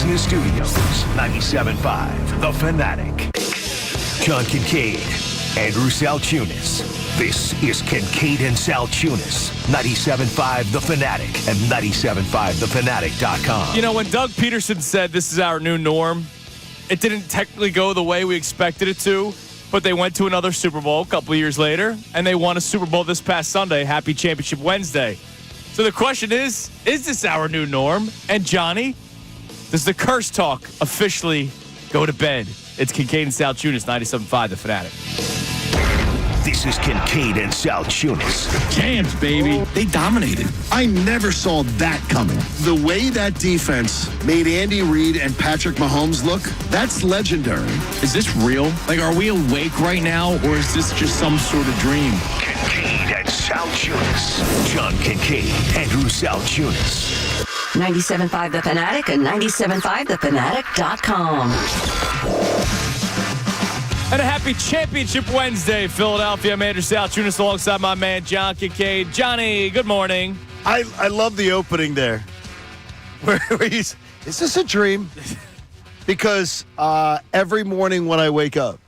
Business Studios, 97.5, The Fanatic. John Kincade, Andrew Salciunas. This is Kincade and Salciunas, 97.5 The Fanatic and 97.5thefanatic.com. You know, when Doug Peterson said this is our new norm, it didn't technically go the way we expected it to, but they went to another Super Bowl a couple of years later, and they won a Super Bowl this past Sunday. Happy Championship Wednesday. So the question is this our new norm? And Johnny, does the curse talk officially go to bed? It's Kincade and Salciunas, 97.5 The Fanatic. This is Kincade and Salciunas. Jams, baby. They dominated. I never saw that coming. The way that defense made Andy Reid and Patrick Mahomes look, that's legendary. Is this real? Like, are we awake right now, or is this just some sort of dream? Kincade and Salciunas. John Kincade, Andrew Salciunas. 97.5 The Fanatic and 97.5thefanatic.com. And a happy Championship Wednesday, Philadelphia. I'm Andrew Salciunas alongside my man, John Kincade. Johnny, good morning. I love the opening there. Where is this a dream? Because every morning when I wake up,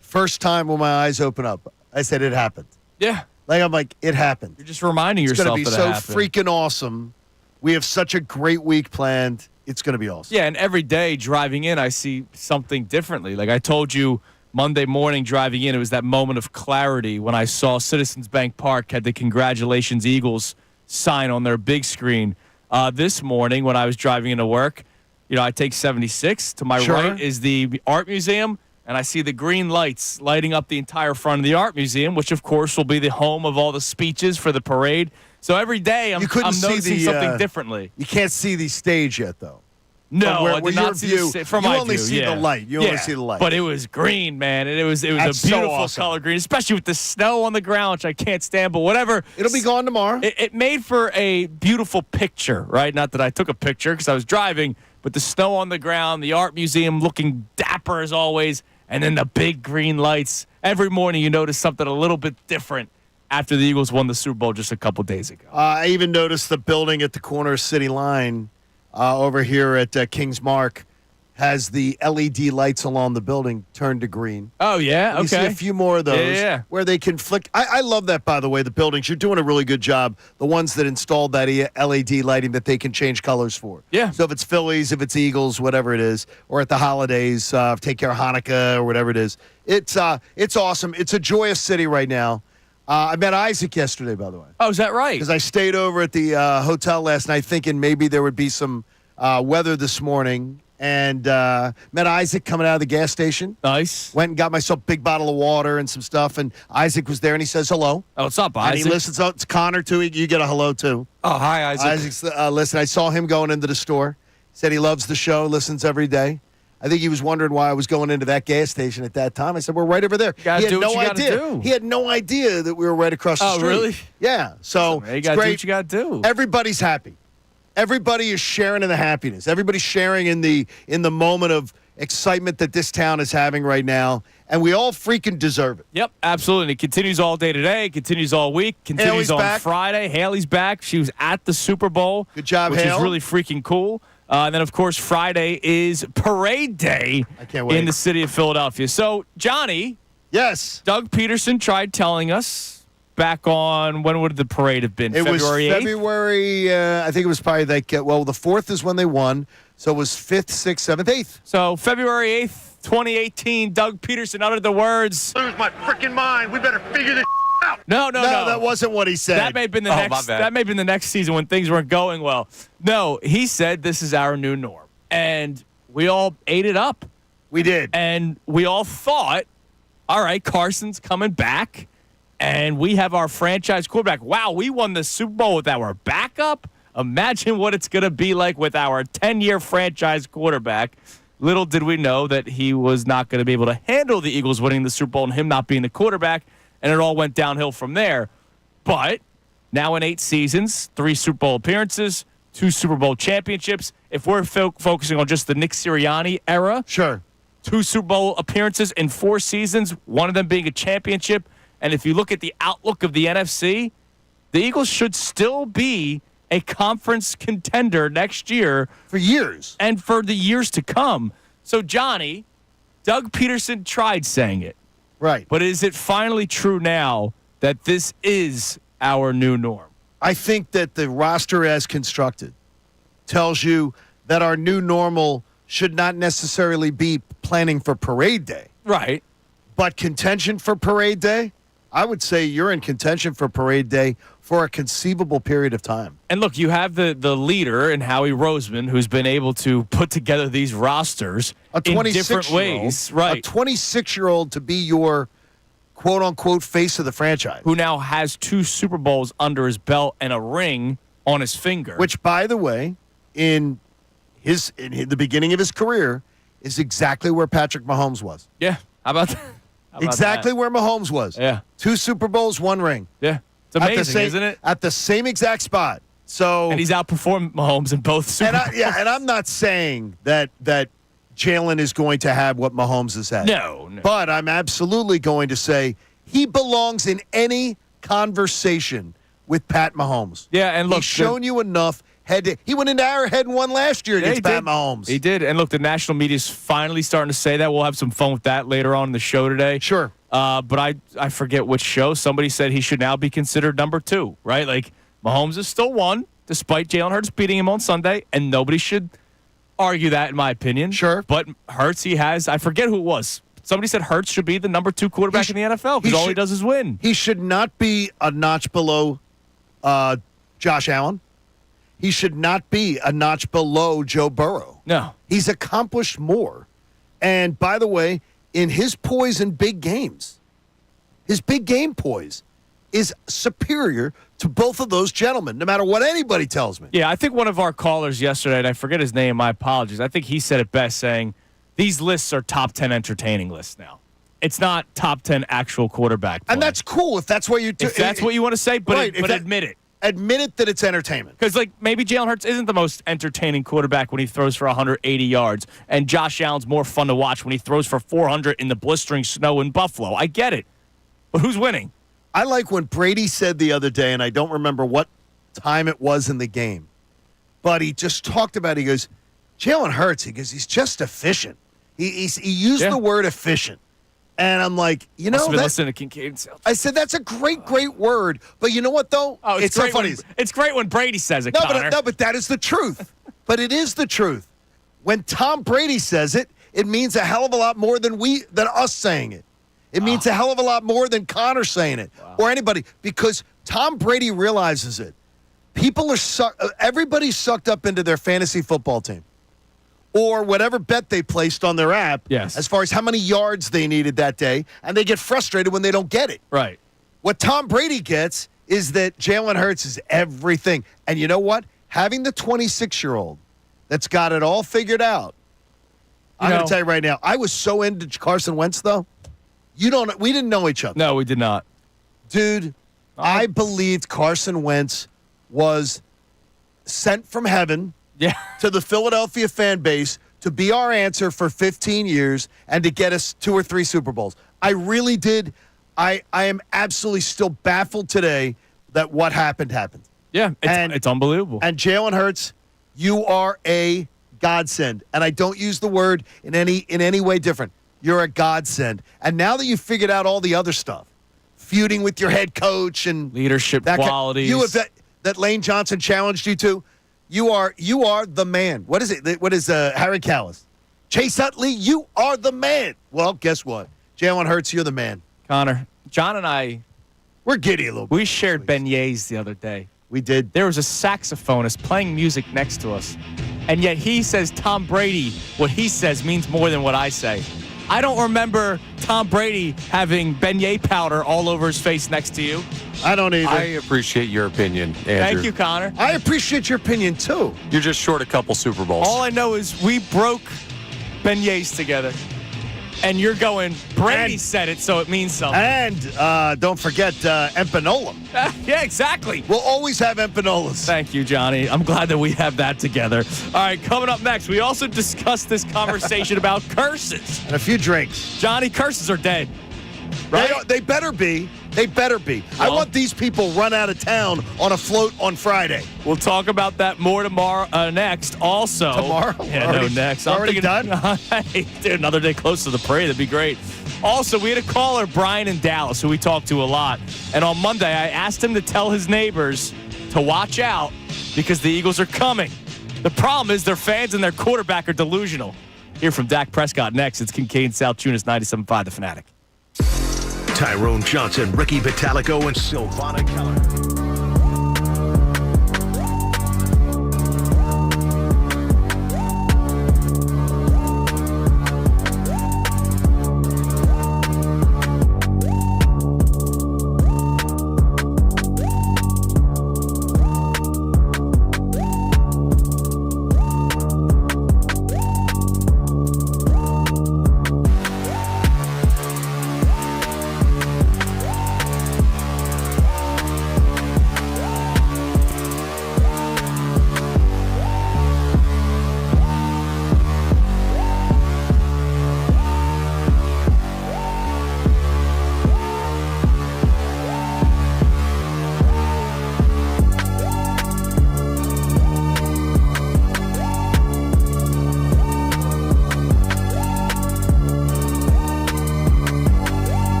first time when my eyes open up, I said it happened. Yeah. I'm like, it happened. You're just reminding yourself that it's going to be so happened. freaking awesome. We have such a great week planned. It's going to be awesome. Yeah, and every day driving in, I see something differently. Like I told you, Monday morning driving in, it was that moment of clarity when I saw Citizens Bank Park had the Congratulations Eagles sign on their big screen. This morning when I was driving into work, you know, I take 76. To my right is the Art Museum, and I see the green lights lighting up the entire front of the Art Museum, which, of course, will be the home of all the speeches for the parade. So every day I'm noticing something differently. You can't see the stage yet, though. No, I did not see from my view. You only see the light. You only see the light. But it was green, man, and it was a beautiful color green, especially with the snow on the ground, which I can't stand. But whatever. It'll be gone tomorrow. It made for a beautiful picture, right? Not that I took a picture because I was driving, but the snow on the ground, the Art Museum looking dapper as always, and then the big green lights. Every morning you notice something a little bit different after the Eagles won the Super Bowl just a couple days ago. I even noticed the building at the corner of City Line over here at Kings Mark has the LED lights along the building turned to green. Oh, yeah? Okay. You see a few more of those where they can flick. I love that, by the way, the buildings. You're doing a really good job. The ones that installed that LED lighting that they can change colors for. Yeah. So if it's Phillies, if it's Eagles, whatever it is, or at the holidays, take care of Hanukkah or whatever it is. It's awesome. It's a joyous city right now. I met Isaac yesterday, by the way. Oh, is that right? Because I stayed over at the hotel last night thinking maybe there would be some weather this morning. And met Isaac coming out of the gas station. Nice. Went and got myself a big bottle of water and some stuff. And Isaac was there, and he says hello. Oh, what's up, Isaac? And he listens. Oh, it's Connor, too. You get a hello, too. Oh, hi, Isaac. Isaac's, listen, I saw him going into the store. Said he loves the show, listens every day. I think he was wondering why I was going into that gas station at that time. I said, we're right over there. He had no idea. He had no idea that we were right across the street. Oh, really? Yeah. So you got to do what you got to do. Everybody's happy. Everybody is sharing in the happiness. Everybody's sharing in the moment of excitement that this town is having right now, and we all freaking deserve it. Yep, absolutely. It continues all day today. It continues all week. Continues Haley's on back. Friday. Haley's back. She was at the Super Bowl. Good job, which Hale. is really freaking cool. And then, of course, Friday is Parade Day I can't wait. in the city of Philadelphia. So, Johnny. Yes. Doug Peterson tried telling us back on, when would the parade have been? It February 8th? was February, I think it was probably the 4th is when they won. So it was 5th, 6th, 7th, 8th. So February 8th, 2018, Doug Peterson uttered the words. Lose my freaking mind. We better figure this out. No. That wasn't what he said. That may have been the next. my bad. That may have been the next season when things weren't going well. No, he said this is our new norm, and we all ate it up. We did. And we all thought, all right, Carson's coming back, and we have our franchise quarterback. Wow, we won the Super Bowl with our backup. Imagine what it's going to be like with our 10-year franchise quarterback. Little did we know that he was not going to be able to handle the Eagles winning the Super Bowl and him not being the quarterback, and it all went downhill from there. But now in 8 seasons, 3 Super Bowl appearances, 2 Super Bowl championships. If we're focusing on just the Nick Sirianni era, Sure. 2 Super Bowl appearances in 4 seasons, one of them being a championship. And if you look at the outlook of the NFC, the Eagles should still be a conference contender next year For years. and for the years to come. So, Johnny, Doug Peterson tried saying it, Right. but is it finally true now that this is our new norm? I think that the roster as constructed tells you that our new normal should not necessarily be planning for parade day, Right. but contention for parade day. I would say you're in contention for parade day for a conceivable period of time. And look, you have the leader in Howie Roseman, who's been able to put together these rosters A in 26 different ways. Right. A 26-year-old to be your quote-unquote face of the franchise. Who now has 2 Super Bowls under his belt and a ring on his finger. Which, by the way, in the beginning of his career, is exactly where Patrick Mahomes was. Yeah. How about that? How about Exactly that? where Mahomes was. Yeah. 2 Super Bowls, 1 ring. Yeah. It's At the amazing, same- isn't it? At the same exact spot. So, And he's outperformed Mahomes in both Super Bowls. and I'm not saying that Jalen is going to have what Mahomes has had. No. But I'm absolutely going to say he belongs in any conversation with Pat Mahomes. Yeah, and look, he's shown you enough. He went into Arrowhead and won last year against Pat Mahomes. He did. And look, the national media is finally starting to say that. We'll have some fun with that later on in the show today. Sure. But I forget which show. Somebody said he should now be considered number 2, right? Like, Mahomes is still 1, despite Jalen Hurts beating him on Sunday, and nobody should argue that, in my opinion. Sure. But Hurts, I forget who it was. Somebody said Hurts should be the number 2 quarterback in the NFL because all he does is win. He should not be a notch below Josh Allen. He should not be a notch below Joe Burrow. No. He's accomplished more. And by the way, in his poise in big games, his big game poise is superior to both of those gentlemen, no matter what anybody tells me. Yeah, I think one of our callers yesterday, and I forget his name, my apologies. I think he said it best, saying these lists are top 10 entertaining lists now. It's not top 10 actual quarterback play. And that's cool if that's what you do. If that's what you want to say, but, Right, but admit it. Admit it that it's entertainment. Because, like, maybe Jalen Hurts isn't the most entertaining quarterback when he throws for 180 yards, and Josh Allen's more fun to watch when he throws for 400 in the blistering snow in Buffalo. I get it. But who's winning? I like when Brady said the other day, and I don't remember what time it was in the game, but he just talked about, he goes, Jalen Hurts, he goes, he's just efficient. He used the word efficient. And I'm like, you know, Must have been listening to Kincade Salciunas. I said, that's a great word. But you know what, though? Oh, it's so great funny. it's great when Brady says it, No, Connor. but that is the truth. But it is the truth. When Tom Brady says it, it means a hell of a lot more than us saying it. It means a hell of a lot more than Connor saying it or anybody, because Tom Brady realizes it. People are everybody's sucked up into their fantasy football team or whatever bet they placed on their app as far as how many yards they needed that day, and they get frustrated when they don't get it. Right. What Tom Brady gets is that Jalen Hurts is everything. And you know what? Having the 26-year-old that's got it all figured out, I'm going to tell you right now, I was so into Carson Wentz, though. We didn't know each other. No, we did not. Dude, I believed Carson Wentz was sent from heaven to the Philadelphia fan base to be our answer for 15 years and to get us 2 or 3 Super Bowls. I really did. I am absolutely still baffled today that what happened. Yeah, it's unbelievable. And Jalen Hurts, you are a godsend. And I don't use the word in any way different. You're a godsend. And now that you've figured out all the other stuff, feuding with your head coach and leadership qualities, that Lane Johnson challenged you to, you are the man. What is it? What is Harry Callis? Chase Utley, you are the man. Well, guess what? Jalen Hurts, you're the man. Connor, John and I, we're giddy a little bit. We shared beignets the other day. We did. There was a saxophonist playing music next to us, and yet he says Tom Brady, what he says means more than what I say. I don't remember Tom Brady having beignet powder all over his face next to you. I don't either. I appreciate your opinion, Andrew. Thank you, Connor. I appreciate your opinion, too. You're just short a couple Super Bowls. All I know is we broke beignets together. And you're going, Brady said it, so it means something. And don't forget empanola. Yeah, exactly. We'll always have empanolas. Thank you, Johnny. I'm glad that we have that together. All right, coming up next, we also discussed this conversation about curses. And a few drinks. Johnny, curses are dead. Right? They better be. They better be. I Well- want these people run out of town on a float on Friday. We'll talk about that more tomorrow. Next, also. Tomorrow? Yeah, Already- next. already done? Hey, dude, another day close to the parade. That'd be great. Also, we had a caller, Brian in Dallas, who we talked to a lot. And on Monday, I asked him to tell his neighbors to watch out because the Eagles are coming. The problem is their fans and their quarterback are delusional. Hear from Dak Prescott next. It's Kincade Salciunas, 97.5 The Fanatic. Tyrone Johnson, Ricky Vitalico, and Silvana Keller.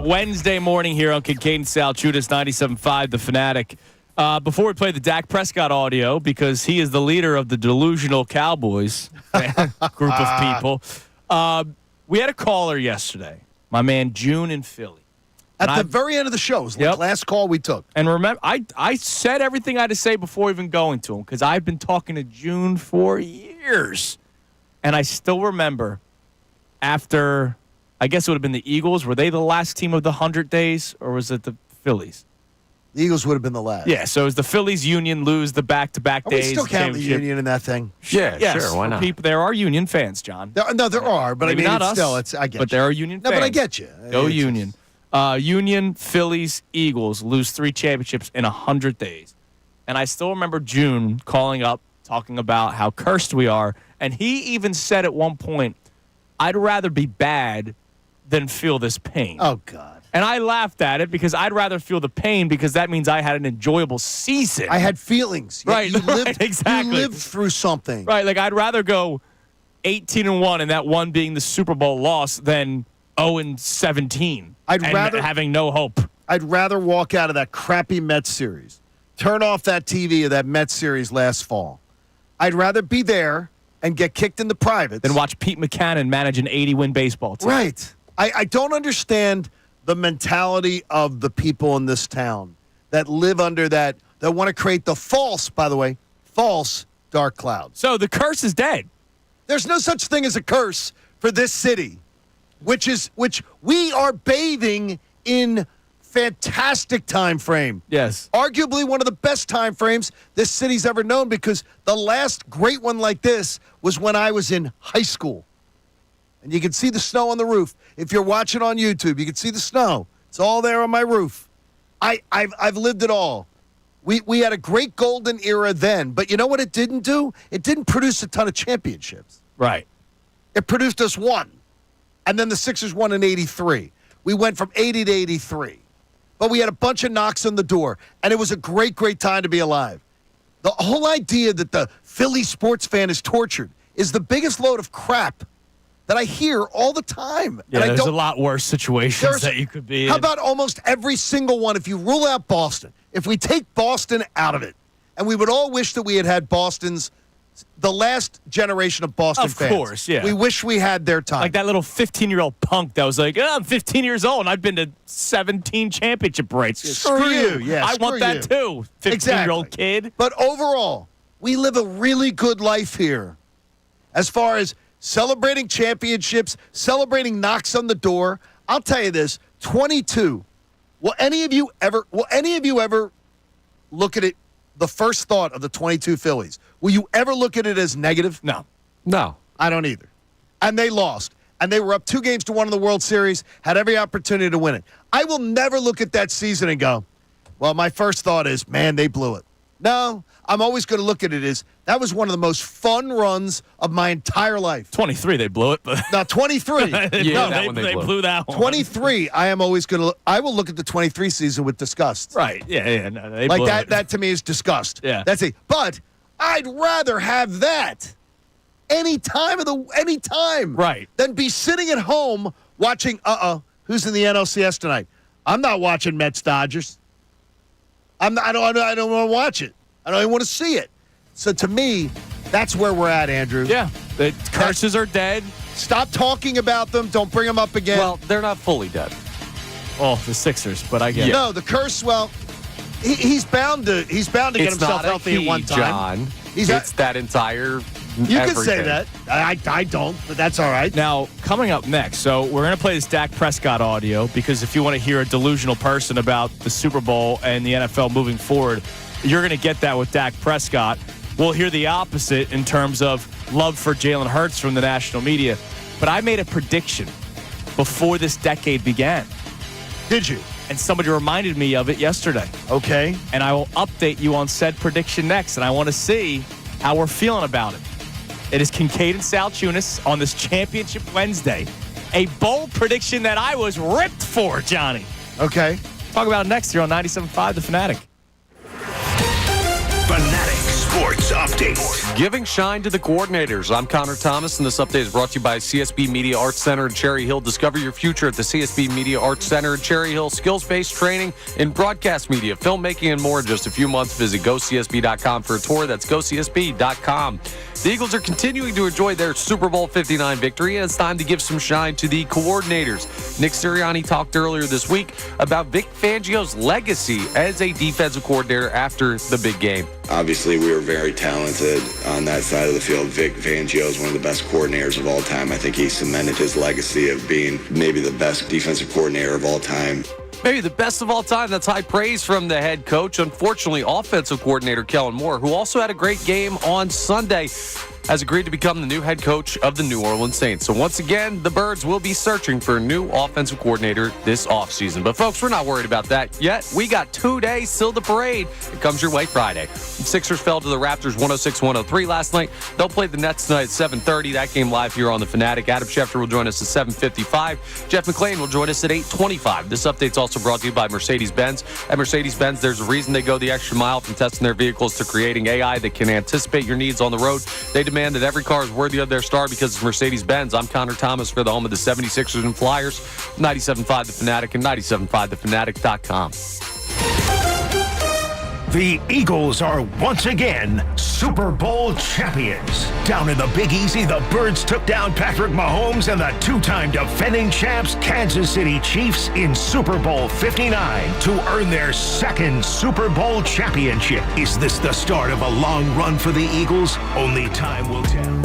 Wednesday morning here on Kincade Salciunas, 97.5 The Fanatic. Before we play the Dak Prescott audio, because he is the leader of the delusional Cowboys group of people, we had a caller yesterday, my man June in Philly. At the very end of the show, it was the last call we took. And remember, I said everything I had to say before even going to him, because I've been talking to June for years. And I still remember after, I guess it would have been the Eagles. Were they the last team of the 100 days, or was it the Phillies? The Eagles would have been the last. Yeah, so as the Phillies Union lose the back-to-back Are we days. still count the championship- Union in that thing? Yeah, Yes, sure. Why for not? people, there are Union fans, John. There are, but Maybe I mean, not it's us, still, I get but you. there are Union No, fans. but I get you. Go It's Union. Union, Phillies, Eagles lose 3 championships in 100 days. And I still remember June calling up, talking about how cursed we are. And he even said at one point, I'd rather be bad than feel this pain. Oh, God. And I laughed at it because I'd rather feel the pain because that means I had an enjoyable season. I had feelings. Yeah, Right, You lived, right, exactly. You lived through something. Right, like I'd rather go 18-1 and that one being the Super Bowl loss than 0-17. I'd and rather- having no hope. I'd rather walk out of that crappy Mets series, turn off that TV of that Mets series last fall. I'd rather be there and get kicked in the privates Than watch Pete Buchanan manage an 80-win baseball team. Right. I don't understand the mentality of the people in this town that live under that want to create the false, by the way, false dark clouds. So the curse is dead. There's no such thing as a curse for this city, which we are bathing in fantastic time frame. Yes. Arguably one of the best time frames this city's ever known, because the last great one like this was when I was in high school. And you can see the snow on the roof. If you're watching on YouTube, you can see the snow. It's all there on my roof. I've lived it all. We had a great golden era then, but you know what it didn't do? It didn't produce a ton of championships. Right. It produced us one. And then the Sixers won in 83. We went from 80 to 83. But we had a bunch of knocks on the door, and it was a great, great time to be alive. The whole idea that the Philly sports fan is tortured is the biggest load of crap that I hear all the time. Yeah, and I there's don't, a lot worse situations that you could be in. How about almost every single one? If you rule out Boston, if we take Boston out of it, and we would all wish that we had the last generation of Boston Of fans. course, yeah. We wish we had their time. Like that little 15-year-old punk that was like, I'm 15 years old and I've been to 17 championship breaks. Screw you. Yeah, I want screw that you. too, 15-year-old Exactly. kid. But overall, we live a really good life here as far as celebrating championships, celebrating knocks on the door. I'll tell you this, 22. Will any of you ever look at it, the first thought of the 22 Phillies? Will you ever look at it as negative? No. No. I don't either. And they lost. And they were up 2-1 in the World Series, had every opportunity to win it. I will never look at that season and go, well, my first thought is, man, they blew it. No, I'm always going to look at it as, that was one of the most fun runs of my entire life. 23, they blew it. But Now, 23. Yeah, no, that one they blew. blew that one. 23, I will look at the 23 season with disgust. Right. Yeah. No, they Like blew that, it. that to me is disgust. Yeah. That's it. But I'd rather have that any time Right. than be sitting at home watching, who's in the NLCS tonight? I'm not watching Mets Dodgers. I don't want to watch it. I don't even want to see it. So to me, that's where we're at, Andrew. Yeah. The curses are dead. Stop talking about them. Don't bring them up again. Well, they're not fully dead. Oh, the Sixers, but I get it. No, the curse. Well, he's bound to get It's himself not a healthy he, at one time. John. It's that entire. You can say everything. that. I don't, but that's all right. Now, coming up next, so we're going to play this Dak Prescott audio because if you want to hear a delusional person about the Super Bowl and the NFL moving forward, you're going to get that with Dak Prescott. We'll hear the opposite in terms of love for Jalen Hurts from the national media. But I made a prediction before this decade began, Did you? and somebody reminded me of it yesterday. Okay. And I will update you on said prediction next, and I want to see how we're feeling about it. It is Kincade and Salciunas on this Championship Wednesday. A bold prediction that I was ripped for, Johnny. Okay. Talk about it next year on 97.5 The Fanatic. Fanatic Sports Update. Giving shine to the coordinators. I'm Connor Thomas, and this update is brought to you by CSB Media Arts Center in Cherry Hill. Discover your future at the CSB Media Arts Center in Cherry Hill. Skills-based training in broadcast media, filmmaking, and more in just a few months. Visit GoCSB.com for a tour. That's GoCSB.com. The Eagles are continuing to enjoy their Super Bowl 59 victory, and it's time to give some shine to the coordinators. Nick Sirianni talked earlier this week about Vic Fangio's legacy as a defensive coordinator after the big game. Obviously, we were very talented on that side of the field. Vic Fangio is one of the best coordinators of all time. I think he cemented his legacy of being maybe the best defensive coordinator of all time. Maybe the best of all time. That's high praise from the head coach. Unfortunately, offensive coordinator Kellen Moore, who also had a great game on Sunday, has agreed to become the new head coach of the New Orleans Saints. So once again, the Birds will be searching for a new offensive coordinator this offseason. But folks, we're not worried about that yet. We got 2 days till the parade. It comes your way Friday. The Sixers fell to the Raptors 106-103 last night. They'll play the Nets tonight at 7:30. That game live here on The Fanatic. Adam Schefter will join us at 7:55. Jeff McLane will join us at 8:25. This update's also brought to you by Mercedes-Benz. At Mercedes-Benz, there's a reason they go the extra mile, from testing their vehicles to creating AI that can anticipate your needs on the road. They demand that every car is worthy of their star because it's Mercedes-Benz. I'm Connor Thomas for the home of the 76ers and Flyers. 97.5 The Fanatic and 97.5thefanatic.com. The Eagles are once again Super Bowl champions. Down in the Big Easy, the Birds took down Patrick Mahomes and the two-time defending champs Kansas City Chiefs in Super Bowl 59 to earn their second Super Bowl championship. Is this the start of a long run for the Eagles? Only time will tell.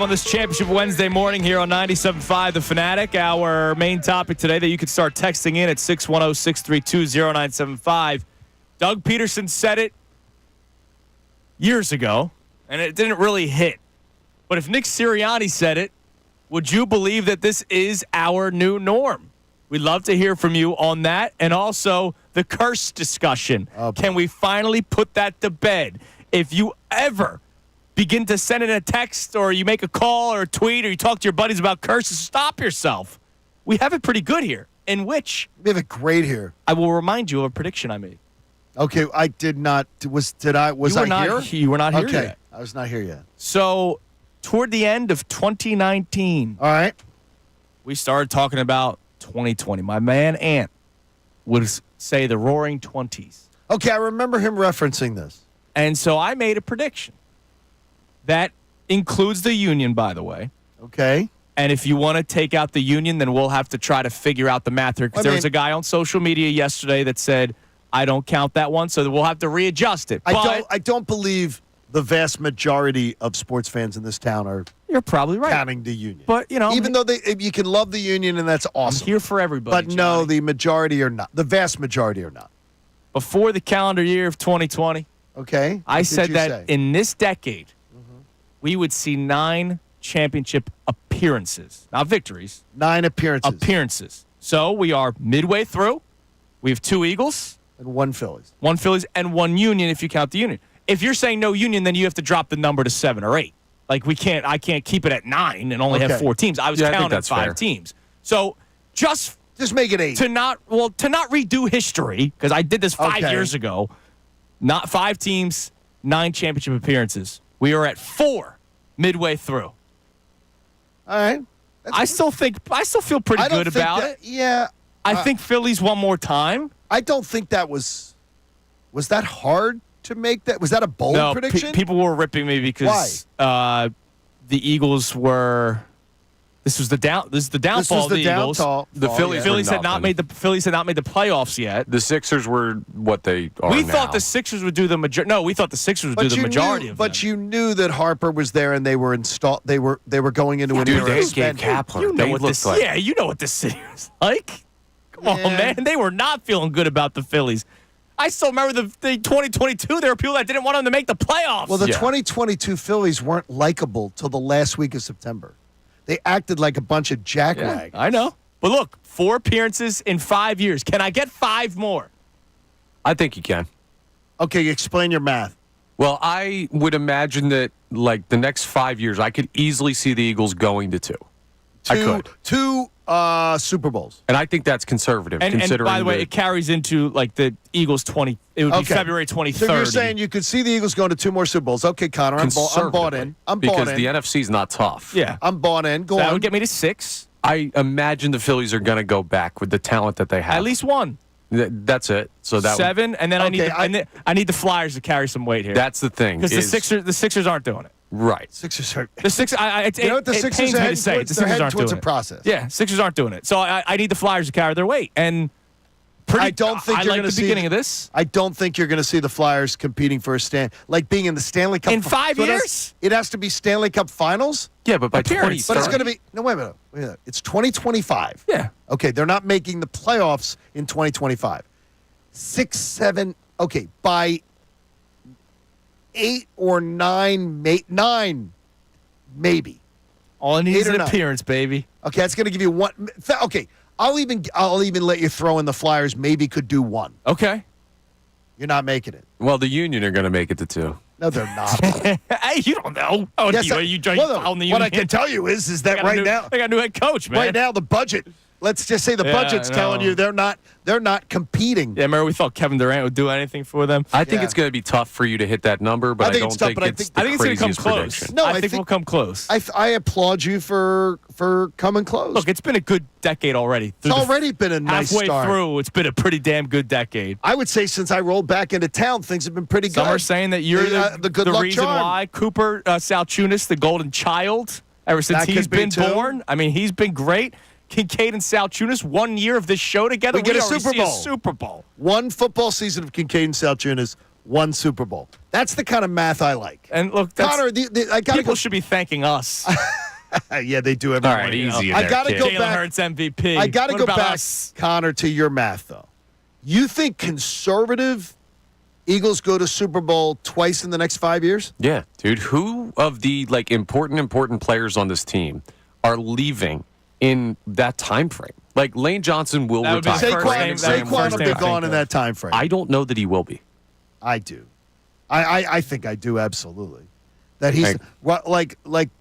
live on this Championship Wednesday morning here on 97.5 The Fanatic. Our main topic today that you can start texting in at 610-632-0975. Doug Peterson said it years ago, and it didn't really hit. But if Nick Sirianni said it, would you believe that this is our new norm? We'd love to hear from you on that. And also the curse discussion. Can we finally put that to bed? If you ever begin to send in a text or you make a call or a tweet or you talk to your buddies about curses, stop yourself. We have it pretty good here, in which We have it great here. I will remind you of a prediction I made. Okay, I did not. Was I here? You were not here okay, yet. I was not here yet. So toward the end of 2019, All right. we started talking about 2020. My man Ant would say the roaring 20s. Okay, I remember him referencing this. And so I made a prediction. That includes the union, by the way. Okay. And if you want to take out the union, then we'll have to try to figure out the math here. Because there was a guy on social media yesterday that said, I don't count that one, so we'll have to readjust it. I don't believe the vast majority of sports fans in this town are You're probably right. counting the union. But, even though you can love the union and that's awesome. I'm here for everybody. But no, Johnny. the majority are not. The vast majority are not. Before the calendar year of 2020, okay. I said that say? in this decade, we would see 9 championship appearances. Not victories. 9 appearances. Appearances. So we are midway through. We have 2 Eagles. And 1 Phillies. 1 Phillies and 1 Union if you count the Union. If you're saying no Union, then you have to drop the number to 7 or 8. Like I can't keep it at 9 and only have 4 teams. I was counting 5 teams. So just make it 8. To not redo history, because I did this 5 years ago. Not 5 teams, 9 championship appearances. We are at 4 midway through. All right. I still feel pretty good about it. Yeah. I think Phillies one more time. I don't think that was that hard to make that? Was that a bold prediction? People were ripping me because the Eagles were. This is the downfall of the Eagles. The Phillies had not made the playoffs yet. The Sixers were what they are. We now. thought the Sixers would do the majority. No, we thought the Sixers would do the majority of them. But you knew that Harper was there and they were installed. They were going into an era they of gave spending. Kapler. You know They what looked this? like. Yeah, you know what this city was like. Come on, man. They were not feeling good about the Phillies. I still remember the 2022. There were people that didn't want them to make the playoffs. Well, the 2022 Phillies weren't likable till the last week of September. They acted like a bunch of jackwagons. I know. But look, 4 appearances in 5 years. Can I get 5 more? I think you can. Okay, explain your math. Well, I would imagine that like the next 5 years, I could easily see the Eagles going to 2. I could. 2 Super Bowls. And I think that's conservative. And considering by the way, it carries into like the Eagles 20. It would be February 23rd. So you're saying you could see the Eagles going to 2 more Super Bowls. Okay, Connor, I'm bought in. Because the NFC's not tough. Yeah. I'm bought in. Go on. That would get me to 6. I imagine the Phillies are going to go back with the talent that they have. At least 1. That's it. So that 7, and then I need the Flyers to carry some weight here. That's the thing. Because the Sixers aren't doing it. Right. Sixers are. The Sixers. You know what the Sixers are heading towards? The They're Sixers heading aren't towards doing a process. Yeah, Sixers aren't doing it. So I need the Flyers to carry their weight. And I don't think I you're like going to the see beginning of this. I don't think you're going to see the Flyers competing for a like being in the Stanley Cup in 5 years. It has to be Stanley Cup Finals. Yeah, but by Appearance. 2030. But it's going to be wait a minute. It's 2025. Yeah. Okay, they're not making the playoffs in 2025. 6, 7. Okay, by 8 or 9, 9, maybe. All I need is 8 or an 9. appearance, baby. Okay, that's going to give you 1. Okay, I'll even let you throw in the Flyers. Maybe could do 1. Okay. You're not making it. Well, the Union are going to make it to 2. No, they're not. Hey, you don't know. Oh, Yes, you following the what Union? I can tell you is that they got a new head coach, man. right now the budget. Let's just say the budget's telling you they're not competing. Yeah, remember we thought Kevin Durant would do anything for them. I think it's going to be tough for you to hit that number, but I don't think it's the I think it's going to come craziest close. prediction. No, I think we'll come close. I applaud you for coming close. Look, it's been a good decade already. It's already been a nice halfway start. through. It's been a pretty damn good decade. I would say since I rolled back into town, things have been pretty good. Some are saying that you're the good the luck reason charm. why Cooper Salciunas, the golden child, ever since That he's could be been too. born. I mean, he's been great. Kincade and Salciunas, 1 year of this show together. We get a already Super see Bowl. Super Bowl. 1 football season of Kincade and Salciunas, one Super Bowl. That's the kind of math I like. And look, that's, Connor, I gotta people go. should be thanking us. Yeah, they do every All right, morning. easy I there, got to kid. go Jalen back. Hurts MVP. I got to What go about back, us? Connor, to your math though. You think conservative Eagles go to Super Bowl twice in the next 5 years? Yeah, dude. Who of the important players on this team are leaving in that time frame? Like Lane Johnson will That would be retire. the first name- that would be the Saquon first will name be I think gone in of. that time frame. I don't know that he will be. I do. I think I do absolutely. That he's Right. like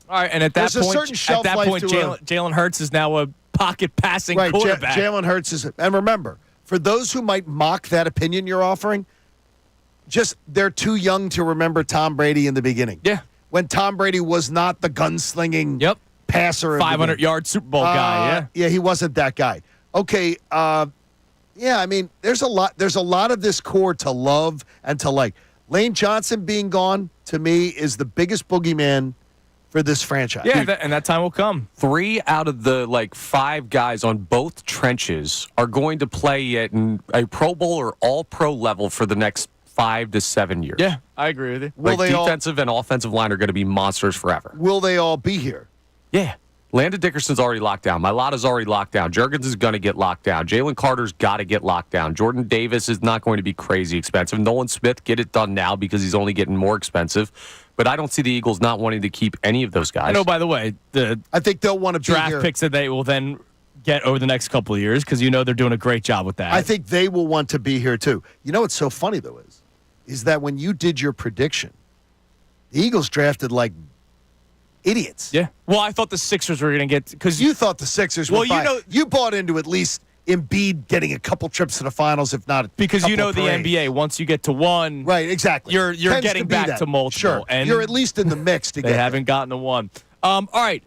All right, and at that There's a certain point, shelf at that life point, to a- Jalen Hurts is now a pocket passing right. quarterback. Jalen Hurts is, and remember, for those who might mock that opinion you're offering, just they're too young to remember Tom Brady in the beginning. Yeah. When Tom Brady was not the gunslinging Yep. passer, of the 500-yard Super Bowl guy. Yeah, he wasn't that guy. Okay, yeah, I mean, there's a lot of this core to love and to like. Lane Johnson being gone, to me, is the biggest boogeyman for this franchise. Yeah, and that time will come. 3 out of the 5 guys on both trenches are going to play at a Pro Bowl or All-Pro level for the next 5 to 7 years. Yeah, I agree with you. Will they all- defensive and offensive line are going to be monsters forever. Will they all be here? Yeah. Landon Dickerson's already locked down. Mailata's already locked down. Juergens is going to get locked down. Jalen Carter's got to get locked down. Jordan Davis is not going to be crazy expensive. Nolan Smith, get it done now because he's only getting more expensive. But I don't see the Eagles not wanting to keep any of those guys. I know, by the way, the I think they'll want to be draft here. picks that they will then get over the next couple of years because they're doing a great job with that. I think they will want to be here too. You know what's so funny though is that when you did your prediction, the Eagles drafted like idiots. Yeah. Well, I thought the Sixers were going to get because You thought the Sixers were Well, fine. You bought into at least Embiid getting a couple trips to the finals, if not because a you couple know the parades. NBA. Once you get to one, Right, exactly. You're Tends getting to be back that. to multiple. Sure, and you're at least in the mix to they get haven't gotten to one. All right.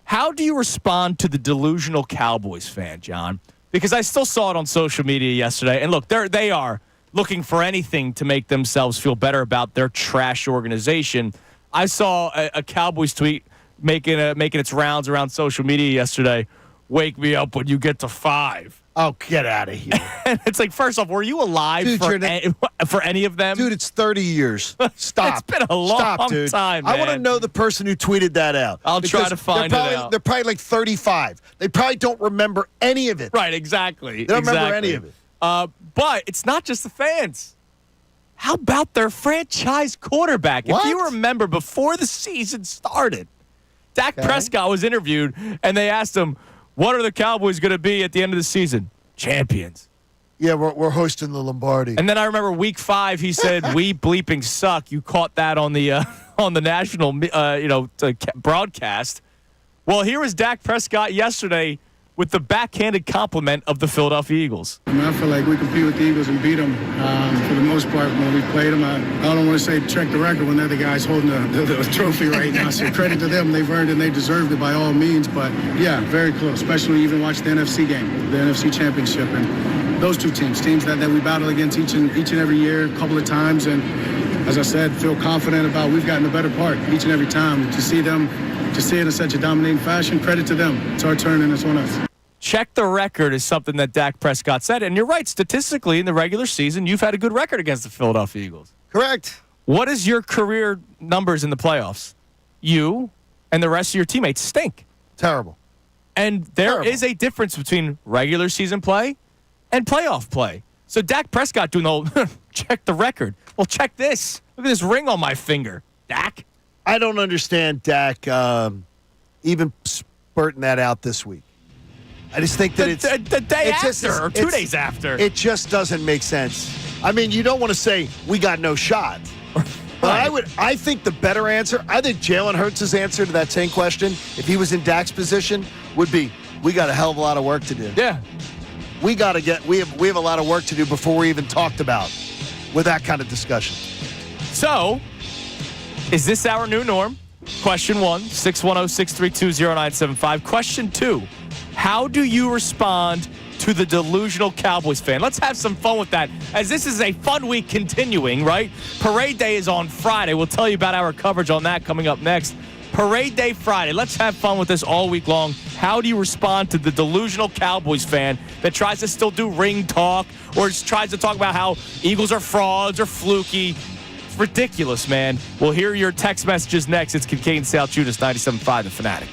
How do you respond to the delusional Cowboys fan, John? Because I still saw it on social media yesterday. And look, they are looking for anything to make themselves feel better about their trash organization. I saw a Cowboys tweet making its rounds around social media yesterday. Wake me up when you get to 5. Oh, get out of here. And it's like, first off, were you alive Dude, for any of them? Dude, it's 30 years. Stop. It's been a long Stop, dude. time, I want to man. know the person who tweeted that out. I'll try Because to find they're it probably, out. They're probably like 35. They probably don't remember any of it. Right, exactly. They don't remember any of it. But it's not just the fans. How about their franchise quarterback? What? If you remember, before the season started, Dak Prescott was interviewed, and they asked him, what are the Cowboys going to be at the end of the season? Champions. Yeah, we're hosting the Lombardi. And then I remember week 5, he said, we bleeping suck. You caught that on the national broadcast. Well, here was Dak Prescott yesterday with the backhanded compliment of the Philadelphia Eagles. I feel like we compete with the Eagles and beat them for the most part when we played them. I don't want to say check the record when they're the guys holding the trophy right now. So credit to them. They've earned it and they deserved it by all means. But, yeah, very close, especially even watch the NFC game, the NFC Championship. And those two teams that we battle against each and every year a couple of times. And, as I said, feel confident about we've gotten the better part each and every time. To see them, to see it in such a dominating fashion, credit to them. It's our turn and it's on us. Check the record is something that Dak Prescott said. And you're right, statistically, in the regular season, you've had a good record against the Philadelphia Eagles. Correct. What is your career numbers in the playoffs? You and the rest of your teammates stink. Terrible. And there Terrible. is a difference between regular season play and playoff play. So Dak Prescott doing the whole, check the record. Well, check this. Look at this ring on my finger. Dak. I don't understand Dak even spurting that out this week. I just think that The day it's after just- or 2 it's- days after. It just doesn't make sense. I mean, you don't want to say we got no shot. But I think the better answer, I think Jalen Hurts' answer to that same question, if he was in Dak's position, would be, we got a hell of a lot of work to do. Yeah. We have a lot of work to do before we even talked about with that kind of discussion. So, is this our new norm? Question 1, 610-632-0975. Question 2, how do you respond to the delusional Cowboys fan? Let's have some fun with that, as this is a fun week continuing, right? Parade Day is on Friday. We'll tell you about our coverage on that coming up next. Parade Day Friday. Let's have fun with this all week long. How do you respond to the delusional Cowboys fan that tries to still do ring talk or just tries to talk about how Eagles are frauds or fluky? It's ridiculous, man. We'll hear your text messages next. It's Kincade Salciunas, 97.5 The Fanatic.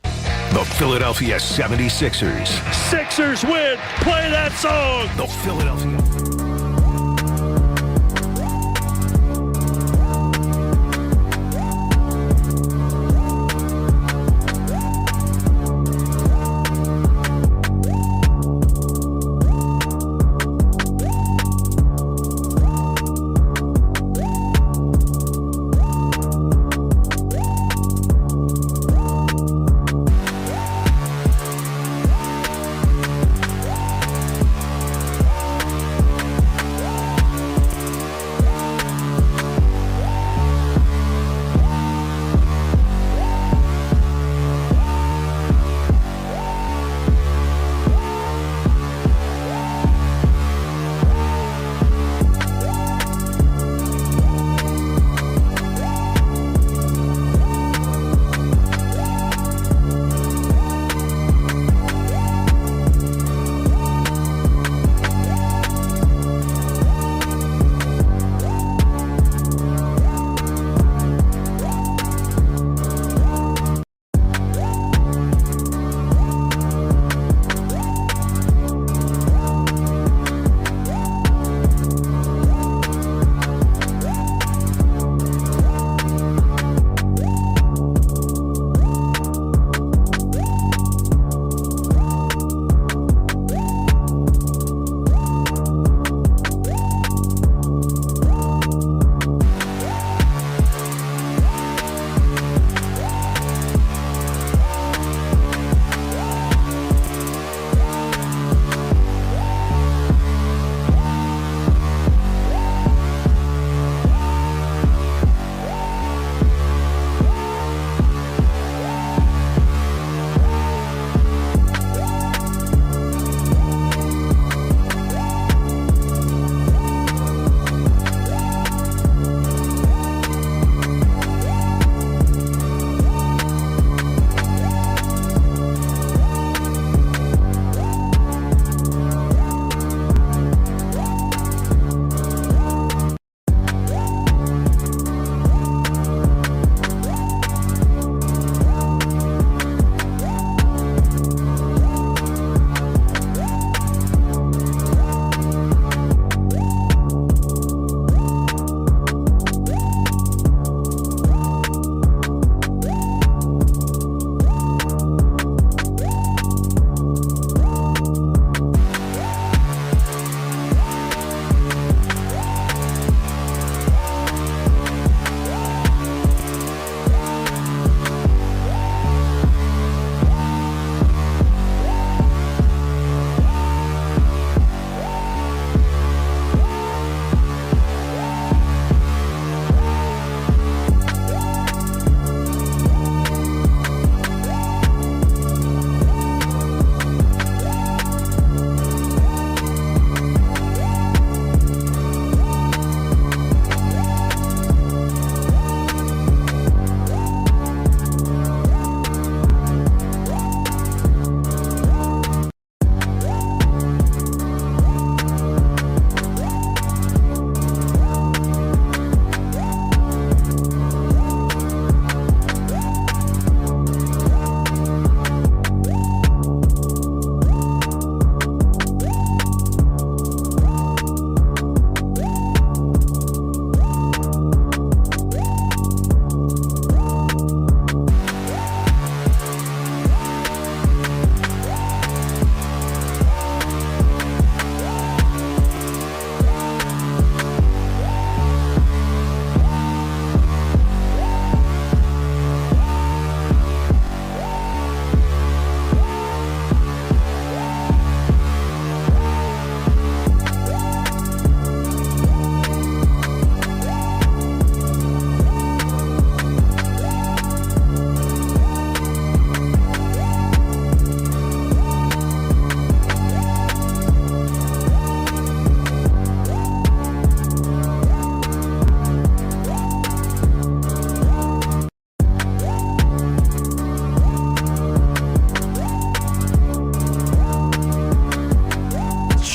The Philadelphia 76ers. Sixers win. Play that song. The Philadelphia.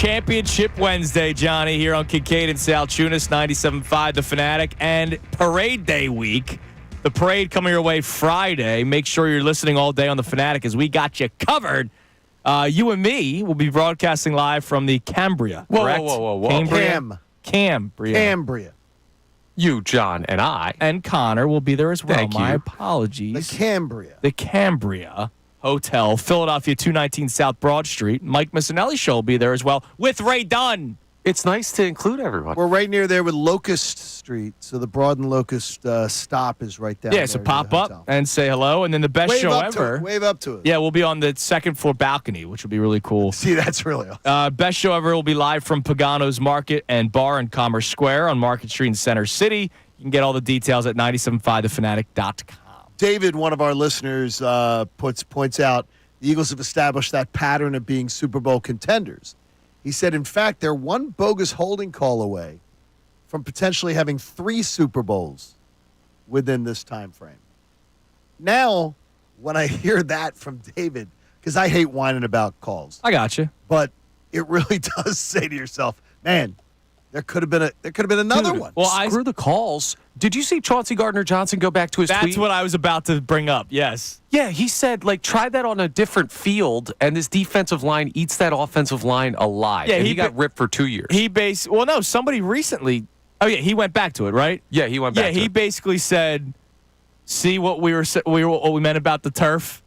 Championship Wednesday, Johnny, here on Kincade and Salciunas, 97.5 The Fanatic, and Parade Day week. The parade coming your way Friday. Make sure you're listening all day on The Fanatic as we got you covered. You and me will be broadcasting live from the Cambria, correct? Whoa. Cambria. You, John, and I. And Connor will be there as well. Thank My you. apologies. The The Cambria Hotel, Philadelphia, 219 South Broad Street. Mike Missanelli show will be there as well with Ray Dunn. It's nice to include everyone. We're right near there with Locust Street, so the Broad and Locust stop is right down there. Yeah, so near pop the up hotel. and say hello, and then the best Wave show up to ever. it. Wave up to it. Yeah, we'll be on the second floor balcony, which will be really cool. See, that's really awesome. Best show ever will be live from Pagano's Market and Bar in Commerce Square on Market Street in Center City. You can get all the details at 975thefanatic.com. David, one of our listeners, points out the Eagles have established that pattern of being Super Bowl contenders. He said, in fact, they're one bogus holding call away from potentially having 3 Super Bowls within this time frame. Now, when I hear that from David, because I hate whining about calls, I got you. but it really does say to yourself, man, there could have been another one. Well, Screw the calls. Did you see Chauncey Gardner-Johnson go back to his tweet? That's what I was about to bring up, yes. Yeah, he said, try that on a different field, and this defensive line eats that offensive line alive. Yeah, and he he got ripped for 2 years. Somebody recently, he went back to it, right? Yeah, he went back to he it. basically said, see what we meant about the turf?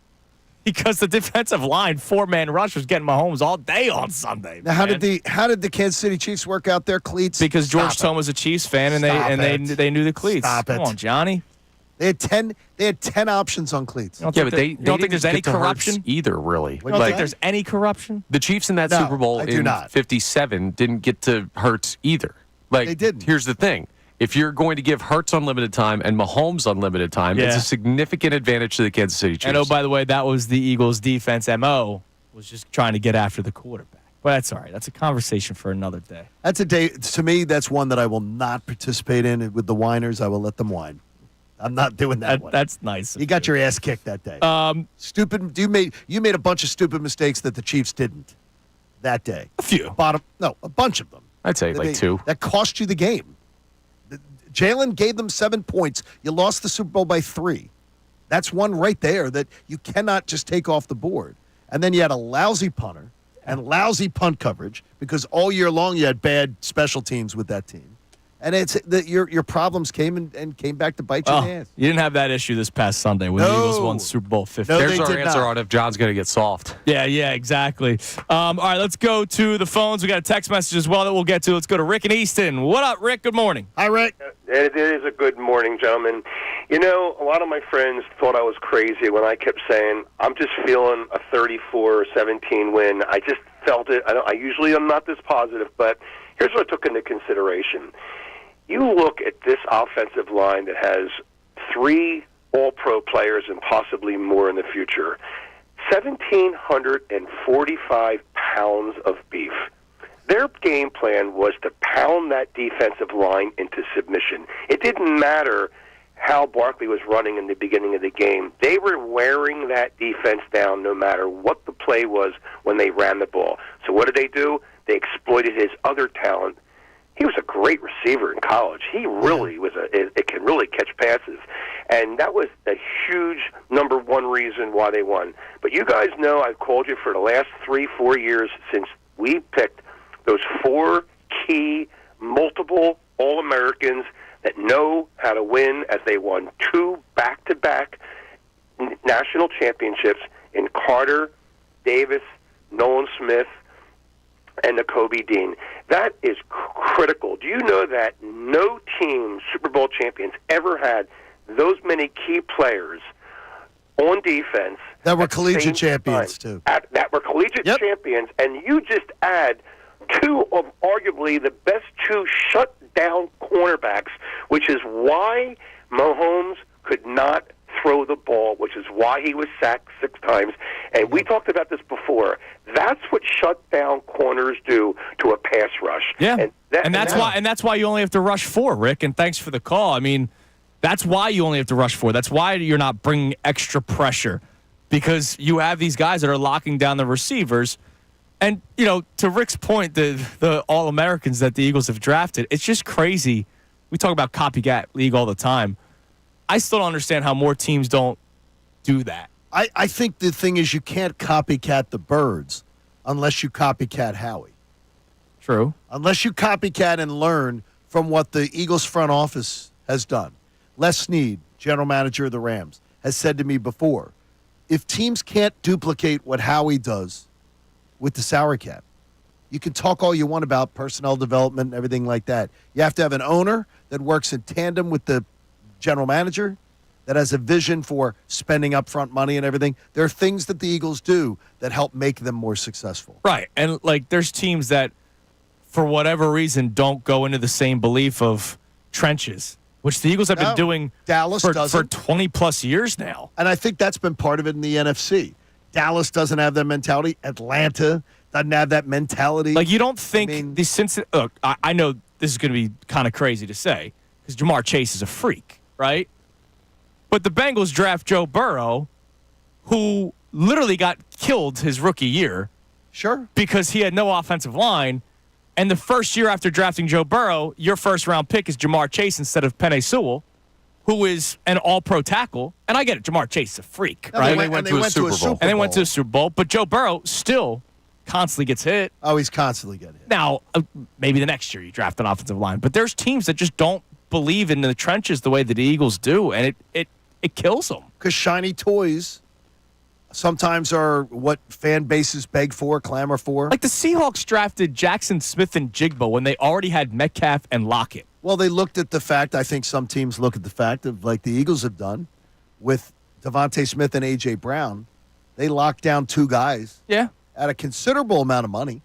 Because the defensive line, 4-man rush was getting Mahomes all day on Sunday. Now, how did the Kansas City Chiefs work out their cleats? Because George Tone was a Chiefs fan, and they knew the cleats. Stop it. Come on, Johnny. They had 10 options on cleats. You don't Yeah, think but there- they you don't think didn't there's any get to Hurts corruption? either, really. You don't think there's any corruption? The Chiefs in that No, Super Bowl I do in not. 57 didn't get to Hurts either. They didn't. Here's the thing. If you're going to give Hurts unlimited time and Mahomes unlimited time, it's Yeah. a significant advantage to the Kansas City Chiefs. And oh, by the way, that was the Eagles' defense MO, was just trying to get after the quarterback. But that's all right. That's a conversation for another day. That's a day. To me, that's one that I will not participate in. With the whiners, I will let them whine. I'm not doing that one. That's nice. You got your ass kicked that day. Stupid. You made a bunch of stupid mistakes that the Chiefs didn't that day. A few. A bunch of them. I'd say like 2. That cost you the game. Jalen gave them 7 points. You lost the Super Bowl by 3. That's one right there that you cannot just take off the board. And then you had a lousy punter and lousy punt coverage because all year long you had bad special teams with that team. And it's your problems came back to bite you in the ass. You didn't have that issue this past Sunday when the Eagles won Super Bowl 50. No, There's they our did answer not. on if John's going to get soft. Yeah, exactly. All right, let's go to the phones. We got a text message as well that we'll get to. Let's go to Rick in Easton. What up, Rick? Good morning. Hi, Rick. It is a good morning, gentlemen. You know, a lot of my friends thought I was crazy when I kept saying, I'm just feeling a 34-17 win. I just felt it. I usually am not this positive, but here's what I took into consideration. You look at this offensive line that has 3 all-pro players and possibly more in the future. 1,745 pounds of beef. Their game plan was to pound that defensive line into submission. It didn't matter how Barkley was running in the beginning of the game. They were wearing that defense down no matter what the play was when they ran the ball. So what did they do? They exploited his other talent. He was a great receiver in college. He really was it can really catch passes. And that was a huge number one reason why they won. But you guys know I've called you for the last 3-4 years since we picked those 4 key multiple All-Americans that know how to win, as they won 2 back-to-back national championships in Carter, Davis, Nolan Smith, and Nakobe Dean. That is critical. Do you know that no team, Super Bowl champions, ever had those many key players on defense That were at the collegiate same champions, time? too. That were collegiate champions, and you just add 2 of arguably the best 2 shut-down cornerbacks, which is why Mahomes could not throw the ball, which is why he was sacked 6 times. And we talked about this before. That's what shut-down corners do to a pass rush. Yeah, and that's why you only have to rush 4, Rick. And thanks for the call. I mean, that's why you only have to rush 4. That's why you're not bringing extra pressure, because you have these guys that are locking down the receivers. And, to Rick's point, the All-Americans that the Eagles have drafted, it's just crazy. We talk about copycat league all the time. I still don't understand how more teams don't do that. I think the thing is you can't copycat the Birds unless you copycat Howie. True. Unless you copycat and learn from what the Eagles front office has done. Les Snead, general manager of the Rams, has said to me before, if teams can't duplicate what Howie does with the salary cap, you can talk all you want about personnel development and everything like that. You have to have an owner that works in tandem with the general manager, that has a vision for spending upfront money and everything. There are things that the Eagles do that help make them more successful. Right. And, there's teams that, for whatever reason, don't go into the same belief of trenches, which the Eagles have been doing Dallas for 20-plus years now. And I think that's been part of it in the NFC. Dallas doesn't have that mentality. Atlanta doesn't have that mentality. You don't think the Cincinnati... Look, I know this is going to be kind of crazy to say because Jamar Chase is a freak, right? But the Bengals draft Joe Burrow, who literally got killed his rookie year. Sure. Because he had no offensive line. And the first year after drafting Joe Burrow, your first-round pick is Jamar Chase instead of Penei Sewell, who is an all-pro tackle. And I get it, Jamar Chase is a freak, right? And they went to a Super Bowl. And they went to a Super Bowl. But Joe Burrow still constantly gets hit. Oh, he's constantly getting hit. Now, maybe the next year you draft an offensive line. But there's teams that just don't believe in the trenches the way that the Eagles do, and it kills them. Because shiny toys sometimes are what fan bases beg for, clamor for. The Seahawks drafted Jackson Smith and Jigba when they already had Metcalf and Lockett. Well, they looked at the fact, I think some teams look at the fact of, the Eagles have done with Devontae Smith and A.J. Brown. They locked down two guys. Yeah. At a considerable amount of money,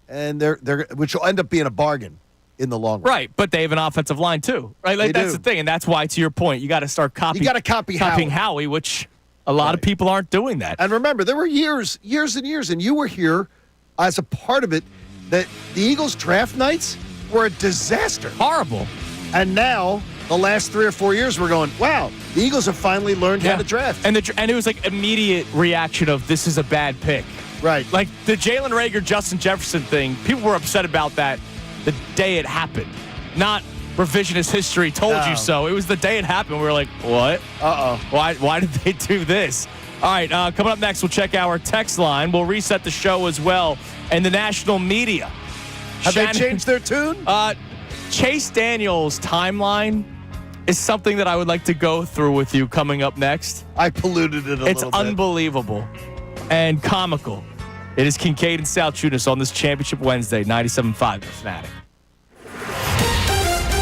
and they're which will end up being a bargain in the long run. Right, but they have an offensive line too, right? That's the thing, and that's why, to your point, you got to start copying. You got to copying Howie, which a lot of people aren't doing that. And remember, there were years and years, and you were here as a part of it, that the Eagles draft nights were a disaster, horrible. And now, the last 3 or 4 years, we're going, wow, the Eagles have finally learned how to draft, and it was immediate reaction of this is a bad pick. Right. The Jalen Reagor, Justin Jefferson thing, people were upset about that the day it happened. Not revisionist history told you so. It was the day it happened. We were like, what? Uh-oh. Why did they do this? All right, coming up next, we'll check our text line. We'll reset the show as well. And the national media. Have they changed their tune? Chase Daniel's timeline is something that I would like to go through with you coming up next. I polluted it a little bit. It's unbelievable and comical. It is Kincade and Salciunas on this Championship Wednesday, 97.5 The Fanatic.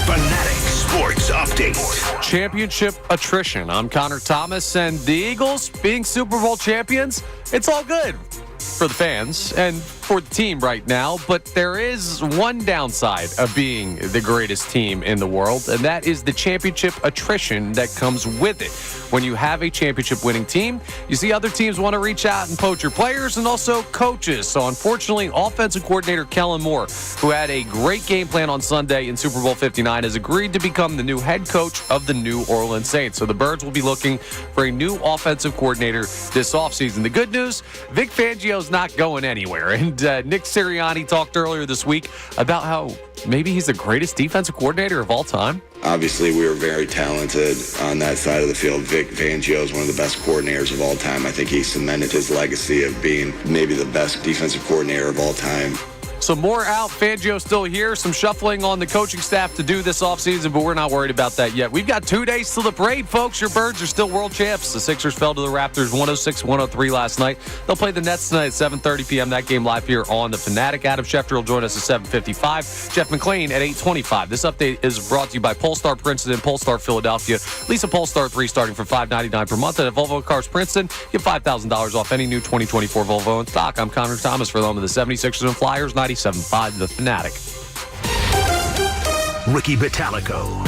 Fanatic Sports Update. Championship attrition. I'm Connor Thomas, and the Eagles being Super Bowl champions, it's all good for the fans and for the team right now, but there is one downside of being the greatest team in the world, and that is the championship attrition that comes with it. When you have a championship winning team, you see other teams want to reach out and poach your players and also coaches. So unfortunately, offensive coordinator Kellen Moore, who had a great game plan on Sunday in Super Bowl 59, has agreed to become the new head coach of the New Orleans Saints. So the Birds will be looking for a new offensive coordinator this offseason. The good news, Vic Fangio's not going anywhere. And Nick Sirianni talked earlier this week about how maybe he's the greatest defensive coordinator of all time. Obviously, we were very talented on that side of the field. Vic Fangio is one of the best coordinators of all time. I think he cemented his legacy of being maybe the best defensive coordinator of all time. So more out. Fangio still here. Some shuffling on the coaching staff to do this offseason, but we're not worried about that yet. We've got 2 days till the parade, folks. Your Birds are still world champs. The Sixers fell to the Raptors 106-103 last night. They'll play the Nets tonight at 7:30 p.m. That game live here on The Fanatic. Adam Schefter will join us at 7:55. Jeff McLane at 8:25. This update is brought to you by Polestar Princeton and Polestar Philadelphia. Lease a Polestar 3 starting for $599 per month. And at Volvo Cars Princeton, get $5,000 off any new 2024 Volvo in stock. I'm Connor Thomas for the home of the 76ers and Flyers, 97.5 The Fanatic. Ricky Batalico.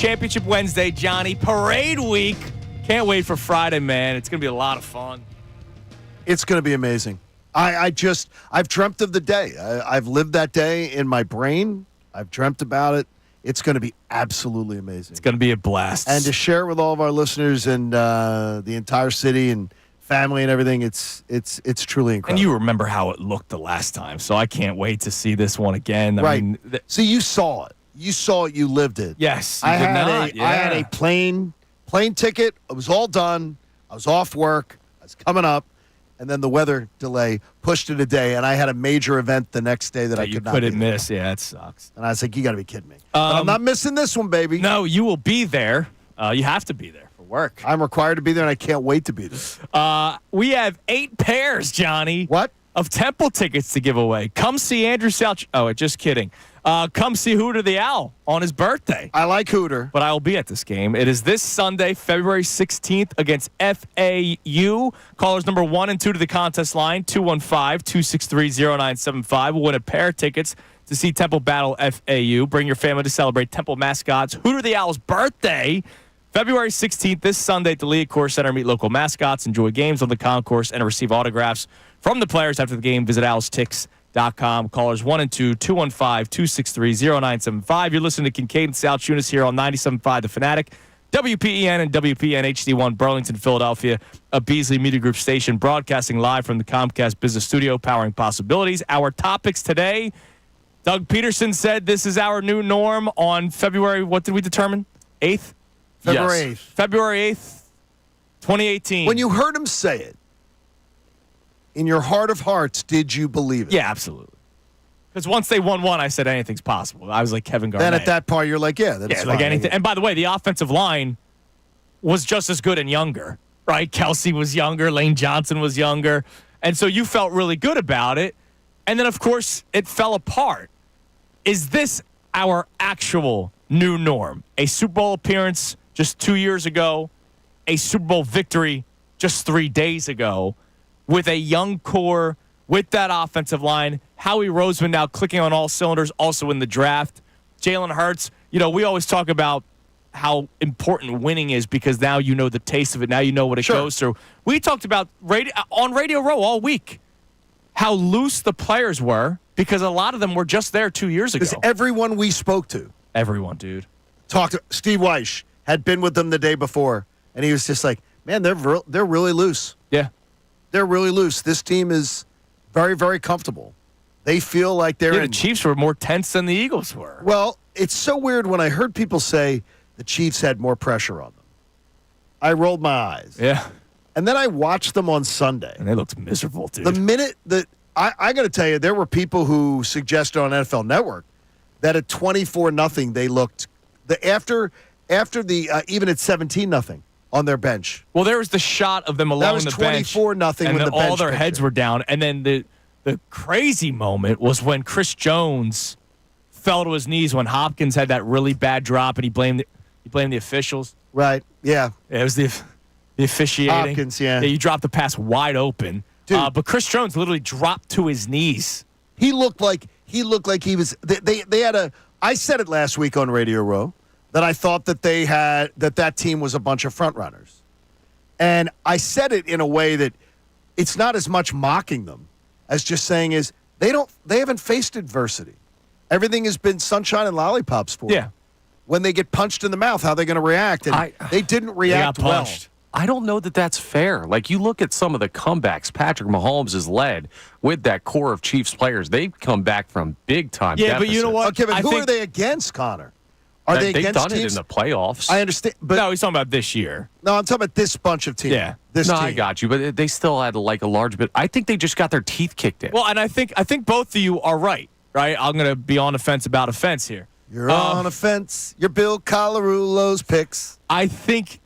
Championship Wednesday, Johnny. Parade week. Can't wait for Friday, man. It's going to be a lot of fun. It's going to be amazing. I've dreamt of the day. I've lived that day in my brain. I've dreamt about it. It's going to be absolutely amazing. It's going to be a blast. And to share it with all of our listeners and the entire city and family and everything, it's truly incredible. And you remember how it looked the last time, so I can't wait to see this one again. I mean, see, you saw it. You saw it. You lived it. Yes, I had a plane ticket. It was all done. I was off work. I was coming up. And then the weather delay pushed it a day, and I had a major event the next day that I could not couldn't miss. Yeah, it sucks. And I was like, you got to be kidding me. But I'm not missing this one, baby. No, you will be there. You have to be there for work. I'm required to be there, and I can't wait to be there. We have 8 pairs, Johnny. What? Of Temple tickets to give away. Come see Andrew Salciunas. Oh, just kidding. Come see Hooter the Owl on his birthday. I like Hooter. But I will be at this game. It is this Sunday, February 16th against FAU. Callers number 1 and 2 to the contest line, 215-263-0975. Will win a pair of tickets to see Temple battle FAU. Bring your family to celebrate Temple mascots. Hooter the Owl's birthday, February 16th, this Sunday at the Lee Course Center. Meet local mascots, enjoy games on the concourse, and receive autographs from the players after the game. Visit owlstix.com. Callers 1 and 2, 215-263-0975. You're listening to Kincade Salciunas here on 97.5 The Fanatic, WPEN and WPN HD1 Burlington, Philadelphia, a Beasley Media Group station broadcasting live from the Comcast Business Studio, powering possibilities. Our topics today, Doug Peterson said this is our new norm on February, what did we determine? 8th? February 8th. February 8th, 2018. When you heard him say it, in your heart of hearts, did you believe it? Yeah, absolutely. Because once they won one, I said anything's possible. I was like Kevin Garnett. Then at that part, you're like, that's like fine. anything. And by the way, the offensive line was just as good and younger, right? Kelsey was younger. Lane Johnson was younger. And so you felt really good about it. And then, of course, it fell apart. Is this our actual new norm? A Super Bowl appearance just 2 years ago, a Super Bowl victory just 3 days ago, with a young core, with that offensive line, Howie Roseman now clicking on all cylinders, also in the draft. Jalen Hurts, we always talk about how important winning is because now you know the taste of it. Now you know what it goes through. We talked about on Radio Row all week how loose the players were because a lot of them were just there 2 years ago. Because everyone we spoke to. Everyone, dude. Talked to Steve Weish, had been with them the day before, and he was just like, man, they're really loose. Yeah. They're really loose. This team is very, very comfortable. They feel like they're the Chiefs were more tense than the Eagles were. Well, it's so weird when I heard people say the Chiefs had more pressure on them. I rolled my eyes. Yeah. And then I watched them on Sunday. And they looked miserable, dude. The minute that I got to tell you, there were people who suggested on NFL Network that at 24-0 they looked after the even at 17-0 on their bench. Well, there was the shot of them along the bench. That was 24-0 and when the all bench their picture. heads were down. And then the crazy moment was when Chris Jones fell to his knees when Hopkins had that really bad drop, and he blamed the officials. Right. Yeah. It was the officiating. Hopkins. Yeah. You dropped the pass wide open. Dude. But Chris Jones literally dropped to his knees. He looked like he was. They had a. I said it last week on Radio Row that I thought that they had that team was a bunch of front runners, and I said it in a way that it's not as much mocking them as just saying is they haven't faced adversity. Everything has been sunshine and lollipops for them. When they get punched in the mouth, how are they going to react? And they didn't react they got well. punched. I don't know that that's fair. Like, you look at some of the comebacks Patrick Mahomes has led with that core of Chiefs players. They've come back from big-time deficits. But you know what? Okay, but who are they against, Connor? Are they They've against done teams? it in the playoffs. I understand. But No, he's talking about this year. No, I'm talking about this bunch of teams. Yeah. This no, team. I got you, but they still had like a large bit. I think they just got their teeth kicked in. Well, and I think both of you are right? I'm going to be on the fence about offense here. You're on a fence. You're Bill Colarulo's picks. I think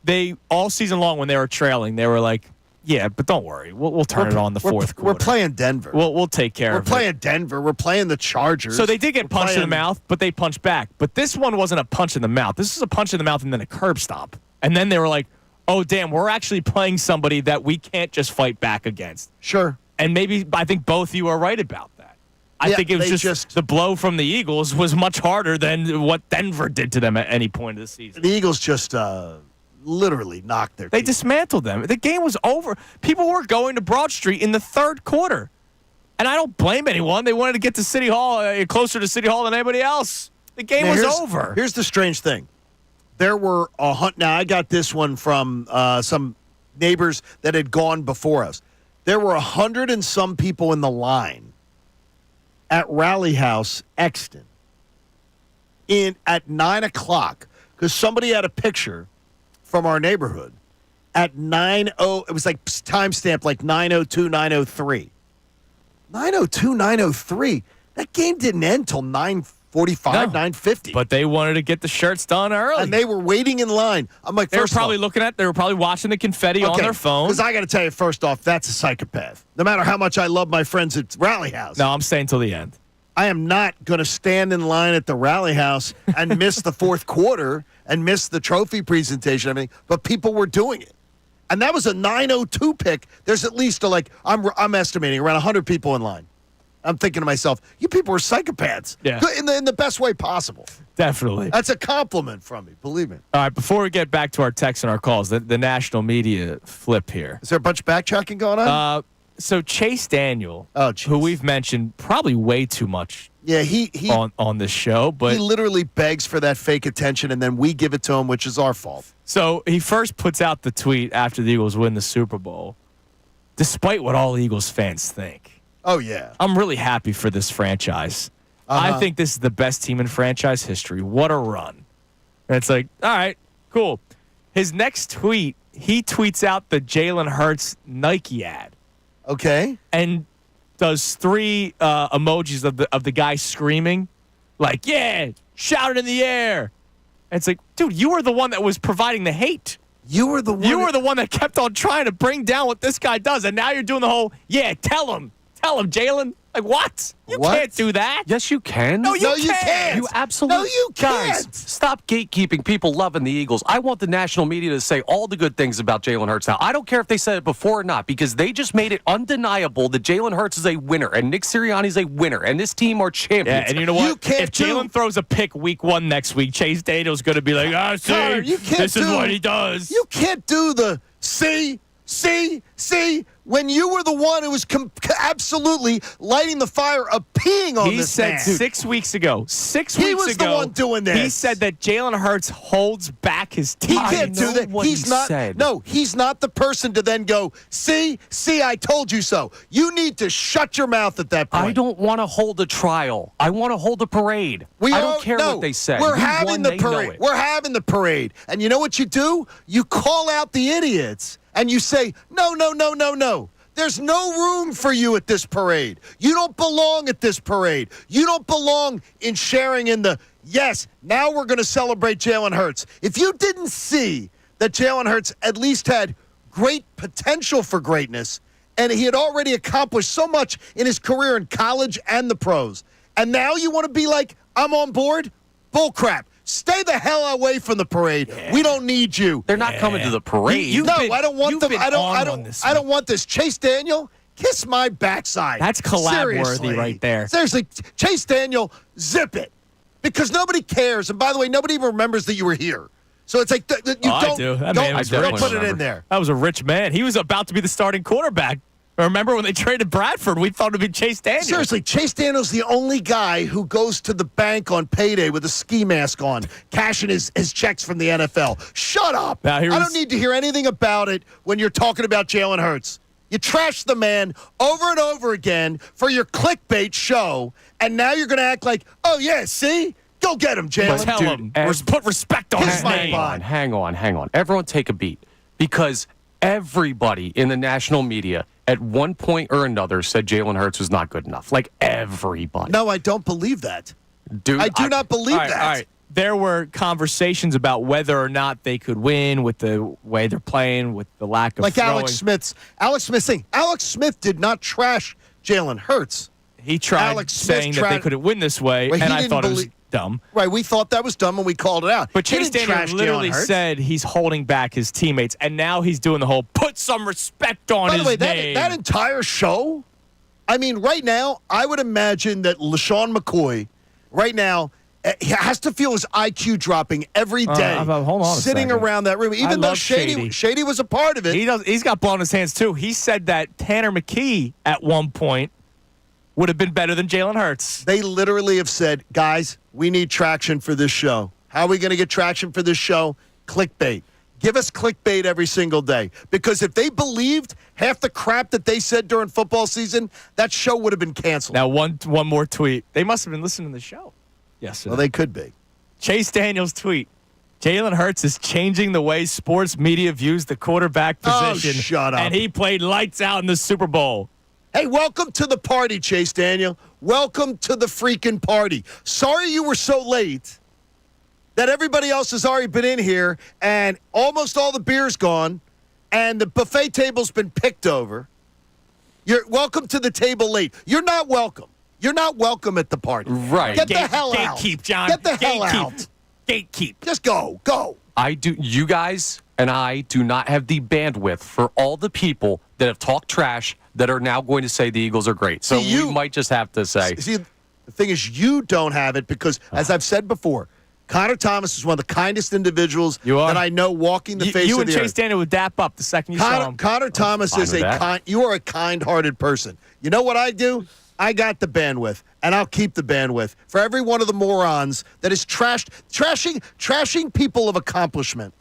they, all season long when they were trailing, they were like, yeah, but don't worry. We'll turn it on the fourth quarter. We're playing Denver. We'll take care of it. We're playing Denver. We're playing the Chargers. So they did get punched in the mouth, but they punched back. But this one wasn't a punch in the mouth. This is a punch in the mouth and then a curb stomp. And then they were like, oh, damn, we're actually playing somebody that we can't just fight back against. Sure. And maybe I think both of you are right about that. I think it was they just the blow from the Eagles was much harder than what Denver did to them at any point of the season. The Eagles just literally knocked their They team. dismantled them. The game was over. People were going to Broad Street in the third quarter. And I don't blame anyone. They wanted to get to City Hall, closer to City Hall than anybody else. The game was over. Here's the strange thing. There were now I got this one from some neighbors that had gone before us. There were 100 and some people in the line at Rally House, Exton, at 9 o'clock, because somebody had a picture from our neighborhood at 9:00. It was like timestamped like 9:02, 9:03. 9:02, 9:03. That game didn't end till 9:45, 9:50. But they wanted to get the shirts done early. And they were waiting in line. I'm like, they were probably watching the confetti on their phone. Because I got to tell you, first off, that's a psychopath. No matter how much I love my friends at Rally House. No, I'm staying till the end. I am not going to stand in line at the Rally House and miss the fourth quarter and miss the trophy presentation and everything. But people were doing it. And that was a 9:02 pick. There's at least I'm estimating around 100 people in line. I'm thinking to myself, you people are psychopaths. Yeah. In the best way possible. Definitely. That's a compliment from me, believe me. All right, before we get back to our texts and our calls, the national media flip here. Is there a bunch of backtracking going on? So Chase Daniel, geez. who we've mentioned probably way too much he on this show, but he literally begs for that fake attention, and then we give it to him, which is our fault. So he first puts out the tweet after the Eagles win the Super Bowl, despite what all Eagles fans think. Oh, yeah. I'm really happy for this franchise. I think this is the best team in franchise history. What a run. And it's like, all right, cool. His next tweet, he tweets out the Jalen Hurts Nike ad. Okay. And does 3 emojis of the guy screaming, like, yeah, shout it in the air. And it's like, dude, you were the one that was providing the hate. You were the one that kept on trying to bring down what this guy does. And now you're doing the whole, yeah, tell him, Jalen. Like, what? You can't do that. Yes, you can. No, you can't. You absolutely. No, you can't. Guys, stop gatekeeping people loving the Eagles. I want the national media to say all the good things about Jalen Hurts now. I don't care if they said it before or not, because they just made it undeniable that Jalen Hurts is a winner and Nick Sirianni's a winner and this team are champions. Yeah, and you know what? If Jalen throws a pick week 1 next week, Chase Daniel's going to be like, see, Connor, this is what he does. You can't do the see, when you were the one who was absolutely lighting the of peeing on this man. He said 6 weeks ago. He was the one doing this. He said that Jalen Hurts holds back his team. He can't do that. He's not. No, he's not the person to then go, see, I told you so. You need to shut your mouth at that point. I don't want to hold a trial. I want to hold a parade. I don't care what they say. We're having the parade. We're having the parade. And you know what you do? You call out the idiots and you say, no. There's no room for you at this parade. You don't belong at this parade. You don't belong in sharing in the, yes, now we're going to celebrate Jalen Hurts. If you didn't see that Jalen Hurts at least had great potential for greatness, and he had already accomplished so much in his career in college and the pros, and now you want to be like, I'm on board? Bullcrap. Stay the hell away from the parade. Yeah. We don't need you. They're not coming to the parade. I don't want them. I don't want this. Chase Daniel, kiss my backside. That's collab-worthy right there. Seriously, Chase Daniel, zip it. Because nobody cares. And by the way, nobody even remembers that you were here. So it's like, I do. That man was don't rich. Put it in there. That was a rich man. He was about to be the starting quarterback. Remember when they traded Bradford, we thought it would be Chase Daniel. Seriously, Chase Daniel's the only guy who goes to the bank on payday with a ski mask on, cashing his checks from the NFL. Shut up. I don't need to hear anything about it when you're talking about Jalen Hurts. You trash the man over and over again for your clickbait show, and now you're going to act like, oh, yeah, see? Go get him, Jalen. Tell him. Put respect on his name. Hang on. Everyone take a beat. Because everybody in the national media at one point or another said Jalen Hurts was not good enough. Like everybody. No, I don't believe that. Dude, I do not believe that. All right. There were conversations about whether or not they could win with the way they're playing, with the lack of throwing. Alex Smith's thing. Alex Smith did not trash Jalen Hurts. He tried saying that they couldn't win this way, and I thought it was dumb. Right, we thought that was dumb, and we called it out. But Chase Daniel literally said he's holding back his teammates, and now he's doing the whole put some respect on his name. By the way, that entire show I mean, right now, I would imagine that LaShawn McCoy, right now, he has to feel his IQ dropping every day. Hold on sitting around that room, even though Shady was a part of it. He's got blown his hands, too. He said that Tanner McKee at one point would have been better than Jalen Hurts. They literally have said, guys, we need traction for this show. How are we going to get traction for this show? Clickbait. Give us clickbait every single day. Because if they believed half the crap that they said during football season, that show would have been canceled. Now, one more tweet. They must have been listening to the show yesterday. Well, they could be. Chase Daniels tweet. Jalen Hurts is changing the way sports media views the quarterback position. Oh, shut up. And he played lights out in the Super Bowl. Hey, welcome to the party, Chase Daniel. Welcome to the freaking party. Sorry you were so late that everybody else has already been in here and almost all the beer's gone and the buffet table's been picked over. You're welcome to the table late. You're not welcome. You're not welcome at the party. Right. Get the hell out. Gatekeep, John. Get the hell out. Gatekeep. Just go. Go. You guys and I do not have the bandwidth for all the people that have talked trash that are now going to say the Eagles are great. So we might just have to say. See, the thing is, you don't have it because, as I've said before, Connor Thomas is one of the kindest individuals that I know walking the face of the earth. You and Chase Daniel would dap up the second you saw him. Connor Thomas is you are a kind-hearted person. You know what I do? I got the bandwidth, and I'll keep the bandwidth for every one of the morons that is trashing people of accomplishment.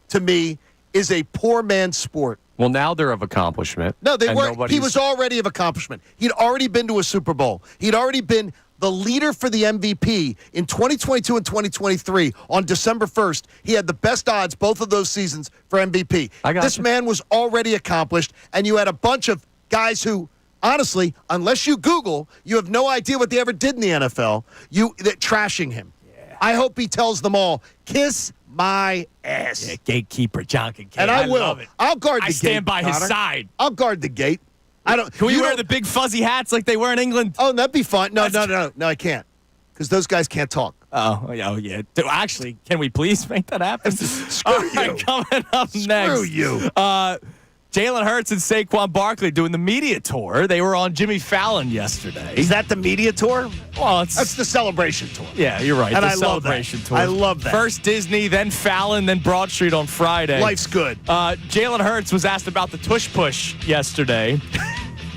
To me, is a poor man's sport. Well, now they're of accomplishment. No, they weren't. He was already of accomplishment. He'd already been to a Super Bowl. He'd already been the leader for the MVP in 2022 and 2023. On December 1st, he had the best odds both of those seasons for MVP. This man was already accomplished, and you had a bunch of guys who, honestly, unless you Google, you have no idea what they ever did in the NFL. Trashing him. Yeah. I hope he tells them all, kiss my ass. Yeah, gatekeeper, John Kincade. And I will. Love it. I'll guard the gate. I stand by his Connor. side. I'll guard the gate. Can we wear the big fuzzy hats like they wear in England? Oh, that'd be fun. No, I can't. Because those guys can't talk. Oh, yeah. Actually, can we please make that happen? Screw you. Right, coming up next. Screw you. Jalen Hurts and Saquon Barkley doing the media tour. They were on Jimmy Fallon yesterday. Is that the media tour? Well, that's the celebration tour. Yeah, you're right. And the I celebration love that. tour. I love that. First Disney, then Fallon, then Broad Street on Friday. Life's good. Jalen Hurts was asked about the tush push yesterday.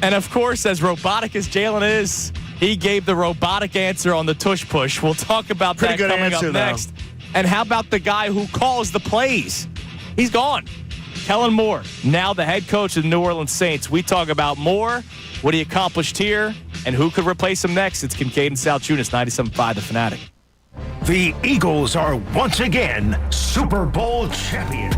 And of course, as robotic as Jalen is, he gave the robotic answer on the tush push. We'll talk about that coming up next. And how about the guy who calls the plays? He's gone. Kellen Moore, now the head coach of the New Orleans Saints. We talk about Moore, what he accomplished here, and who could replace him next. It's Kincade and Salciunas, 97.5 The Fanatic. The Eagles are once again Super Bowl champions.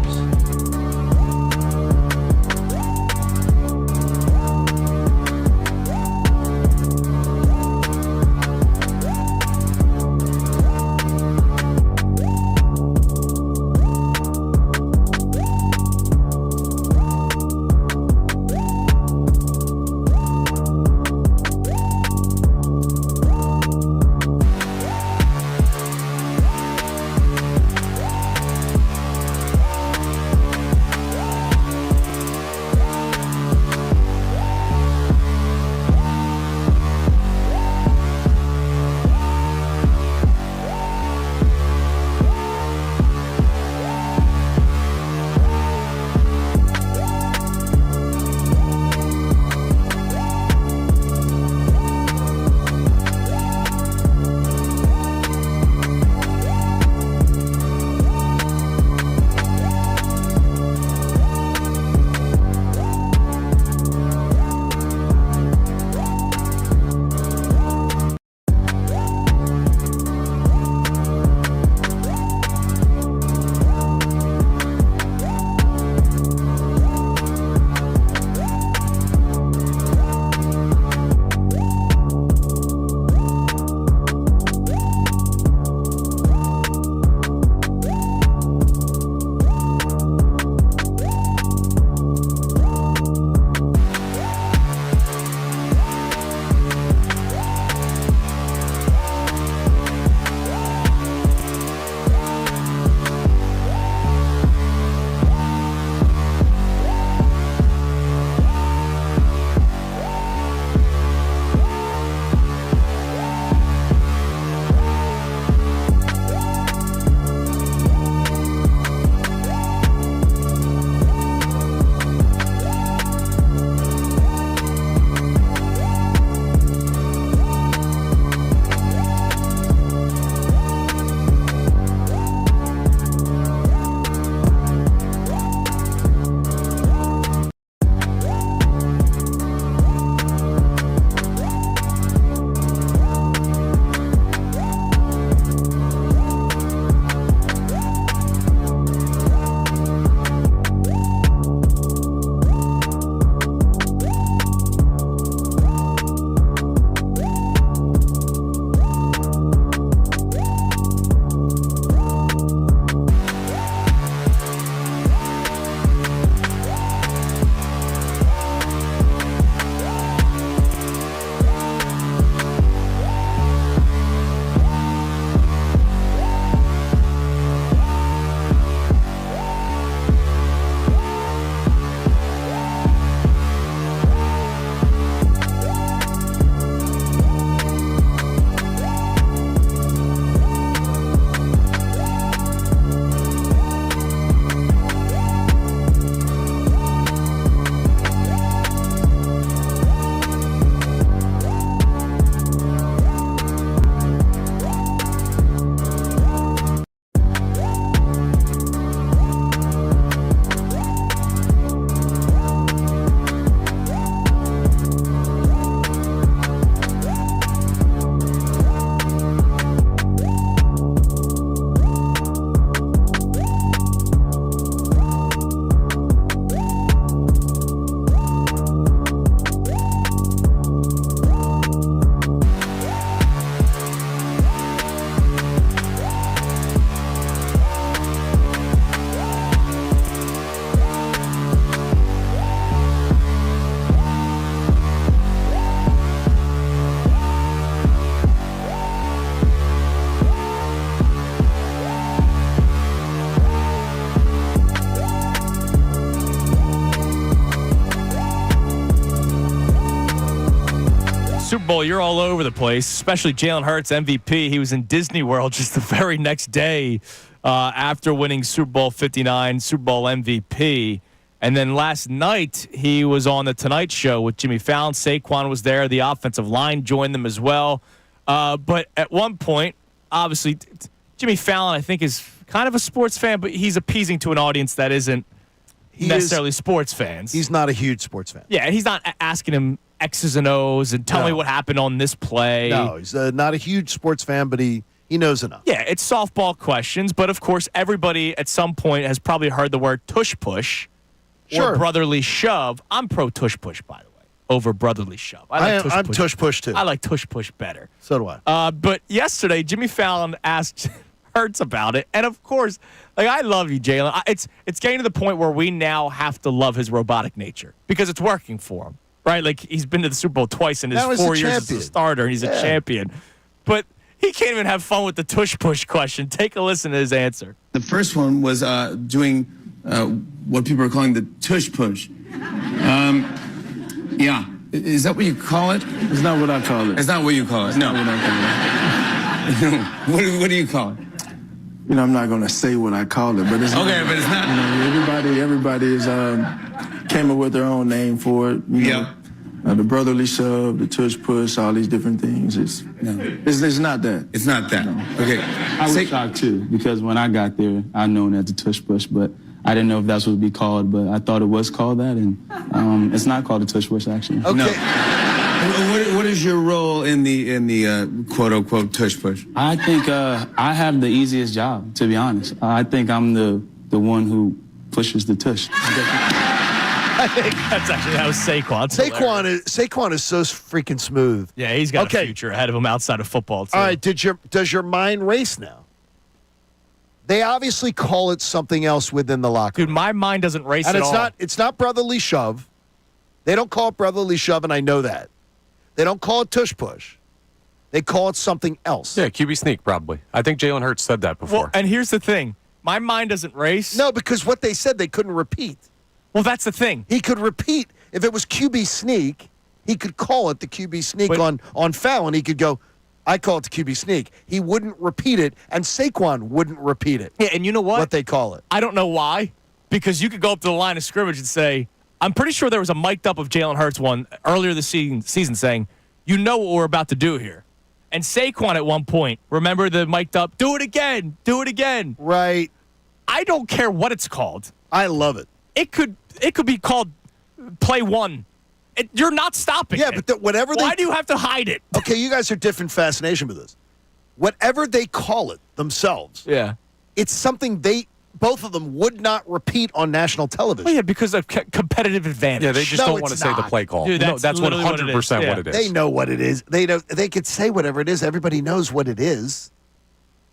Bowl, you're all over the place, especially Jalen Hurts, MVP. He was in Disney World just the very next day after winning Super Bowl 59, Super Bowl MVP. And then last night, he was on The Tonight Show with Jimmy Fallon. Saquon was there. The offensive line joined them as well. But at one point, obviously, Jimmy Fallon, I think, is kind of a sports fan, but he's appeasing to an audience that isn't necessarily sports fans. He's not a huge sports fan. Yeah, he's not asking him X's and O's and tell me what happened on this play. No, he's not a huge sports fan, but he knows enough. Yeah, it's softball questions, but of course, everybody at some point has probably heard the word tush push or brotherly shove. I'm pro tush push, by the way, over brotherly shove. I'm tush push, too. I like tush push better. So do I. But yesterday, Jimmy Fallon asked Hurts about it, and of course, like, I love you, Jalen. It's getting to the point where we now have to love his robotic nature because it's working for him, right? Like, he's been to the Super Bowl twice in his 4 years as a starter, and he's a champion. But he can't even have fun with the tush push question. Take a listen to his answer. The first one was doing what people are calling the tush push. Yeah. Is that what you call it? It's not what I call it. It's not what you call it. No. What do you call it? You know, I'm not going to say what I call it, but it's okay. But it's not. You know, everybody is came up with their own name for it. You know, the brotherly shove, the tush push, all these different things. It's not that. It's not that. No. Okay. I was shocked too because when I got there, I known it as the tush push, but I didn't know if that's what it would be called. But I thought it was called that, and it's not called a tush push actually. Okay. No. What is your role in the quote unquote tush push? I think I have the easiest job, to be honest. I think I'm the one who pushes the tush. I think that's actually how Saquon is so freaking smooth. Yeah, he's got a future ahead of him outside of football too. All right, does your mind race now? They obviously call it something else within the locker room. Dude, my mind doesn't race at all. It's not brotherly shove. They don't call it brotherly shove, and I know that. They don't call it tush push. They call it something else. Yeah, QB sneak, probably. I think Jalen Hurts said that before. Well, and here's the thing. My mind doesn't race. No, because what they said, they couldn't repeat. Well, that's the thing. He could repeat. If it was QB sneak, he could call it the QB sneak on Fallon. He could go, I call it the QB sneak. He wouldn't repeat it, and Saquon wouldn't repeat it. Yeah, and you know what? What they call it. I don't know why. Because you could go up to the line of scrimmage and say, I'm pretty sure there was a mic'd up of Jalen Hurts one earlier this season saying, you know what we're about to do here. And Saquon at one point, remember the mic'd up, do it again. Right. I don't care what it's called. I love it. It could be called play one. You're not stopping it. Yeah, but why do you have to hide it? Okay, you guys are different fascination with this. Whatever they call it themselves, it's something both of them would not repeat on national television. Well, yeah, because of competitive advantage. Yeah, they just don't want to say the play call. Dude, that's 100% what it is. They know what it is. They could say whatever it is. Everybody knows what it is.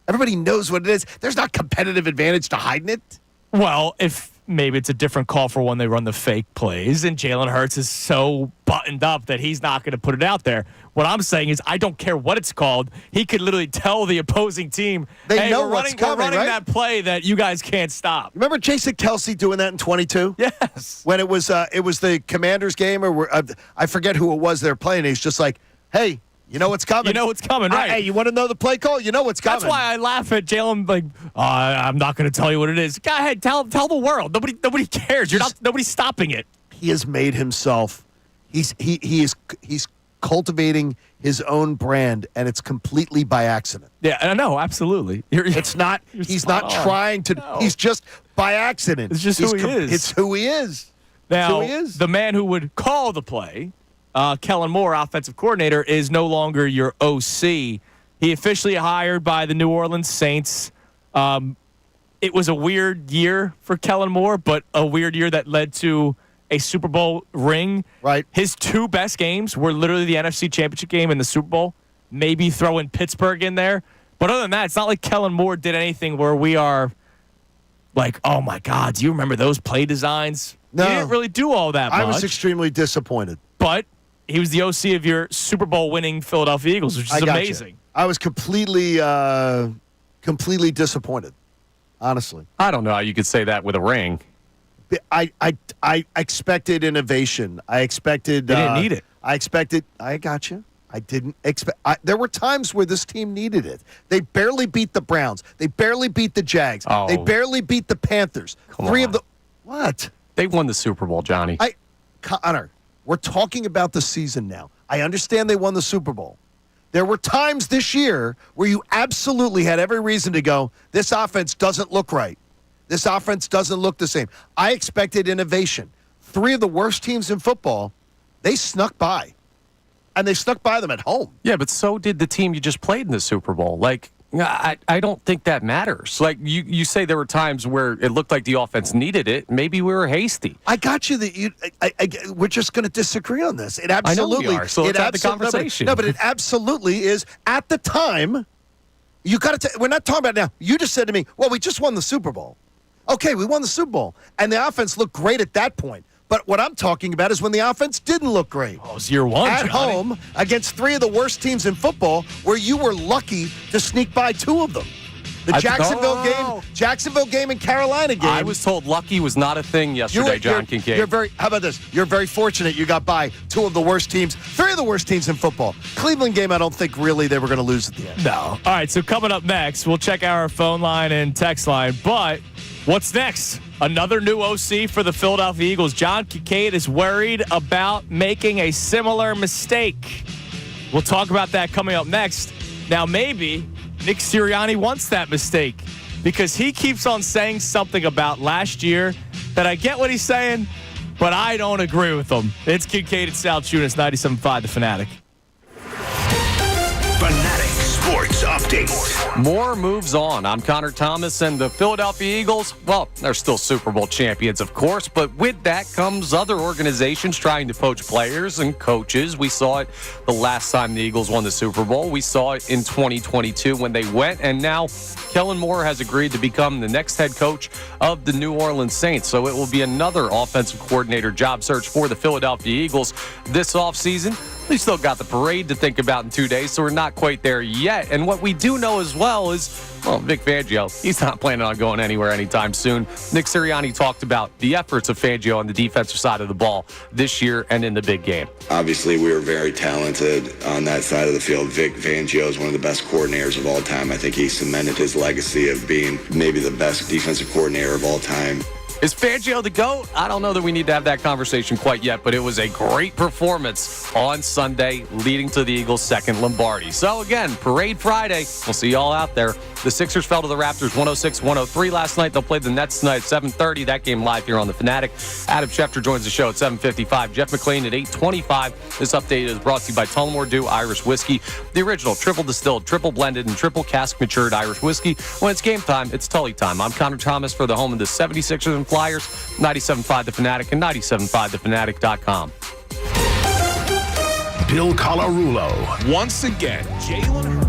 Everybody knows what it is. There's not competitive advantage to hiding it. Well, if maybe it's a different call for when they run the fake plays, and Jalen Hurts is so buttoned up that he's not going to put it out there. What I'm saying is I don't care what it's called. He could literally tell the opposing team, they know we're running right? that play that you guys can't stop. Remember Jason Kelsey doing that in 22? Yes. When it was the Commanders game, or I forget who it was they're playing. He's just like, hey, you know what's coming. You know what's coming, right? Hey, you want to know the play call? You know what's coming. That's why I laugh at Jalen. Like, I'm not going to tell you what it is. Go ahead, tell the world. Nobody cares. Nobody's stopping it. He has made himself. He's cultivating his own brand, and it's completely by accident. Yeah, I know, absolutely. It's not. He's not trying to. No. He's just by accident. It's just who he is. It's who he is. Now, the man who would call the play, Kellen Moore, offensive coordinator, is no longer your OC. He officially hired by the New Orleans Saints. It was a weird year for Kellen Moore, but a weird year that led to a Super Bowl ring. Right. His two best games were literally the NFC Championship game and the Super Bowl. Maybe throw in Pittsburgh in there. But other than that, it's not like Kellen Moore did anything where we are like, oh, my God, do you remember those play designs? No. He didn't really do all that much. I was extremely disappointed. But he was the OC of your Super Bowl winning Philadelphia Eagles, which is amazing. I was completely disappointed, honestly. I don't know how you could say that with a ring. I expected innovation. I expected. They didn't need it. I got you. I didn't expect. There were times where this team needed it. They barely beat the Browns. They barely beat the Jags. Oh. They barely beat the Panthers. What? They won the Super Bowl, Johnny. Connor, we're talking about the season now. I understand they won the Super Bowl. There were times this year where you absolutely had every reason to go, this offense doesn't look right. This offense doesn't look the same. I expected innovation. 3 of the worst teams in football, they snuck by. And they snuck by them at home. Yeah, but so did the team you just played in the Super Bowl. Like, I don't think that matters. Like, you say there were times where it looked like the offense needed it. Maybe we were hasty. I got you. We're just going to disagree on this. It absolutely. I know we are, so let's have the conversation. No, but it absolutely is. At the time, you got to. We're not talking about now. You just said to me, well, we just won the Super Bowl. Okay, we won the Super Bowl. And the offense looked great at that point. But what I'm talking about is when the offense didn't look great. Oh, it was year one, At Johnny. home against 3 of the worst teams in football where you were lucky to sneak by 2 of them. The Jacksonville game and Carolina game. I was told lucky was not a thing yesterday, John Kincade. How about this? You're very fortunate you got by 2 of the worst teams, 3 of the worst teams in football. Cleveland game, I don't think really they were going to lose at the end. No. All right, so coming up next, we'll check our phone line and text line. But what's next? Another new OC for the Philadelphia Eagles. John Kincade is worried about making a similar mistake. We'll talk about that coming up next. Now, maybe Nick Sirianni wants that mistake because he keeps on saying something about last year that I get what he's saying, but I don't agree with him. It's Kincade Salciunas, 97.5 The Fanatic. Fanatic Sports Update. More moves on. I'm Connor Thomas, and the Philadelphia Eagles, well, they're still Super Bowl champions, of course, but with that comes other organizations trying to poach players and coaches. We saw it the last time the Eagles won the Super Bowl. We saw it in 2022 when they went, and now Kellen Moore has agreed to become the next head coach of the New Orleans Saints. So it will be another offensive coordinator job search for the Philadelphia Eagles this offseason. We still got the parade to think about in 2 days, so we're not quite there yet. And what we do know as well is, well, Vic Fangio, he's not planning on going anywhere anytime soon. Nick Sirianni talked about the efforts of Fangio on the defensive side of the ball this year and in the big game. Obviously, we were very talented on that side of the field. Vic Fangio is one of the best coordinators of all time. I think he cemented his legacy of being maybe the best defensive coordinator of all time. Is Fangio the GOAT? I don't know that we need to have that conversation quite yet, but it was a great performance on Sunday, leading to the Eagles' second Lombardi. So again, Parade Friday. We'll see y'all out there. The Sixers fell to the Raptors 106-103 last night. They'll play the Nets tonight at 7:30. That game live here on The Fanatic. Adam Schefter joins the show at 7:55. Jeff McLane at 8:25. This update is brought to you by Tullamore Dew Irish Whiskey, the original triple distilled, triple blended, and triple cask matured Irish whiskey. When it's game time, it's Tully time. I'm Connor Thomas for the home of the 76ers and Flyers, 97.5 The Fanatic and 97.5thefanatic.com. Bill Colarulo. Once again, Jalen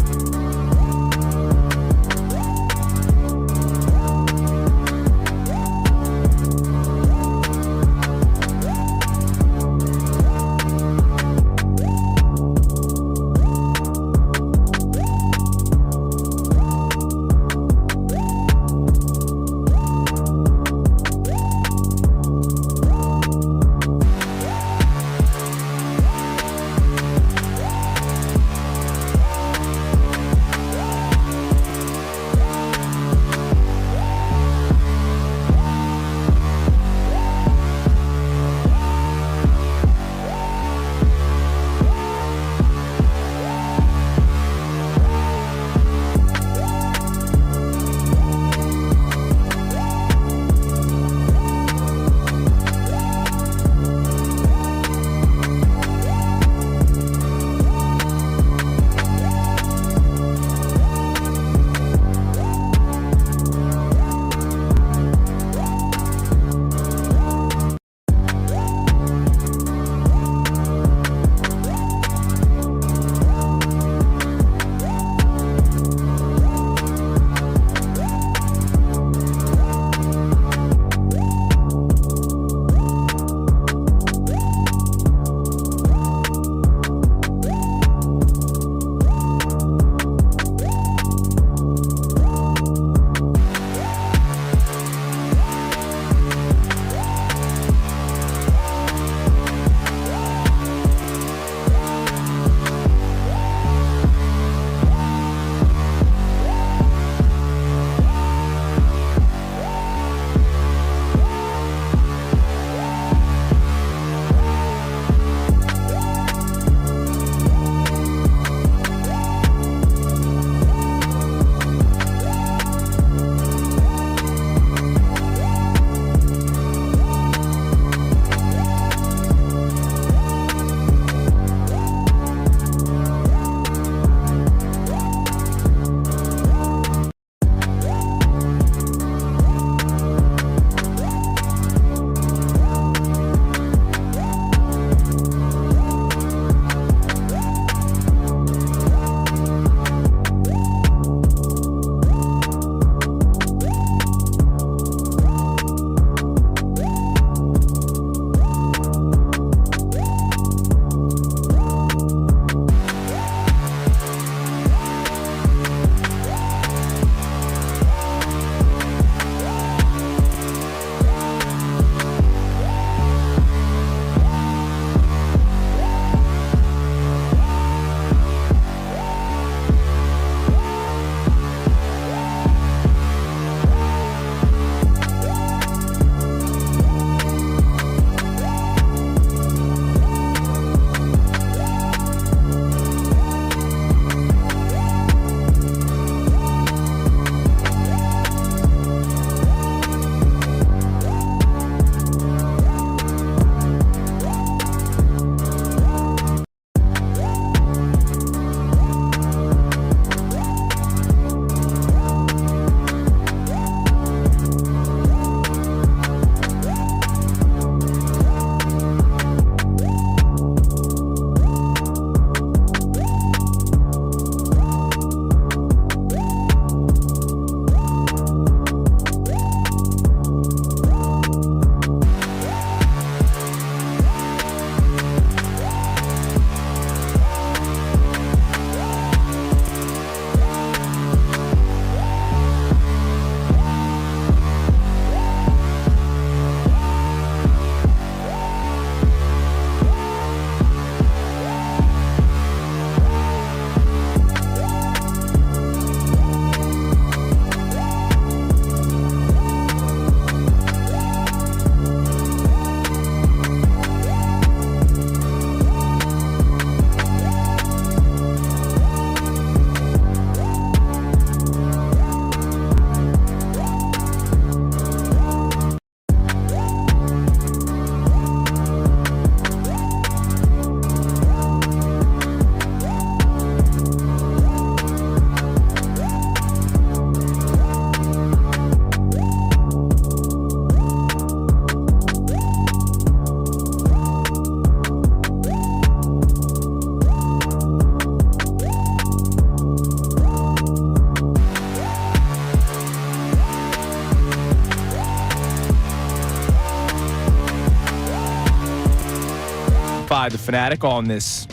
97.5 The Fanatic on this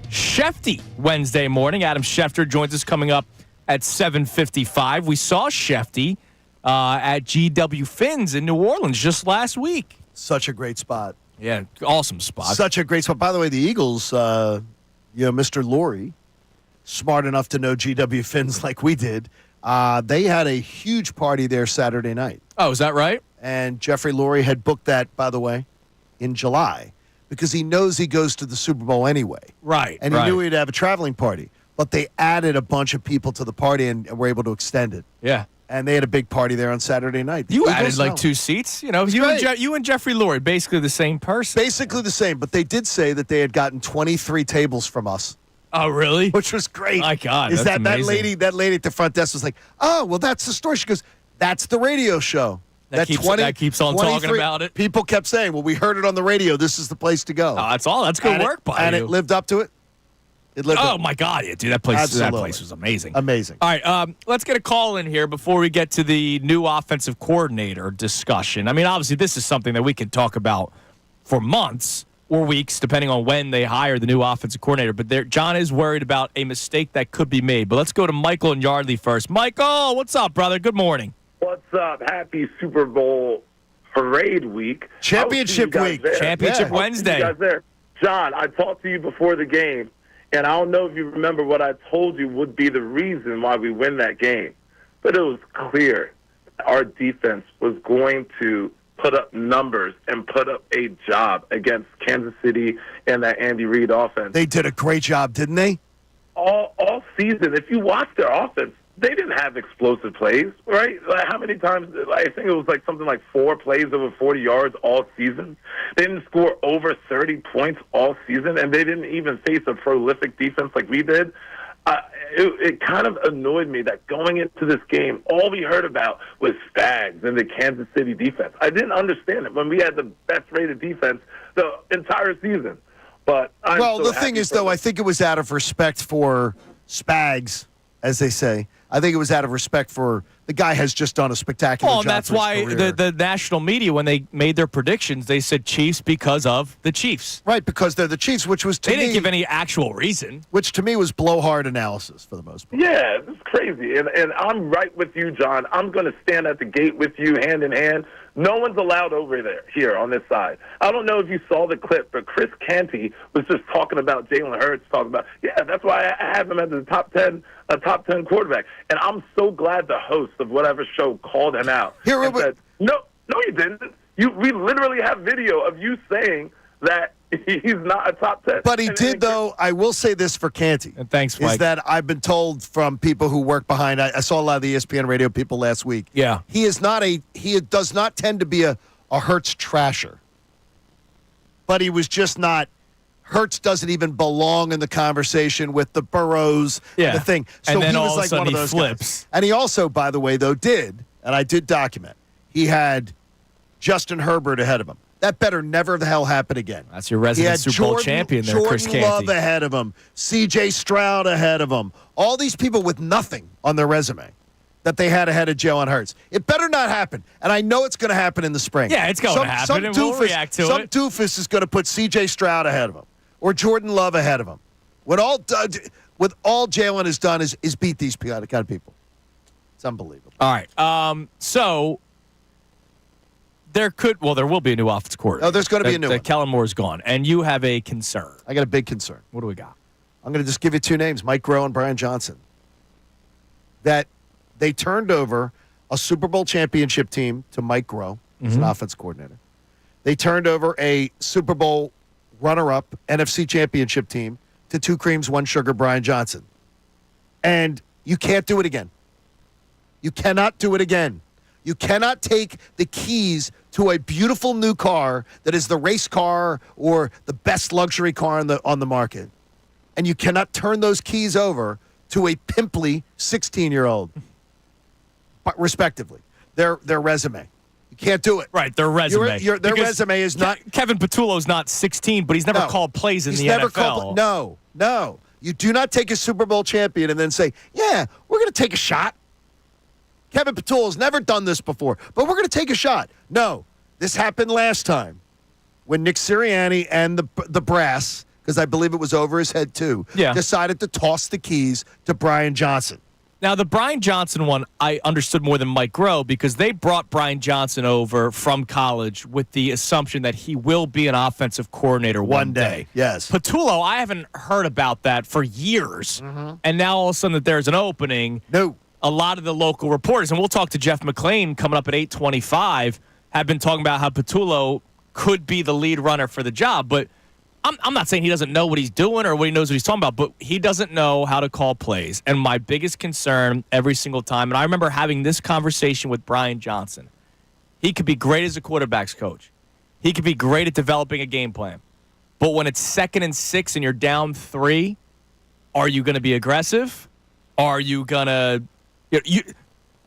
Schefty Wednesday morning. Adam Schefter joins us coming up at 7:55. We saw Schefty at GW Finn's in New Orleans just last week. Such a great spot. Yeah, awesome spot. Such a great spot. By the way, the Eagles, Mr. Lurie, smart enough to know GW Finn's like we did. They had a huge party there Saturday night. Oh, is that right? And Jeffrey Lurie had booked that, by the way, in July because he knows he goes to the Super Bowl anyway. Right. And he knew he'd have a traveling party. But they added a bunch of people to the party and were able to extend it. Yeah. And they had a big party there on Saturday night. You added like 2 seats. You know, you and Jeffrey Lurie, basically the same person. Basically the same. But they did say that they had gotten 23 tables from us. Oh, really? Which was great. My God, Is that's that amazing. lady at the front desk was like, oh, well, that's the story. She goes, that's the radio show. That keeps on talking about it. People kept saying, well, we heard it on the radio. This is the place to go. Oh, that's all. That's good work by you. And it lived up to it. My God, yeah, dude, that place was amazing. Amazing. All right, let's get a call in here before we get to the new offensive coordinator discussion. I mean, obviously, this is something that we can talk about for months or weeks, depending on when they hire the new offensive coordinator. But John is worried about a mistake that could be made. But let's go to Michael and Yardley first. Michael, what's up, brother? Good morning. What's up? Happy Super Bowl parade week. Championship week. Championship Wednesday. You guys there. John, I talked to you before the game, and I don't know if you remember what I told you would be the reason why we win that game. But it was clear our defense was going to put up numbers and put up a job against Kansas City and that Andy Reid offense. They did a great job, didn't they? All season, if you watch their offense, they didn't have explosive plays, right? Like how many times? I think it was like something like 4 plays over 40 yards all season. They didn't score over 30 points all season, and they didn't even face a prolific defense like we did. It kind of annoyed me that going into this game, all we heard about was Spags and the Kansas City defense. I didn't understand it when we had the best-rated defense the entire season. But the thing is, though, I think it was out of respect for Spags, as they say. I think it was out of respect for the guy has just done a spectacular job. And that's for his why career. the national media, when they made their predictions, they said Chiefs because of the Chiefs. Right, because they're the Chiefs, which was to me. They didn't give any actual reason. Which to me was blowhard analysis for the most part. Yeah, it's crazy. And I'm right with you, John. I'm going to stand at the gate with you hand in hand. No one's allowed over there here on this side. I don't know if you saw the clip, but Chris Canty was just talking about Jalen Hurts, talking about, that's why I have him as a top 10 quarterback. And I'm so glad the host of whatever show called him out and said, no, you didn't. We literally have video of you saying that he's not a top 10. But he did, though. I will say this for Canty. And thanks, Mike. Is that I've been told from people who work behind. I saw a lot of the ESPN radio people last week. Yeah. He does not tend to be a Hurts trasher. But he was just not. Hurts doesn't even belong in the conversation with the Burrows, the thing. So and then he was all like of a sudden one of those flips. guys. And he also, by the way, though, and I did document, he had Justin Herbert ahead of him. That better never the hell happen again. That's your resident Super Bowl champion there, Chris Canty. Jordan Love ahead of him. C.J. Stroud ahead of him. All these people with nothing on their resume that they had ahead of Jalen Hurts. It better not happen. And I know it's going to happen in the spring. Yeah, it's going to happen, and we'll react to some it. Some doofus is going to put C.J. Stroud ahead of him or Jordan Love ahead of him. What all Jalen has done is beat these kind of people. It's unbelievable. All right. So there will be a new offensive coordinator. Oh, there's going to be a new one. Kellen Moore's gone, and you have a concern. I got a big concern. What do we got? I'm going to just give you 2 names, Mike Groh and Brian Johnson. That they turned over a Super Bowl championship team to Mike Groh as an offense coordinator. They turned over a Super Bowl runner-up NFC championship team to 2 creams, 1 sugar, Brian Johnson. And you can't do it again. You cannot do it again. You cannot take the keys to a beautiful new car that is the race car or the best luxury car on the market, and you cannot turn those keys over to a pimply 16-year-old, respectively. Their resume. You can't do it. Right, their resume. Their resume is not. Kevin Patullo's not 16, but he's never called plays in the NFL. No. You do not take a Super Bowl champion and then say, yeah, we're going to take a shot. Kevin Patullo's never done this before, but we're going to take a shot. No, this happened last time. when Nick Sirianni and the brass, because I believe it was over his head too, decided to toss the keys to Brian Johnson. Now, the Brian Johnson one, I understood more than Mike Groh because they brought Brian Johnson over from college with the assumption that he will be an offensive coordinator one day. Yes. Patullo, I haven't heard about that for years. And now all of a sudden that there's an opening. No. A lot of the local reporters, and we'll talk to Jeff McLane coming up at 8:25, have been talking about how Patullo could be the lead runner for the job. But I'm not saying he doesn't know what he's doing or what he knows what he's talking about, but he doesn't know how to call plays. And my biggest concern every single time, and I remember having this conversation with Brian Johnson, he could be great as a quarterback's coach. He could be great at developing a game plan. But when it's 2nd and 6 and you're down 3, are you going to be aggressive? Are you going to are you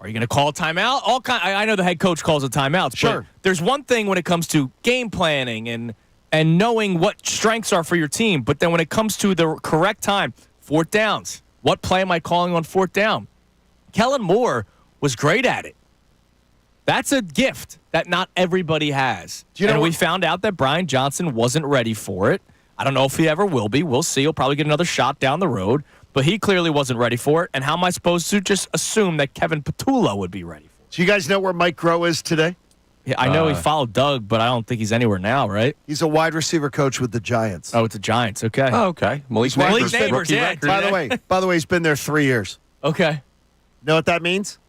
going to call a timeout? I know the head coach calls a timeout. Sure. But there's one thing when it comes to game planning and knowing what strengths are for your team. But then when it comes to the correct time, 4th downs, what play am I calling on 4th down? Kellen Moore was great at it. That's a gift that not everybody has. And we found out that Brian Johnson wasn't ready for it. I don't know if he ever will be. We'll see. He'll probably get another shot down the road. But he clearly wasn't ready for it. And how am I supposed to just assume that Kevin Patullo would be ready for it? Do you guys know where Mike Groh is today? Yeah, I know he followed Doug, but I don't think he's anywhere now, right? He's a wide receiver coach with the Giants. Oh, it's the Giants. Okay. Oh, okay. Malik Neighbors, yeah. By the way, he's been there 3 years. Okay. Know what that means?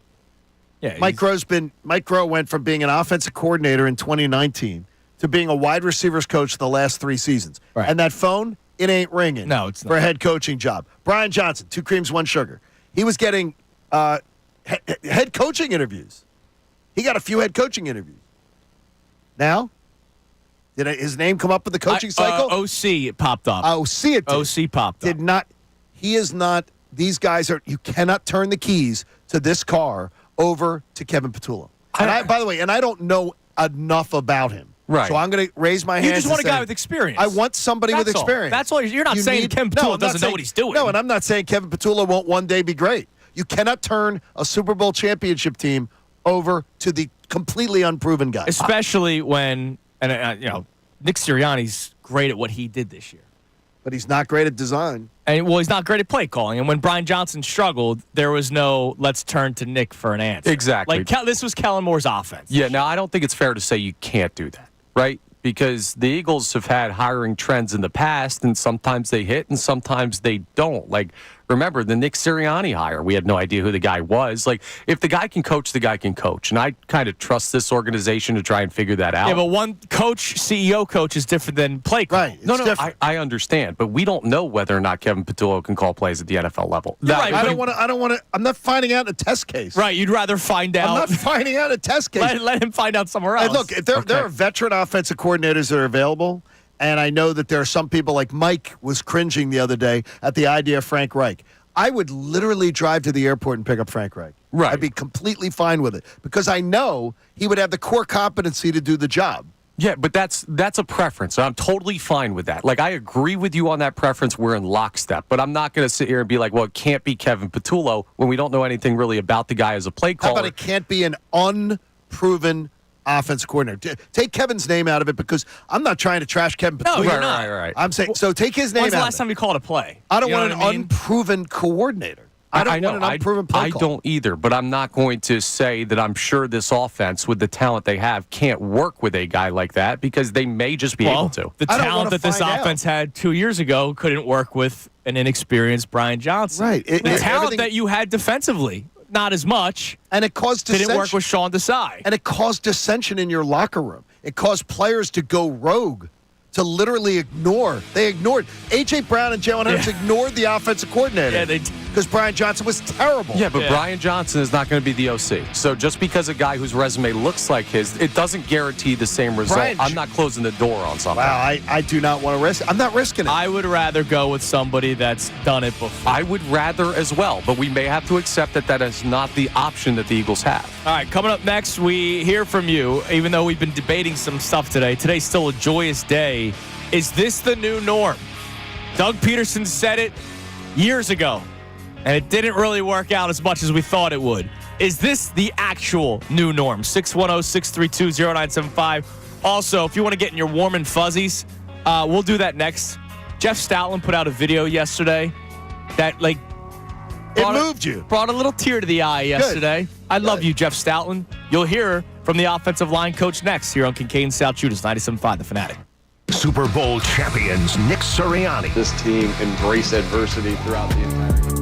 Yeah. Mike Groh went from being an offensive coordinator in 2019 to being a wide receivers coach the last 3 seasons. Right. And that phone, it ain't ringing. No, it's not. For a head coaching job. Brian Johnson, 2 creams, 1 sugar. He was getting head coaching interviews. He got a few head coaching interviews. Now, did his name come up with the coaching cycle? OC popped up. OC it did. OC popped up. Did not. He is not. These guys are. You cannot turn the keys to this car over to Kevin Patullo. And by the way, I don't know enough about him. Right. So I'm going to raise my hand. You just want a guy with experience. I want somebody with experience. That's all. You're not saying Kevin Patullo doesn't know what he's doing. No, and I'm not saying Kevin Patullo won't one day be great. You cannot turn a Super Bowl championship team over to the completely unproven guy. Especially when, Nick Sirianni's great at what he did this year. But he's not great at design. And, he's not great at play calling. And when Brian Johnson struggled, there was no, let's turn to Nick for an answer. Exactly. This was Kellen Moore's offense. Yeah, now I don't think it's fair to say you can't do that, right? Because the Eagles have had hiring trends in the past, and sometimes they hit and sometimes they don't. Like, remember the Nick Sirianni hire? We had no idea who the guy was. Like, if the guy can coach, the guy can coach. And I kind of trust this organization to try and figure that out. Yeah, but one coach, CEO coach, is different than play call. Right. No, I understand. But we don't know whether or not Kevin Patullo can call plays at the NFL level. Right, I don't want to. I'm not finding out a test case. Right. You'd rather find out. I'm not finding out a test case. Let him find out somewhere else. And look, if there are veteran offensive coordinators that are available, and I know that there are some people like Mike was cringing the other day at the idea of Frank Reich. I would literally drive to the airport and pick up Frank Reich. Right. I'd be completely fine with it because I know he would have the core competency to do the job. Yeah, but that's a preference. I'm totally fine with that. Like, I agree with you on that preference. We're in lockstep. But I'm not going to sit here and be like, well, it can't be Kevin Patullo when we don't know anything really about the guy as a play caller. How about it can't be an unproven offense coordinator? Take Kevin's name out of it because I'm not trying to trash Kevin Patullo. No, you're not. Right. I'm saying, so take his name out. When's the last time you called a play? I don't want an unproven coordinator. I don't want an unproven play call. I don't either, but I'm not going to say that I'm sure this offense, with the talent they have, can't work with a guy like that because they may just be able to. The talent that this offense had 2 years ago couldn't work with an inexperienced Brian Johnson. Right. The talent that you had defensively, not as much. And it caused dissension. Didn't work with Sean Desai. And it caused dissension in your locker room. It caused players to go rogue, to literally ignore. They ignored. A.J. Brown and Jalen Hurts ignored the offensive coordinator. Yeah, they because Brian Johnson was terrible. Yeah, but Brian Johnson is not going to be the OC. So just because a guy whose resume looks like his, it doesn't guarantee the same result. I'm not closing the door on something. Wow, I do not want to risk it. I'm not risking it. I would rather go with somebody that's done it before. I would rather as well, but we may have to accept that that is not the option that the Eagles have. All right, coming up next, we hear from you, even though we've been debating some stuff today. Today's still a joyous day. Is this the new norm? Doug Peterson said it years ago, and it didn't really work out as much as we thought it would. Is this the actual new norm? 610-632-0975. Also, if you want to get in your warm and fuzzies, we'll do that next. Jeff Stoutland put out a video yesterday that, like, brought a little tear to the eye yesterday. Good. I love you, Jeff Stoutland. You'll hear from the offensive line coach next here on Kincade Salciunas, 97.5 The Fanatic. Super Bowl champions Nick Sirianni. This team embraced adversity throughout the entire game.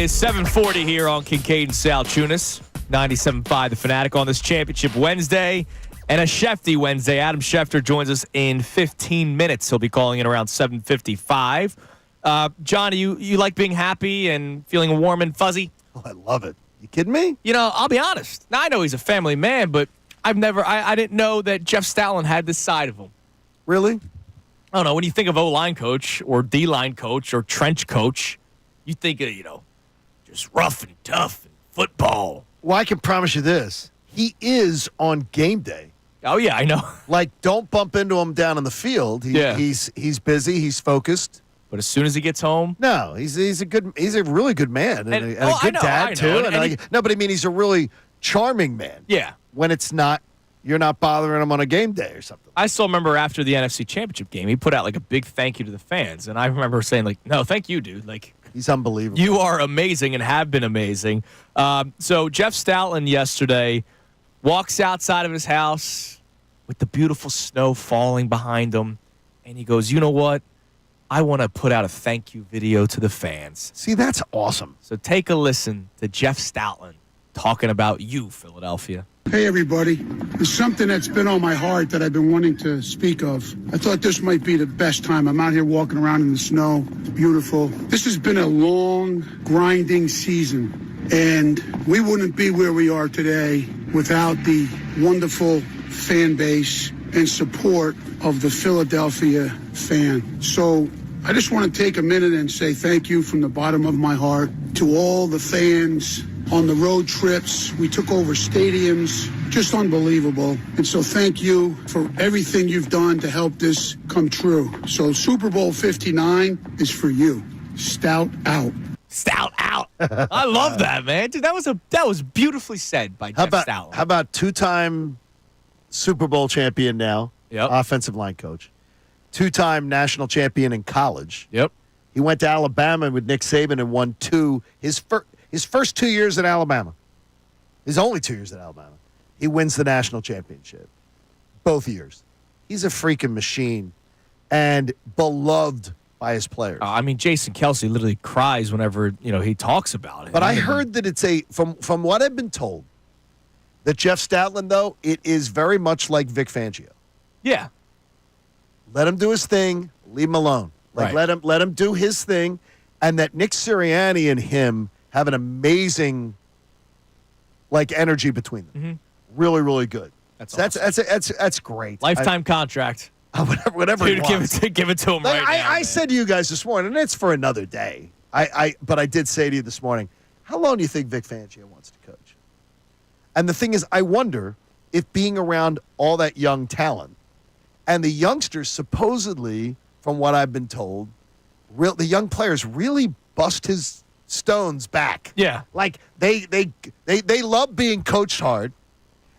is 7:40 here on Kincade and Salciunas, 97.5 The Fanatic on this Championship Wednesday and a Schefty Wednesday. Adam Schefter joins us in 15 minutes. He'll be calling in around 7:55. John, you like being happy and feeling warm and fuzzy? Oh, I love it. You kidding me? You know, I'll be honest. Now, I know he's a family man, but I didn't know that Jeff Stoutland had this side of him. Really? I don't know. When you think of O-line coach or D-line coach or trench coach, you think of, just rough and tough and football. Well, I can promise you this. He is on game day. Oh, yeah, I know. Like, don't bump into him down in the field. He's busy. He's focused. But as soon as he gets home, no, he's a really good man and a good dad too. But I mean, he's a really charming man. Yeah. When you're not bothering him on a game day or something. I still remember after the NFC Championship game, he put out like a big thank you to the fans, and I remember saying like, "No, thank you, dude. Like, he's unbelievable. You are amazing and have been amazing." So Jeff Stoutland yesterday walks outside of his house with the beautiful snow falling behind him, and he goes, "You know what? I want to put out a thank you video to the fans." See, that's awesome. So take a listen to Jeff Stoutland talking about you, Philadelphia. Hey, everybody. There's something that's been on my heart that I've been wanting to speak of. I thought this might be the best time. I'm out here walking around in the snow. It's beautiful. This has been a long, grinding season, and we wouldn't be where we are today without the wonderful fan base and support of the Philadelphia fan. So I just want to take a minute and say thank you from the bottom of my heart to all the fans on the road trips. We took over stadiums, just unbelievable. And so thank you for everything you've done to help this come true. So Super Bowl 59 is for you. Stout out. Stout out. I love that, man. Dude, that was beautifully said by Jeff Stoutland. How about two-time Super Bowl champion now, offensive line coach, two-time national champion in college. Yep. He went to Alabama with Nick Saban and won his first 2 years at Alabama. His only 2 years at Alabama. He wins the national championship. Both years. He's a freaking machine and beloved by his players. I mean, Jason Kelce literally cries whenever, he talks about it. But I heard that it's from what I've been told, that Jeff Stoutland, though, it is very much like Vic Fangio. Yeah. Let him do his thing. Leave him alone. Like, right. let him do his thing. And that Nick Sirianni and him have an amazing, energy between them. Mm-hmm. Really, really good. That's awesome. That's great. Lifetime contract. Whatever he Dude, wants. give it to him right now. I said to you guys this morning, and it's for another day. But I did say to you this morning, how long do you think Vic Fangio wants to coach? And the thing is, I wonder if being around all that young talent and the youngsters supposedly, from what I've been told, the young players really bust his stones back. Yeah. Like they love being coached hard.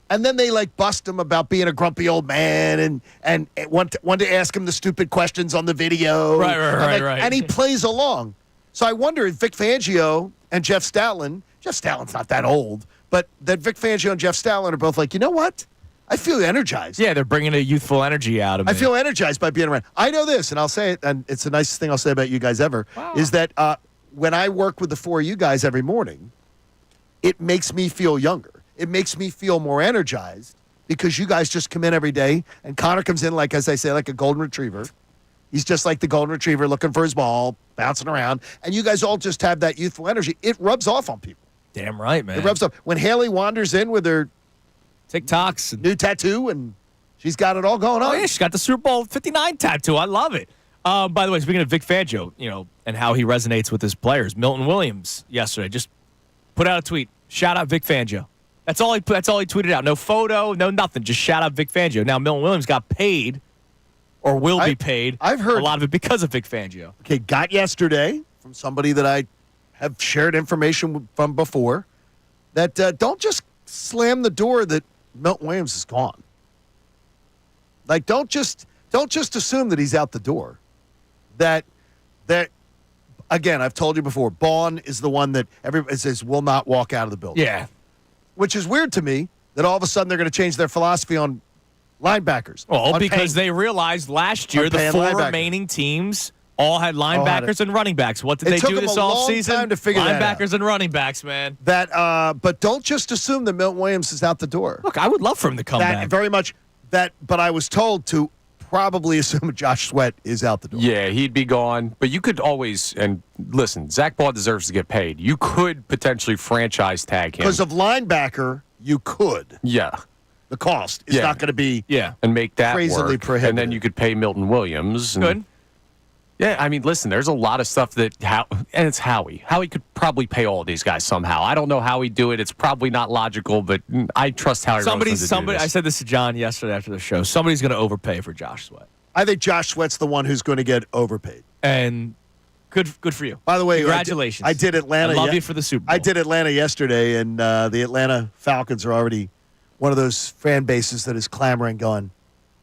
And then they bust him about being a grumpy old man and want to ask him the stupid questions on the video. Right. And he plays along. So I wonder if Vic Fangio and Jeff Stoutland's not that old, but that Vic Fangio and Jeff Stoutland are both like, you know what? I feel energized. Yeah, they're bringing a youthful energy out of me. I feel energized by being around. I know this, and I'll say it, and it's the nicest thing I'll say about you guys ever, is that when I work with the four of you guys every morning, it makes me feel younger. It makes me feel more energized because you guys just come in every day, and Connor comes in, as I say, like a golden retriever. He's just like the golden retriever looking for his ball, bouncing around, and you guys all just have that youthful energy. It rubs off on people. Damn right, man. It rubs off. When Haley wanders in with her TikToks, new tattoo, and she's got it all going on. Oh, yeah, she's got the Super Bowl 59 tattoo. I love it. By the way, speaking of Vic Fangio, and how he resonates with his players, Milton Williams yesterday just put out a tweet. Shout out Vic Fangio. That's all he tweeted out. No photo, no nothing. Just shout out Vic Fangio. Now Milton Williams got paid, or will be paid. I've heard a lot of it because of Vic Fangio. Okay, got yesterday from somebody that I have shared information from before that don't just slam the door that Milton Williams is gone. Don't just assume that he's out the door. That again, I've told you before, Baun is the one that everybody says will not walk out of the building. Yeah. Which is weird to me that all of a sudden they're going to change their philosophy on linebackers. Well, because they realized last year the four remaining teams all had linebackers and running backs. What did they do this offseason? Linebackers and running backs, man. But don't just assume that Milton Williams is out the door. Look, I would love for him to come back. Very much that, but I was told to probably assume Josh Sweat is out the door. Yeah, he'd be gone. But you could always, and listen, Zach Baugh deserves to get paid. You could potentially franchise tag him. Because of linebacker, you could. Yeah. The cost is not going to be and make that crazily work. prohibitive. And then you could pay Milton Williams. And, Good. Yeah, I mean, listen, there's a lot of stuff and it's Howie. Howie could probably pay all of these guys somehow. I don't know how he'd do it. It's probably not logical, but I trust Howie Roseman to do this. I said this to John yesterday after the show. Somebody's going to overpay for Josh Sweat. I think Josh Sweat's the one who's going to get overpaid. And good for you. By the way, congratulations. I did Atlanta. I love you for the Super Bowl. I did Atlanta yesterday, and the Atlanta Falcons are already one of those fan bases that is clamoring, going,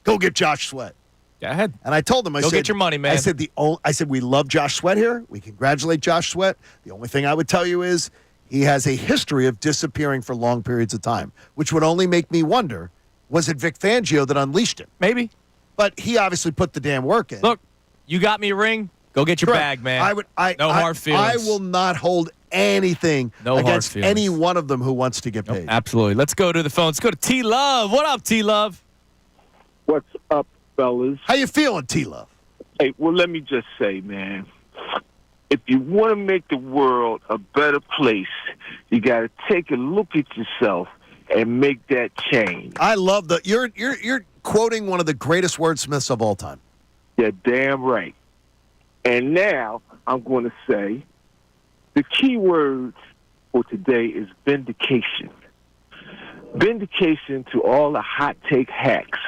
"Go get Josh Sweat." Go ahead. And I told them, I said, said, get your money, man. I said, we love Josh Sweat here. We congratulate Josh Sweat. The only thing I would tell you is he has a history of disappearing for long periods of time, which would only make me wonder, was it Vic Fangio that unleashed him? Maybe. But he obviously put the damn work in. Look, you got me a ring. Go get your bag, man. No hard feelings. I will not hold anything against any one of them who wants to get paid. Absolutely. Let's go to the phone. Let's go to T-Love. What up, T-Love? What's up, fellas? How you feeling, T-Love? Hey, well, let me just say, man, if you want to make the world a better place, you got to take a look at yourself and make that change. I love that. You're quoting one of the greatest wordsmiths of all time. You're damn right. And now I'm going to say the key word for today is vindication. Vindication to all the hot take hacks,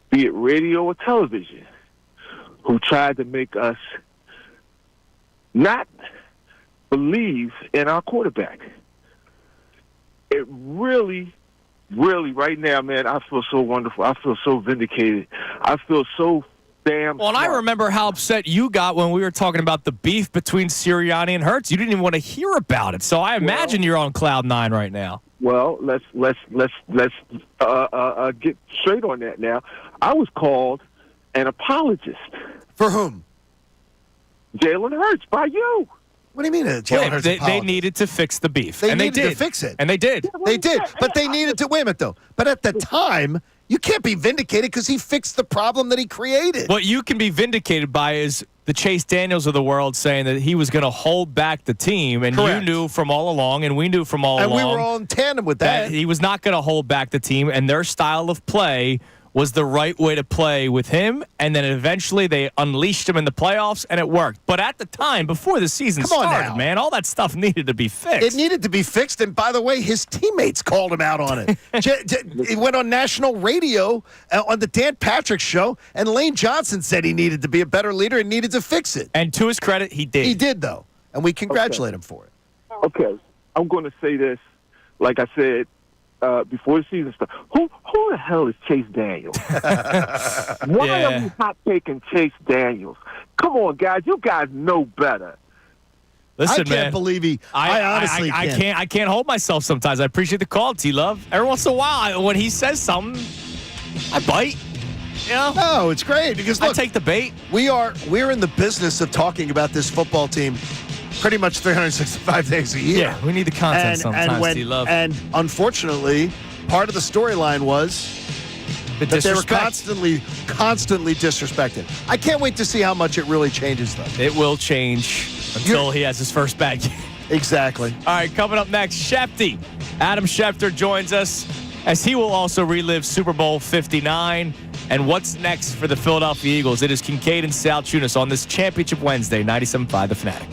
be it radio or television, who tried to make us not believe in our quarterback. It really, really, right now, man, I feel so wonderful. I feel so vindicated. I feel so damn Well, and I remember how upset you got when we were talking about the beef between Sirianni and Hurts. You didn't even want to hear about it. So I imagine you're on cloud nine right now. Well, let's get straight on that now. I was called an apologist. For whom? Jalen Hurts, by you. What do you mean, Jalen Hurts? They needed to fix the beef. They and needed they did. to fix it. And they did. They did. But they needed to, wait a minute, though. But at the time, you can't be vindicated because he fixed the problem that he created. What you can be vindicated by is the Chase Daniels of the world saying that he was going to hold back the team, and Correct. you knew from all along, and we knew from all along. And we were all in tandem with that. He was not going to hold back the team, and their style of play was the right way to play with him, and then eventually they unleashed him in the playoffs, and it worked. But at the time, before the season started, man, all that stuff needed to be fixed. It needed to be fixed, and by the way, his teammates called him out on it. He went on national radio on the Dan Patrick show, and Lane Johnson said he needed to be a better leader and needed to fix it. And to his credit, he did. He did, though, and we congratulate him for it. Okay, I'm going to say this, like I said, before the season started. Who the hell is Chase Daniels? Why are we hot taking Chase Daniels? Come on, guys. You guys know better. Listen, I can't believe he. I honestly can't. I can't hold myself sometimes. I appreciate the call, T-Love. Every once in a while, when he says something, I bite. You know? No, it's great because look, I take the bait. We're in the business of talking about this football team pretty much 365 days a year. Yeah, we need the content sometimes, T-Love. And unfortunately, part of the storyline was that they were constantly disrespected. I can't wait to see how much it really changes, though. It will change until he has his first bad game. Exactly. All right, coming up next, Shefty. Adam Schefter joins us as he will also relive Super Bowl 59. And what's next for the Philadelphia Eagles? It is Kincade and Salciunas on this Championship Wednesday, 97.5 The Fanatic.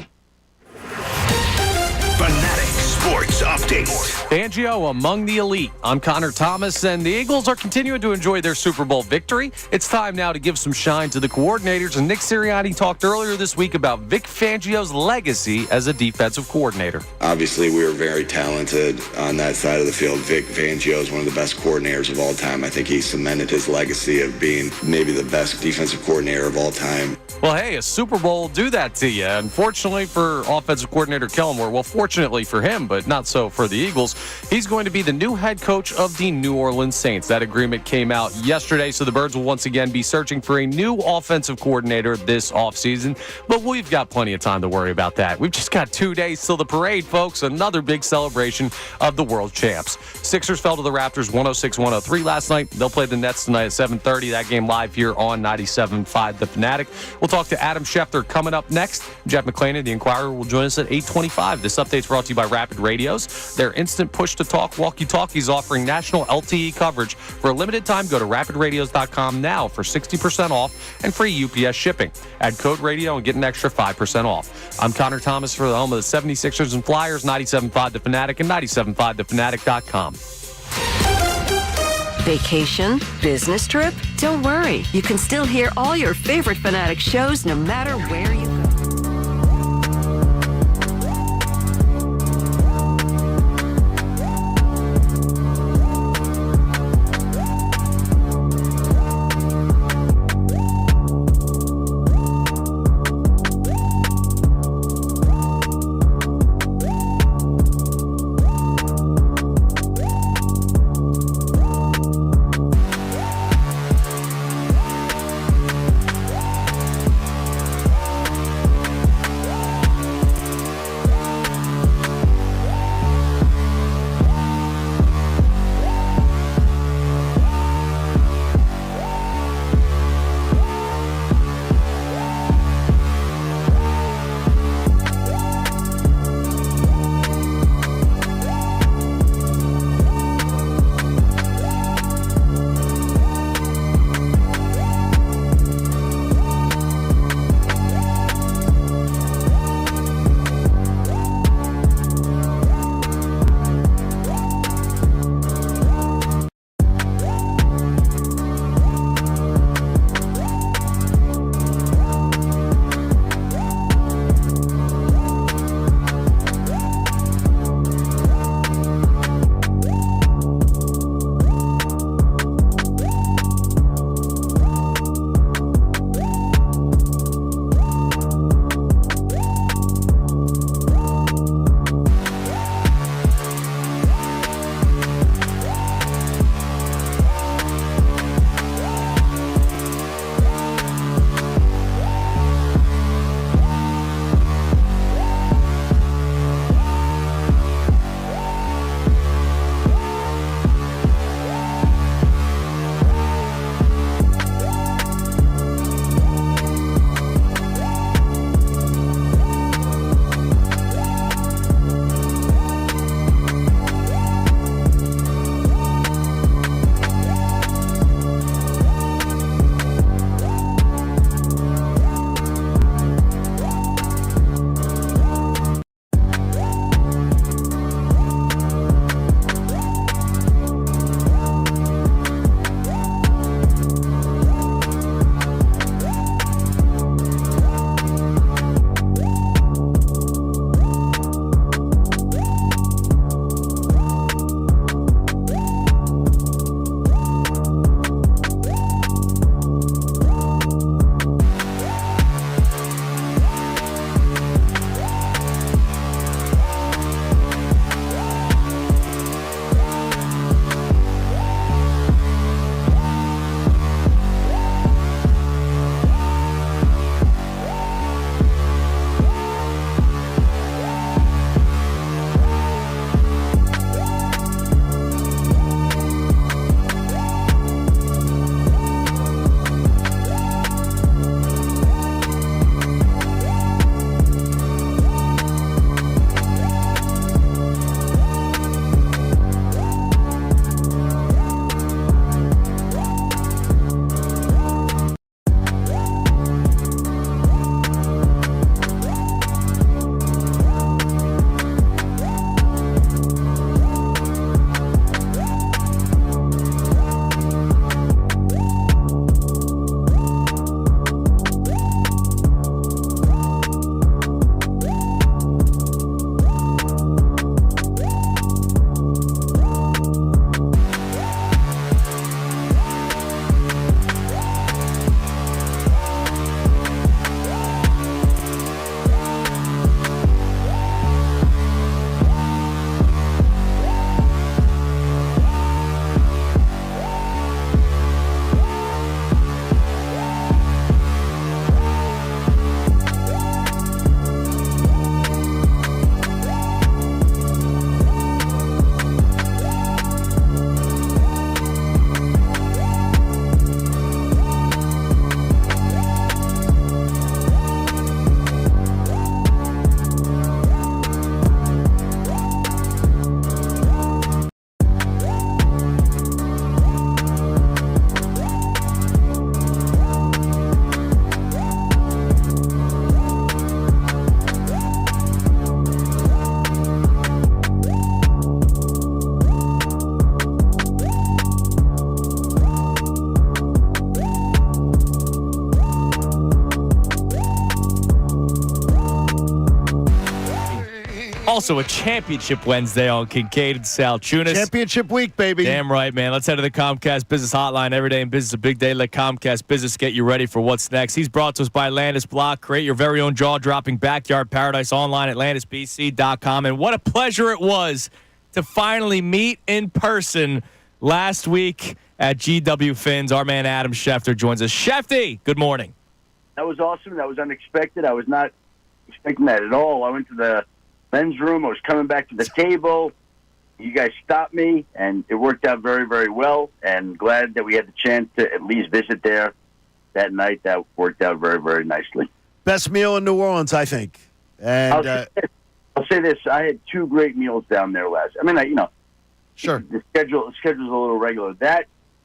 Fanatic Sports Update. Fangio among the elite. I'm Connor Thomas, and the Eagles are continuing to enjoy their Super Bowl victory. It's time now to give some shine to the coordinators, and Nick Sirianni talked earlier this week about Vic Fangio's legacy as a defensive coordinator. Obviously, we were very talented on that side of the field. Vic Fangio is one of the best coordinators of all time. I think he cemented his legacy of being maybe the best defensive coordinator of all time. Well, hey, a Super Bowl will do that to you. Unfortunately for offensive coordinator Kellen Moore, well, fortunately for him, but not so for the Eagles, he's going to be the new head coach of the New Orleans Saints. That agreement came out yesterday, so the Birds will once again be searching for a new offensive coordinator this offseason. But we've got plenty of time to worry about that. We've just got 2 days till the parade, folks. Another big celebration of the world champs. Sixers fell to the Raptors 106-103 last night. They'll play the Nets tonight at 7:30. That game live here on 97.5 The Fanatic. We'll talk to Adam Schefter coming up next. Jeff McLane of the Inquirer will join us at 8:25. This update's brought to you by Rapid radios. Their instant push-to-talk walkie-talkies offering national LTE coverage. For a limited time, go to rapidradios.com now for 60% off and free UPS shipping. Add code radio and get an extra 5% off. I'm Connor Thomas for the home of the 76ers and Flyers, 97.5 The Fanatic and 97.5thefanatic.com. Vacation? Business trip? Don't worry. You can still hear all your favorite Fanatic shows no matter where you go. Also a championship Wednesday on Kincade and Salciunas. Championship week, baby. Damn right, man. Let's head to the Comcast Business Hotline. Every day in business, a big day. Let Comcast Business get you ready for what's next. He's brought to us by Landis Block. Create your very own jaw-dropping backyard paradise online at landisbc.com. And what a pleasure it was to finally meet in person last week at GW Fins. Our man Adam Schefter joins us. Shefty, good morning. That was awesome. That was unexpected. I was not expecting that at all. I went to the men's room. I was coming back to the table. You guys stopped me, and it worked out very, very well. And glad that we had the chance to at least visit there that night. That worked out very, very nicely. Best meal in New Orleans, I think. And I'll say this: I had two great meals down there last. I mean, sure. The schedule's a little regular.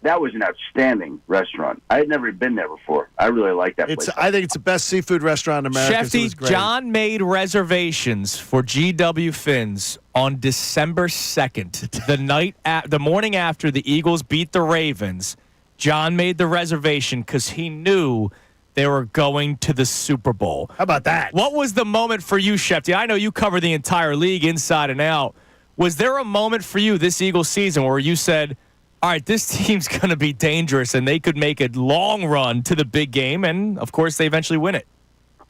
That was an outstanding restaurant. I had never been there before. I really like that place. I think it's the best seafood restaurant in America. Shefty, John made reservations for GW Fins on December 2nd, the morning after the Eagles beat the Ravens. John made the reservation because he knew they were going to the Super Bowl. How about that? What was the moment for you, Shefty? I know you cover the entire league inside and out. Was there a moment for you this Eagles season where you said, all right, this team's going to be dangerous, and they could make a long run to the big game, and, of course, they eventually win it?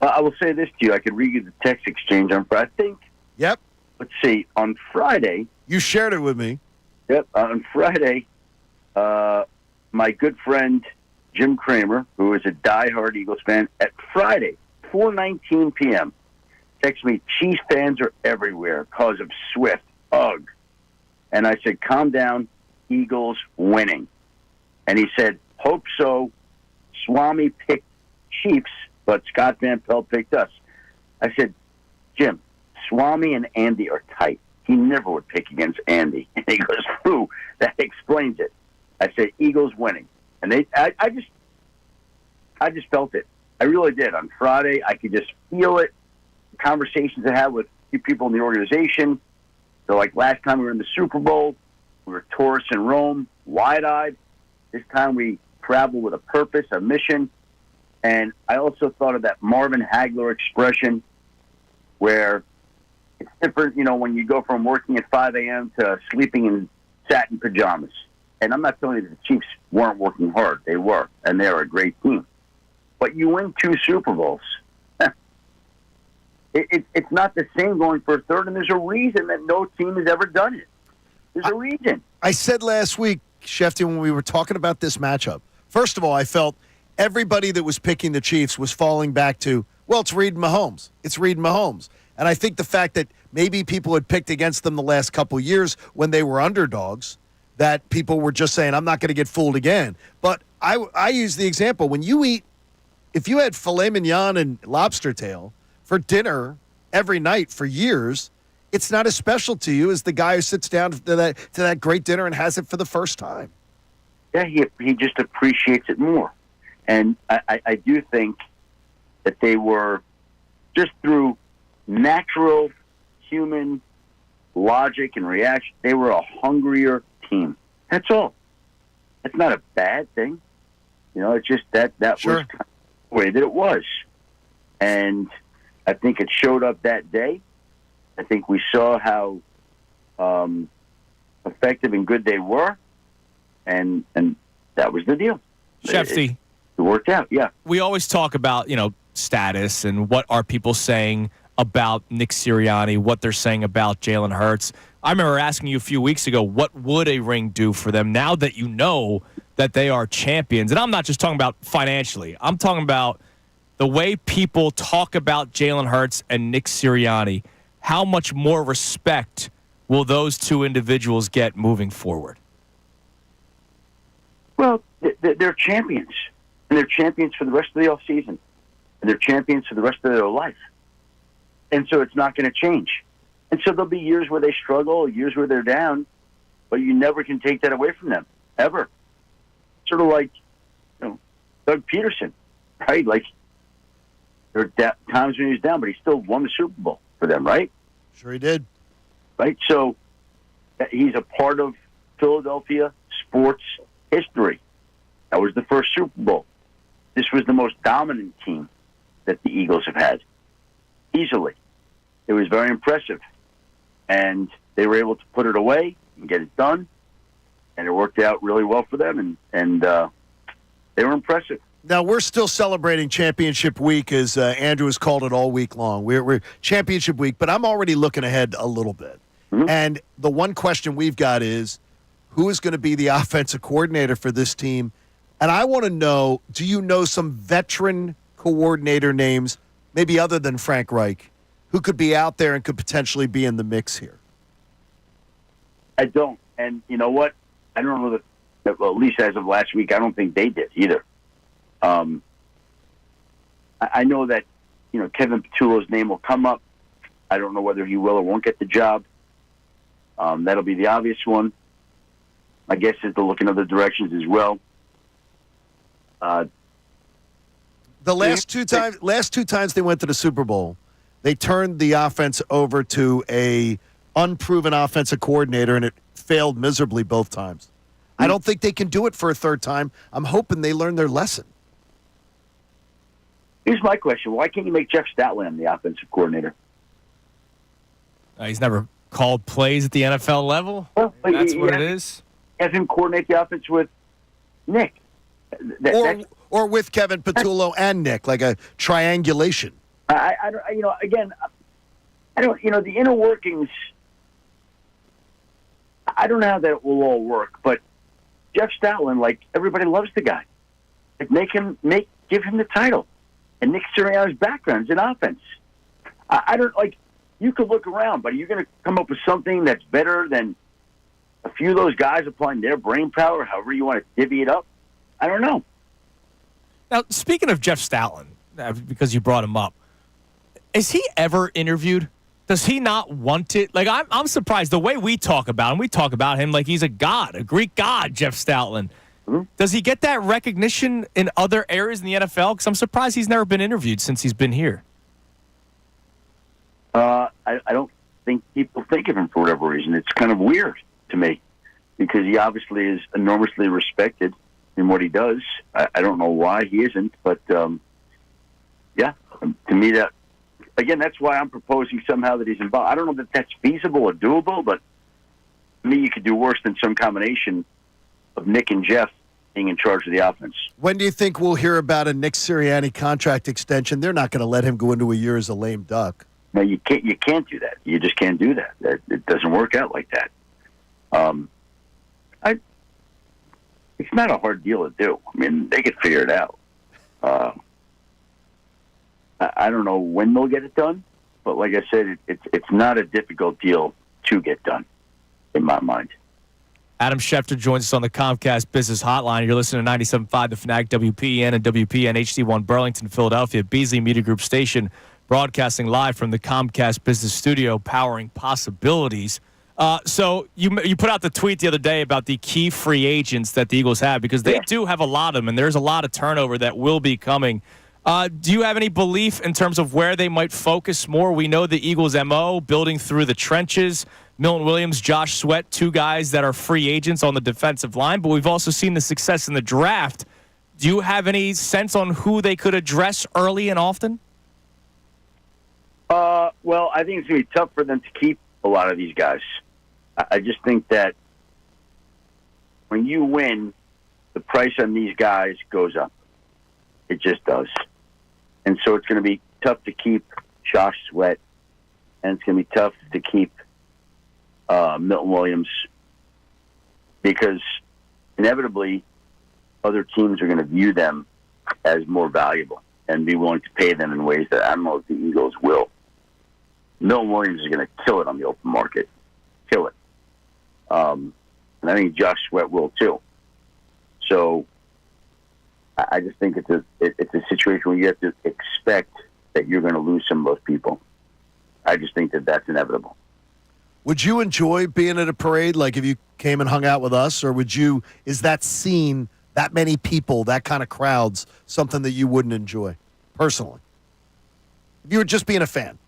I will say this to you. I could read you the text exchange on Friday. I think. Yep. Let's see. On Friday. You shared it with me. Yep. On Friday, my good friend Jim Kramer, who is a diehard Eagles fan, at Friday, 4:19 p.m., texted me, Chiefs fans are everywhere because of Swift. Ugh. And I said, calm down. Eagles winning. And he said, hope so. Swami picked Chiefs, but Scott Van Pelt picked us. I said, Jim, Swami and Andy are tight. He never would pick against Andy. And he goes, ooh, that explains it. I said, Eagles winning. And I just felt it. I really did. On Friday, I could just feel it. The conversations I had with a few people in the organization. So like last time we were in the Super Bowl, we were tourists in Rome, wide-eyed. This time we travel with a purpose, a mission. And I also thought of that Marvin Hagler expression where it's different, when you go from working at 5 a.m. to sleeping in satin pajamas. And I'm not telling you that the Chiefs weren't working hard. They were, and they're a great team. But you win 2 Super Bowls. It's not the same going for a third, and there's a reason that no team has ever done it. There's a reason. I said last week, Shefty, when we were talking about this matchup, first of all, I felt everybody that was picking the Chiefs was falling back to, well, it's Reed and Mahomes. It's Reed and Mahomes. And I think the fact that maybe people had picked against them the last couple years when they were underdogs, that people were just saying, I'm not going to get fooled again. But I use the example. When you eat, if you had filet mignon and lobster tail for dinner every night for years, it's not as special to you as the guy who sits down to that great dinner and has it for the first time. Yeah, he just appreciates it more. And I do think that they were, just through natural human logic and reaction, they were a hungrier team. That's all. That's not a bad thing. It's just that sure. was kind of the way that it was. And I think it showed up that day. I think we saw how effective and good they were, and that was the deal. Shefty. It worked out, yeah. We always talk about, status and what are people saying about Nick Sirianni, what they're saying about Jalen Hurts. I remember asking you a few weeks ago, what would a ring do for them now that you know that they are champions? And I'm not just talking about financially. I'm talking about the way people talk about Jalen Hurts and Nick Sirianni. How much more respect will those two individuals get moving forward? Well, they're champions. And they're champions for the rest of the offseason. And they're champions for the rest of their life. And so it's not going to change. And so there'll be years where they struggle, years where they're down, but you never can take that away from them, ever. Sort of like, Doug Peterson, right? Like, there are times when he was down, but he still won the Super Bowl for them, right? Sure he did. Right? So he's a part of Philadelphia sports history. That was the first Super Bowl. This was the most dominant team that the Eagles have had. Easily. It was very impressive. and they were able to put it away and get it done, and it worked out really well for them, and they were impressive. Now, we're still celebrating championship week, as Andrew has called it all week long. We're championship week, but I'm already looking ahead a little bit. Mm-hmm. And the one question we've got is, who is going to be the offensive coordinator for this team? And I want to know, do you know some veteran coordinator names, maybe other than Frank Reich, who could be out there and could potentially be in the mix here? I don't. And you know what? I don't know that, well, at least as of last week, I don't think they did either. I know that, Kevin Patullo's name will come up. I don't know whether he will or won't get the job. That'll be the obvious one. My guess is they'll look in other directions as well. The last two times they went to the Super Bowl, they turned the offense over to a unproven offensive coordinator, and it failed miserably both times. I don't think they can do it for a third time. I'm hoping they learn their lesson. Here's my question. Why can't you make Jeff Stoutland the offensive coordinator? He's never called plays at the NFL level. Well, That's what it is. Have him coordinate the offense with Nick. Or with Kevin Patullo and Nick, like a triangulation. I don't, the inner workings, I don't know how that will all work, but Jeff Stoutland, like, everybody loves the guy. Like, give him the title. And Nick Sirianni's background's in offense. I don't, you could look around, but are you going to come up with something that's better than a few of those guys applying their brain power, however you want to divvy it up? I don't know. Now, speaking of Jeff Stoutland, because you brought him up, is he ever interviewed? Does he not want it? Like, I'm surprised. The way we talk about him like he's a god, a Greek god, Jeff Stoutland. Mm-hmm. Does he get that recognition in other areas in the NFL? Because I'm surprised he's never been interviewed since he's been here. I don't think people think of him for whatever reason. It's kind of weird to me because he obviously is enormously respected in what he does. I don't know why he isn't, but yeah, to me that, again, that's why I'm proposing somehow that he's involved. I don't know that that's feasible or doable, but to me you could do worse than some combination of Nick and Jeff being in charge of the offense. When do you think we'll hear about a Nick Sirianni contract extension? They're not going to let him go into a year as a lame duck. No, you can't do that. You just can't do that. It doesn't work out like that. It's not a hard deal to do. I mean, they could figure it out. I don't know when they'll get it done, but like I said, it's not a difficult deal to get done, in my mind. Adam Schefter joins us on the Comcast Business Hotline. You're listening to 97.5 The Fanatic, WPN and WPN HD1 Burlington, Philadelphia, Beasley Media Group station, broadcasting live from the Comcast Business Studio, powering possibilities. So you put out the tweet the other day about the key free agents that the Eagles have, because they do have a lot of them, and there's a lot of turnover that will be coming. Do you have any belief in terms of where they might focus more? We know the Eagles' MO, building through the trenches. Milton Williams, Josh Sweat, two guys that are free agents on the defensive line, but we've also seen the success in the draft. Do you have any sense on who they could address early and often? Well, I think it's going to be tough for them to keep a lot of these guys. I just think that when you win, the price on these guys goes up. It just does. And so it's going to be tough to keep Josh Sweat, and it's going to be tough to keep Milton Williams, because inevitably other teams are going to view them as more valuable and be willing to pay them in ways that I don't know if the Eagles will. Milton Williams is going to kill it on the open market. Kill it. And I think Josh Sweat will too. So I just think it's a situation where you have to expect that you're going to lose some of those people. I just think that that's inevitable. Would you enjoy being at a parade, like if you came and hung out with us, or is that scene, that many people, that kind of crowds, something that you wouldn't enjoy personally? If you were just being a fan.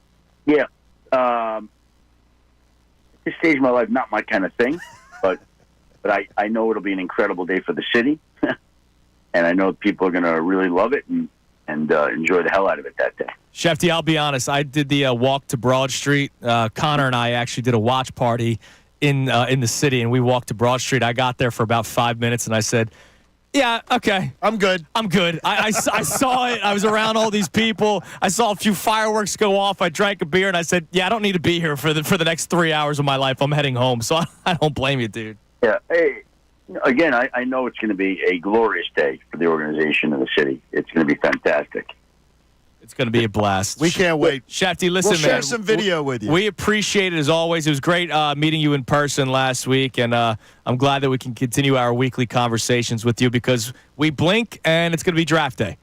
Yeah. At this stage of my life, not my kind of thing, but I know it'll be an incredible day for the city, and I know people are going to really love it and and enjoy the hell out of it that day. Shefty, I'll be honest. I did the walk to Broad Street. Connor and I actually did a watch party in the city, and we walked to Broad Street. I got there for about 5 minutes, and I said, yeah, okay. I'm good. I saw it. I was around all these people. I saw a few fireworks go off. I drank a beer, and I said, yeah, I don't need to be here for the next 3 hours of my life. I'm heading home, so I don't blame you, dude. Yeah. Hey, again, I know it's going to be a glorious day for the organization and the city. It's going to be fantastic. It's going to be a blast. We can't wait. Shefty, listen, we'll share man. some video with you. We appreciate it as always. It was great meeting you in person last week, and I'm glad that we can continue our weekly conversations with you because we blink and it's going to be draft day.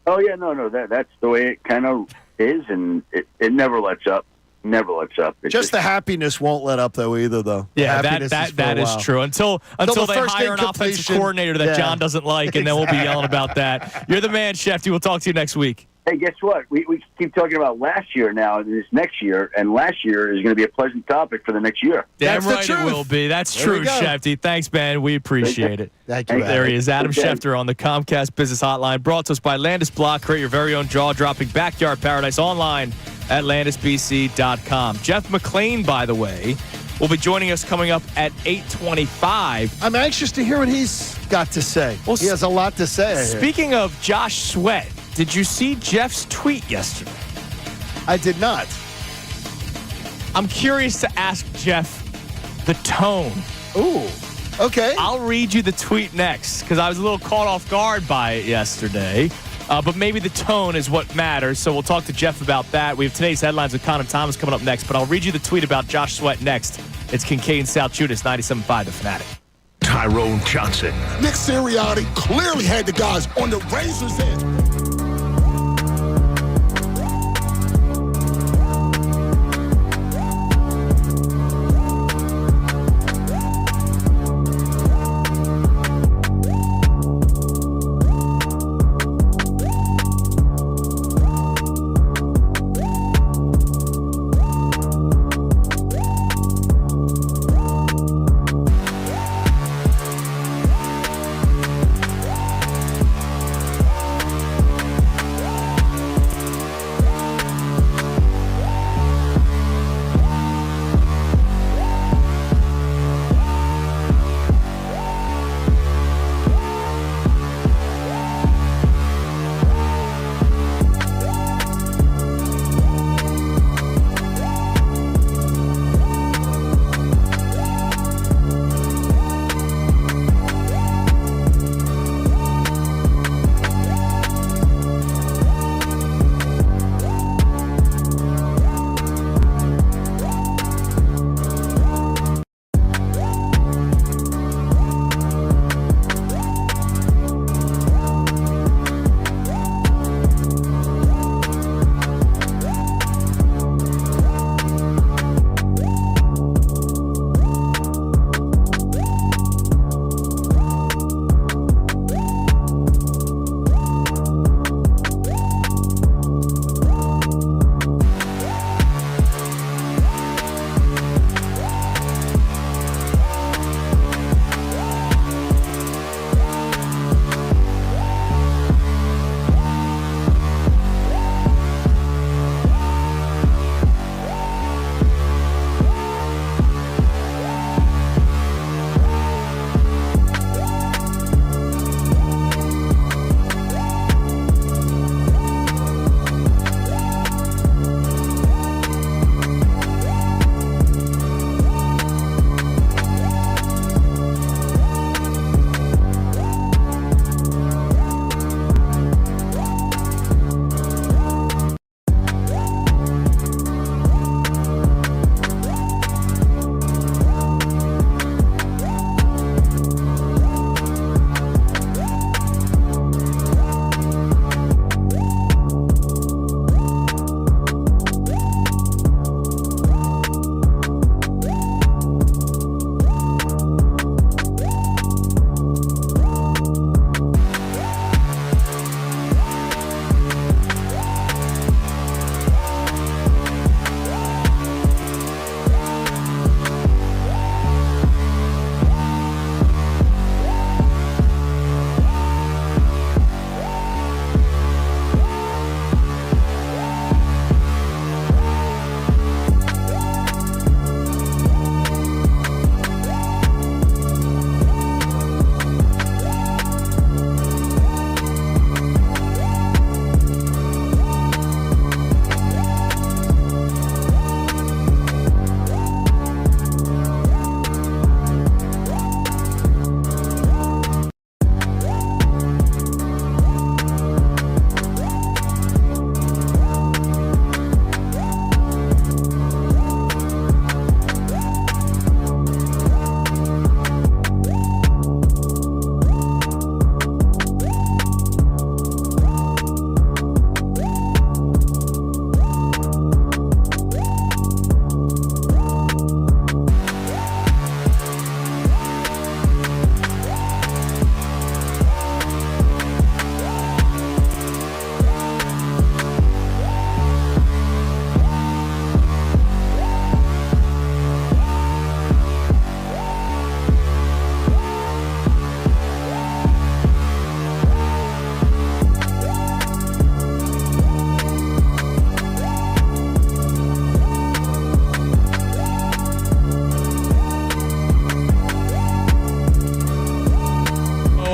Oh, yeah, no, that's the way it kind of is, and it never lets up. Never lets up. Just the happiness won't let up, though, either, though. Yeah, that is true. Until they hire an offensive coordinator that John doesn't like, and then we'll be yelling about that. You're the man, Shefty. We'll talk to you next week. Hey, guess what? We keep talking about last year now, this next year, and last year is going to be a pleasant topic for the next year. Damn right it will be. That's true, Shefty. Thanks, man. We appreciate it. Thank you. There he is, Adam Schefter on the Comcast Business Hotline, brought to us by Landis Block. Create your very own jaw-dropping backyard paradise online at landisbc.com. Jeff McLane, by the way, will be joining us coming up at 8:25. I'm anxious to hear what he's got to say. Well, he has a lot to say. Speaking of Josh Sweat, did you see Jeff's tweet yesterday? I did not. I'm curious to ask Jeff the tone. Ooh, okay. I'll read you the tweet next because I was a little caught off guard by it yesterday. But maybe the tone is what matters, so we'll talk to Jeff about that. We have today's headlines with Connor Thomas coming up next, but I'll read you the tweet about Josh Sweat next. It's Kincade Salciunas, 97.5 The Fanatic. Tyrone Johnson. Nick Sirianni clearly had the guys on the razor's edge.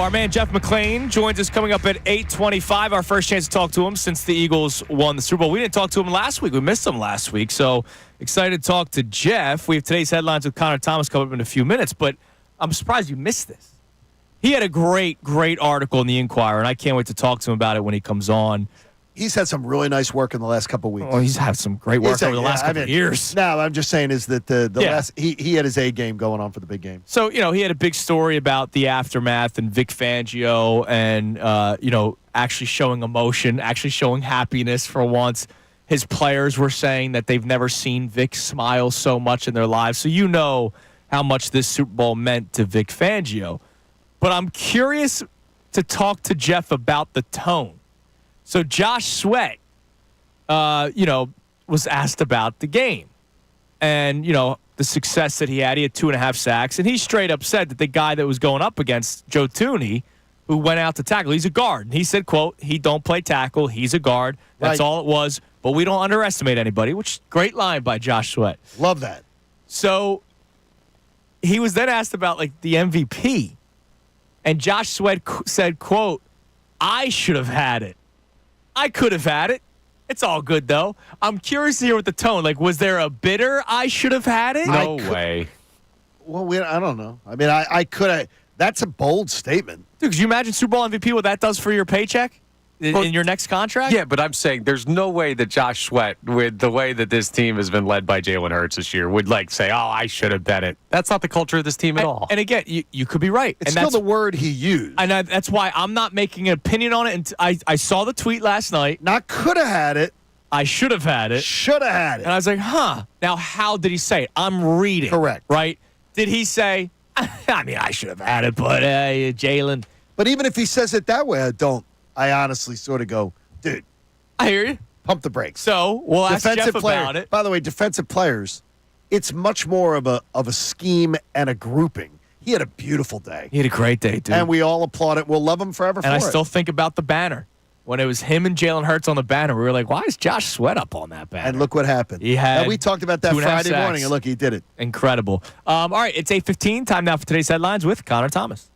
our man Jeff McLane joins us coming up at 8:25. Our first chance to talk to him since the Eagles won the Super Bowl. We didn't talk to him last week. We missed him last week. So excited to talk to Jeff. We have today's headlines with Connor Thomas coming up in a few minutes, but I'm surprised you missed this. He had a great article in the Inquirer, and I can't wait to talk to him about it when he comes on. He's had some really nice work in the last couple of weeks. Oh, he's had some great work over the last couple of years. No, I'm just saying is that the last he had his A game going on for the big game. So, he had a big story about the aftermath and Vic Fangio and, actually showing emotion, actually showing happiness for once. His players were saying that they've never seen Vic smile so much in their lives. So you know how much this Super Bowl meant to Vic Fangio. But I'm curious to talk to Jeff about the tone. So Josh Sweat, was asked about the game and, the success that he had. He had 2.5 sacks, and he straight up said that the guy that was going up against, Joe Thuney, who went out to tackle, he's a guard. And he said, quote, he don't play tackle. He's a guard. That's all it was. But we don't underestimate anybody, which great line by Josh Sweat. Love that. So he was then asked about, the MVP. And Josh Sweat said, quote, I should have had it. I could have had it. It's all good, though. I'm curious to hear what the tone. Was there a bitter I should have had it? No way. Well, I don't know. I mean, I could have. That's a bold statement. Dude, could you imagine Super Bowl MVP, what that does for your paycheck in your next contract? Yeah, but I'm saying there's no way that Josh Sweat, with the way that this team has been led by Jalen Hurts this year, would say, oh, I should have bet it. That's not the culture of this team at all. And again, you could be right. It's still the word he used. And that's why I'm not making an opinion on it. And I saw the tweet last night. Not could have had it. I should have had it. Should have had it. And I was like, Now, how did he say it? I'm reading. Correct. Right? Did he say, I should have had it, but Jalen. But even if he says it that way, I honestly sort of go, dude. I hear you. Pump the brakes. So we'll ask Jeff about it. By the way, defensive players, it's much more of a scheme and a grouping. He had a beautiful day. He had a great day, dude. And we all applaud it. We'll love him forever for it. And I still think about the banner. When it was him and Jalen Hurts on the banner, we were like, why is Josh Sweat up on that banner? And look what happened. He had we talked about that Friday morning, and look, he did it. Incredible. All right, it's 8:15. Time now for today's headlines with Connor Thomas.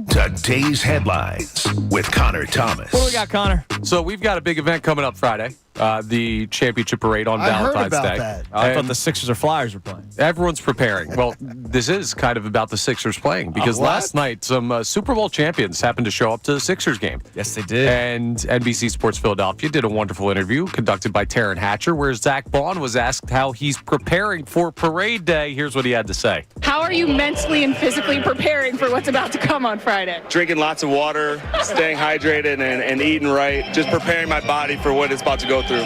Today's headlines with Connor Thomas. What do we got, Connor? So we've got a big event coming up Friday, the championship parade on Valentine's Day. That. I thought the Sixers or Flyers were playing. Everyone's preparing. Well, this is kind of about the Sixers playing because last night some Super Bowl champions happened to show up to the Sixers game. Yes, they did. And NBC Sports Philadelphia did a wonderful interview conducted by Taryn Hatcher where Zach Vaughn was asked how he's preparing for parade day. Here's what he had to say. How are you mentally and physically preparing for what's about to come on Friday? Drinking lots of water, staying hydrated, and eating right. Just preparing my body for what it's about to go through.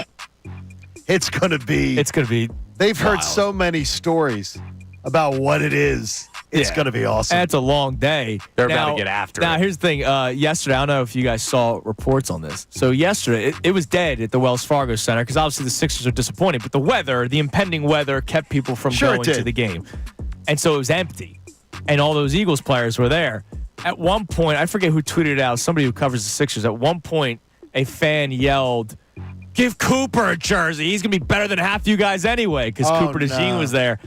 It's going to be. They've heard so many stories about what it is. It's going to be awesome. And it's a long day. They're about to get after it. Now, here's the thing. Yesterday, I don't know if you guys saw reports on this. So yesterday, it was dead at the Wells Fargo Center because obviously the Sixers are disappointed. But the impending weather kept people from going to the game. And so it was empty. And all those Eagles players were there. At one point, I forget who tweeted it out, somebody who covers the Sixers. At one point, a fan yelled, give Cooper a jersey. He's going to be better than half you guys anyway because Cooper DeJean was there.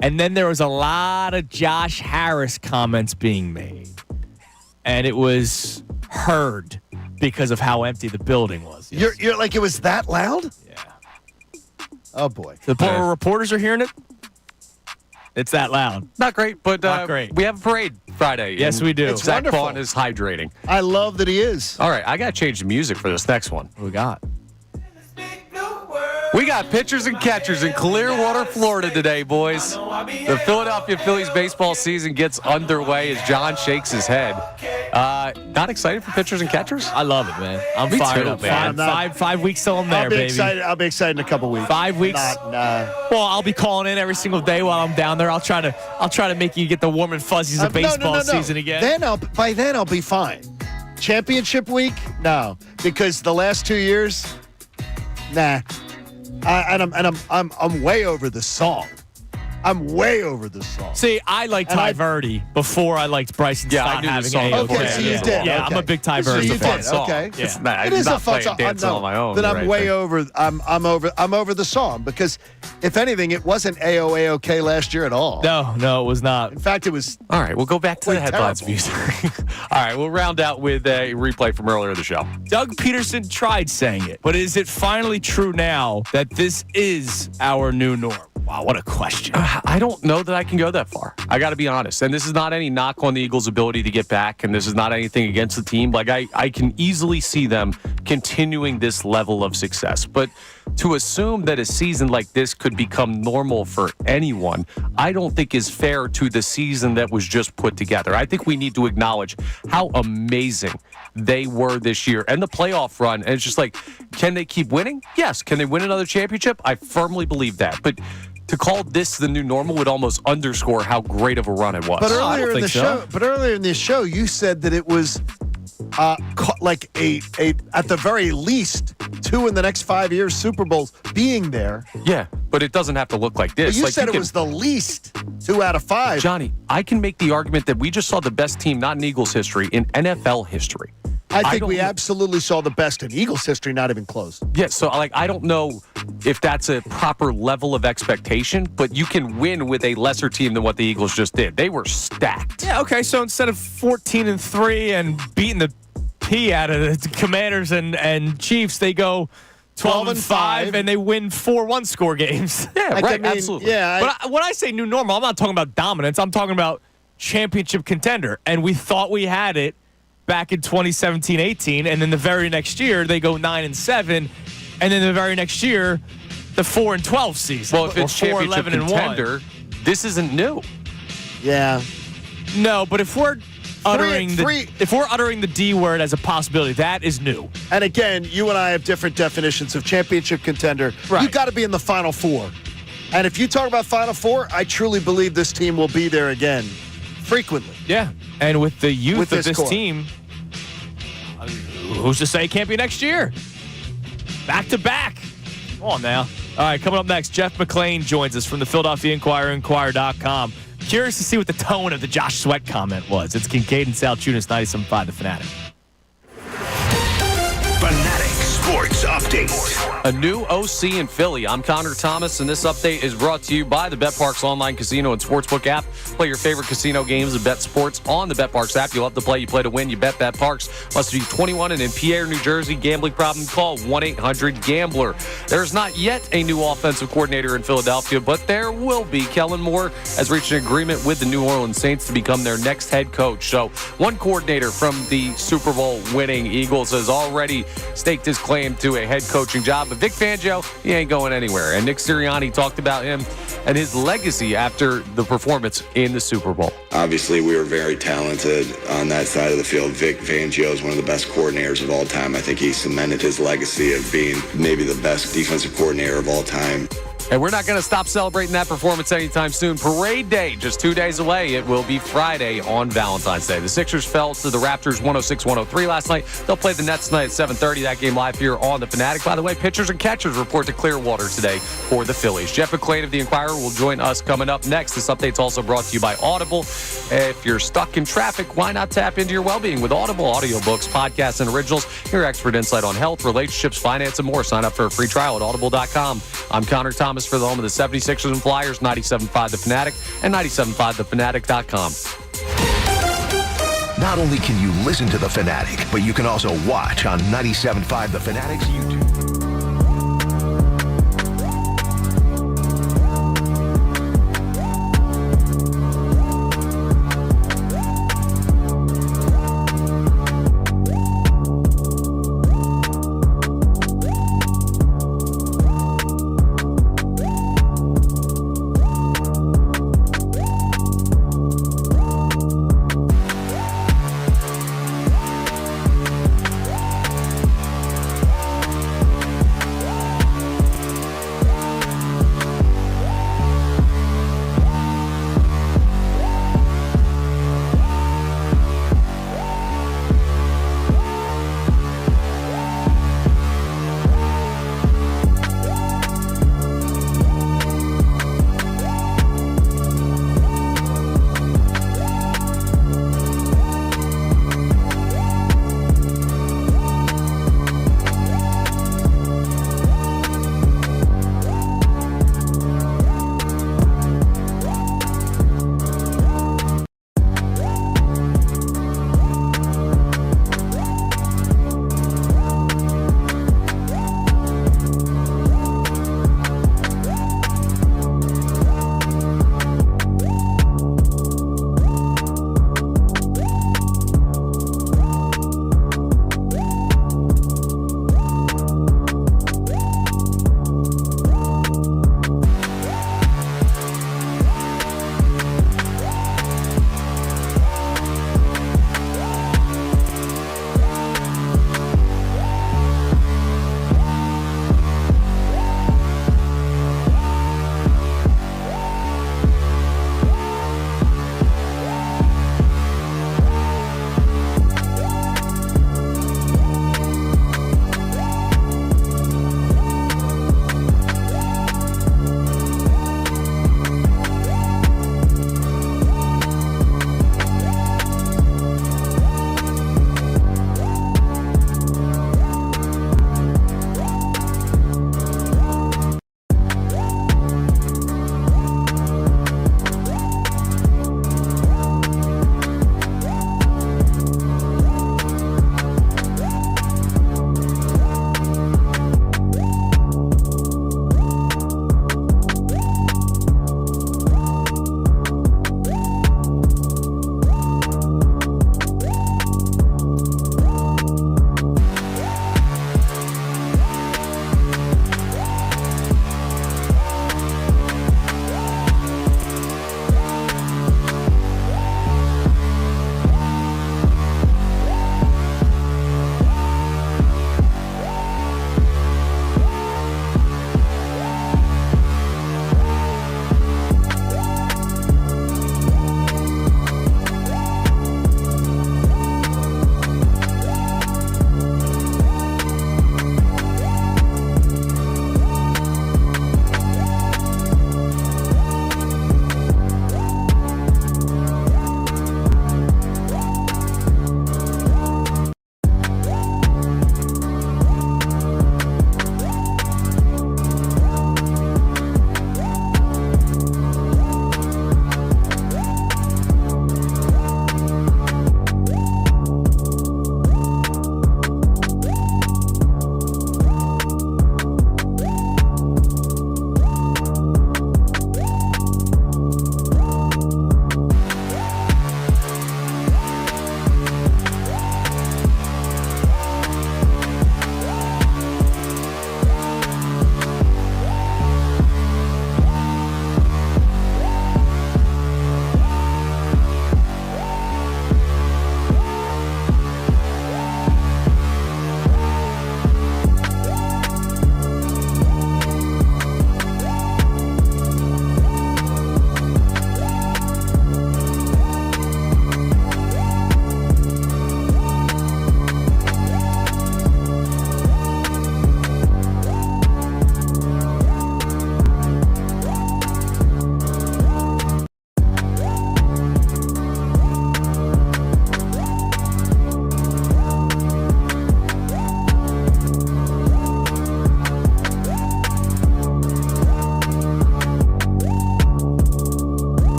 And then there was a lot of Josh Harris comments being made. And it was heard because of how empty the building was. You're like, it was that loud? Yeah. Oh, boy. The reporters are hearing it? It's that loud. Not great, but Not great. We have a parade Friday. Yes, we do. It's Zach wonderful. Vaughn is hydrating. I love that he is. All right, I got to change the music for this next one. What do we got? We got pitchers and catchers in Clearwater, Florida today, boys. The Philadelphia Phillies baseball season gets underway as John shakes his head. Not excited for pitchers and catchers? I love it, man. I'm Me fired too, up, man. man. Five weeks till I'm there, baby. I'll be excited in a couple weeks. 5 weeks. Well, I'll be calling in every single day while I'm down there. I'll try to make you get the warm and fuzzies of baseball season again. By then I'll be fine. Championship week? No, because the last 2 years, nah. I'm way over the song. I'm way over this song. See, I liked Ty Verdi before I liked Bryson Stott having A-OK. Okay, so you did. Yeah, I'm a big Ty Verdi So you fan. did. Okay. Yeah. It is a fun song. Dancing on my own. Then I'm right way there. over. I'm over the song because, if anything, it wasn't A-OK last year at all. No, it was not. In fact, it was. All right, we'll go back to the headlines music. All right, we'll round out with a replay from earlier in the show. Doug Peterson tried saying it, but is it finally true now that this is our new norm? Wow, what a question. I don't know that I can go that far. I got to be honest. And this is not any knock on the Eagles' ability to get back, and this is not anything against the team. Like, I can easily see them continuing this level of success. But to assume that a season like this could become normal for anyone, I don't think is fair to the season that was just put together. I think we need to acknowledge how amazing they were this year and the playoff run. And it's just like, can they keep winning? Yes. Can they win another championship? I firmly believe that. But to call this the new normal would almost underscore how great of a run it was. But earlier in the show, you said that it was like a at the very least 2 in the next 5 years Super Bowls being there. Yeah, but it doesn't have to look like this. But you said it was the least 2 out of 5. Johnny, I can make the argument that we just saw the best team, not in Eagles history, in NFL history. I think we absolutely saw the best in Eagles history, not even close. Yeah, so I don't know if that's a proper level of expectation, but you can win with a lesser team than what the Eagles just did. They were stacked. Yeah, okay, so instead of 14-3 and beating the pee out of the Commanders and Chiefs, they go 12-5 and they win 4 one-score games. Yeah, right, absolutely. Yeah, but when I say new normal, I'm not talking about dominance. I'm talking about championship contender, and we thought we had it back in 2017-18, and then the very next year they go 9-7, and then the very next year the 4-12 season. Well, if it's championship contender, this isn't new. Yeah. No, but if we're uttering the D word as a possibility, that is new. And again, you and I have different definitions of championship contender. Right. You've got to be in the Final Four. And if you talk about Final Four, I truly believe this team will be there again frequently. Yeah. And with the youth of this core. team, who's to say it can't be next year? Back to back. Come on now. All right, coming up next, Jeff McLane joins us from the Philadelphia Inquirer, Inquirer.com. Curious to see what the tone of the Josh Sweat comment was. It's Kincade and Salciunas, 97.5 The Fanatic. Fanatic Sports Update. A new OC in Philly. I'm Connor Thomas, and this update is brought to you by the BetParks online casino and sportsbook app. Play your favorite casino games and bet sports on the BetParks app. You'll have to play. You play to win. You bet BetParks. Must be 21 and in PA or New Jersey. Gambling problem? Call 1-800-GAMBLER. There's not yet a new offensive coordinator in Philadelphia, but there will be. Kellen Moore has reached an agreement with the New Orleans Saints to become their next head coach. So one coordinator from the Super Bowl winning Eagles has already staked his claim to a head coaching job. But Vic Fangio, he ain't going anywhere. And Nick Sirianni talked about him and his legacy after the performance in the Super Bowl. Obviously, we were very talented on that side of the field. Vic Fangio is one of the best coordinators of all time. I think he cemented his legacy of being maybe the best defensive coordinator of all time. And we're not going to stop celebrating that performance anytime soon. Parade Day, just 2 days away. It will be Friday on Valentine's Day. The Sixers fell to the Raptors 106-103 last night. They'll play the Nets tonight at 7:30. That game live here on The Fanatic. By the way, pitchers and catchers report to Clearwater today for the Phillies. Jeff McLane of the Inquirer will join us coming up next. This update's also brought to you by Audible. If you're stuck in traffic, why not tap into your well-being with Audible audiobooks, podcasts, and originals? Your expert insight on health, relationships, finance, and more. Sign up for a free trial at audible.com. I'm Connor Thomas for the home of the 76ers and Flyers, 97.5 The Fanatic, and 97.5thefanatic.com. Not only can you listen to The Fanatic, but you can also watch on 97.5 The Fanatic's YouTube.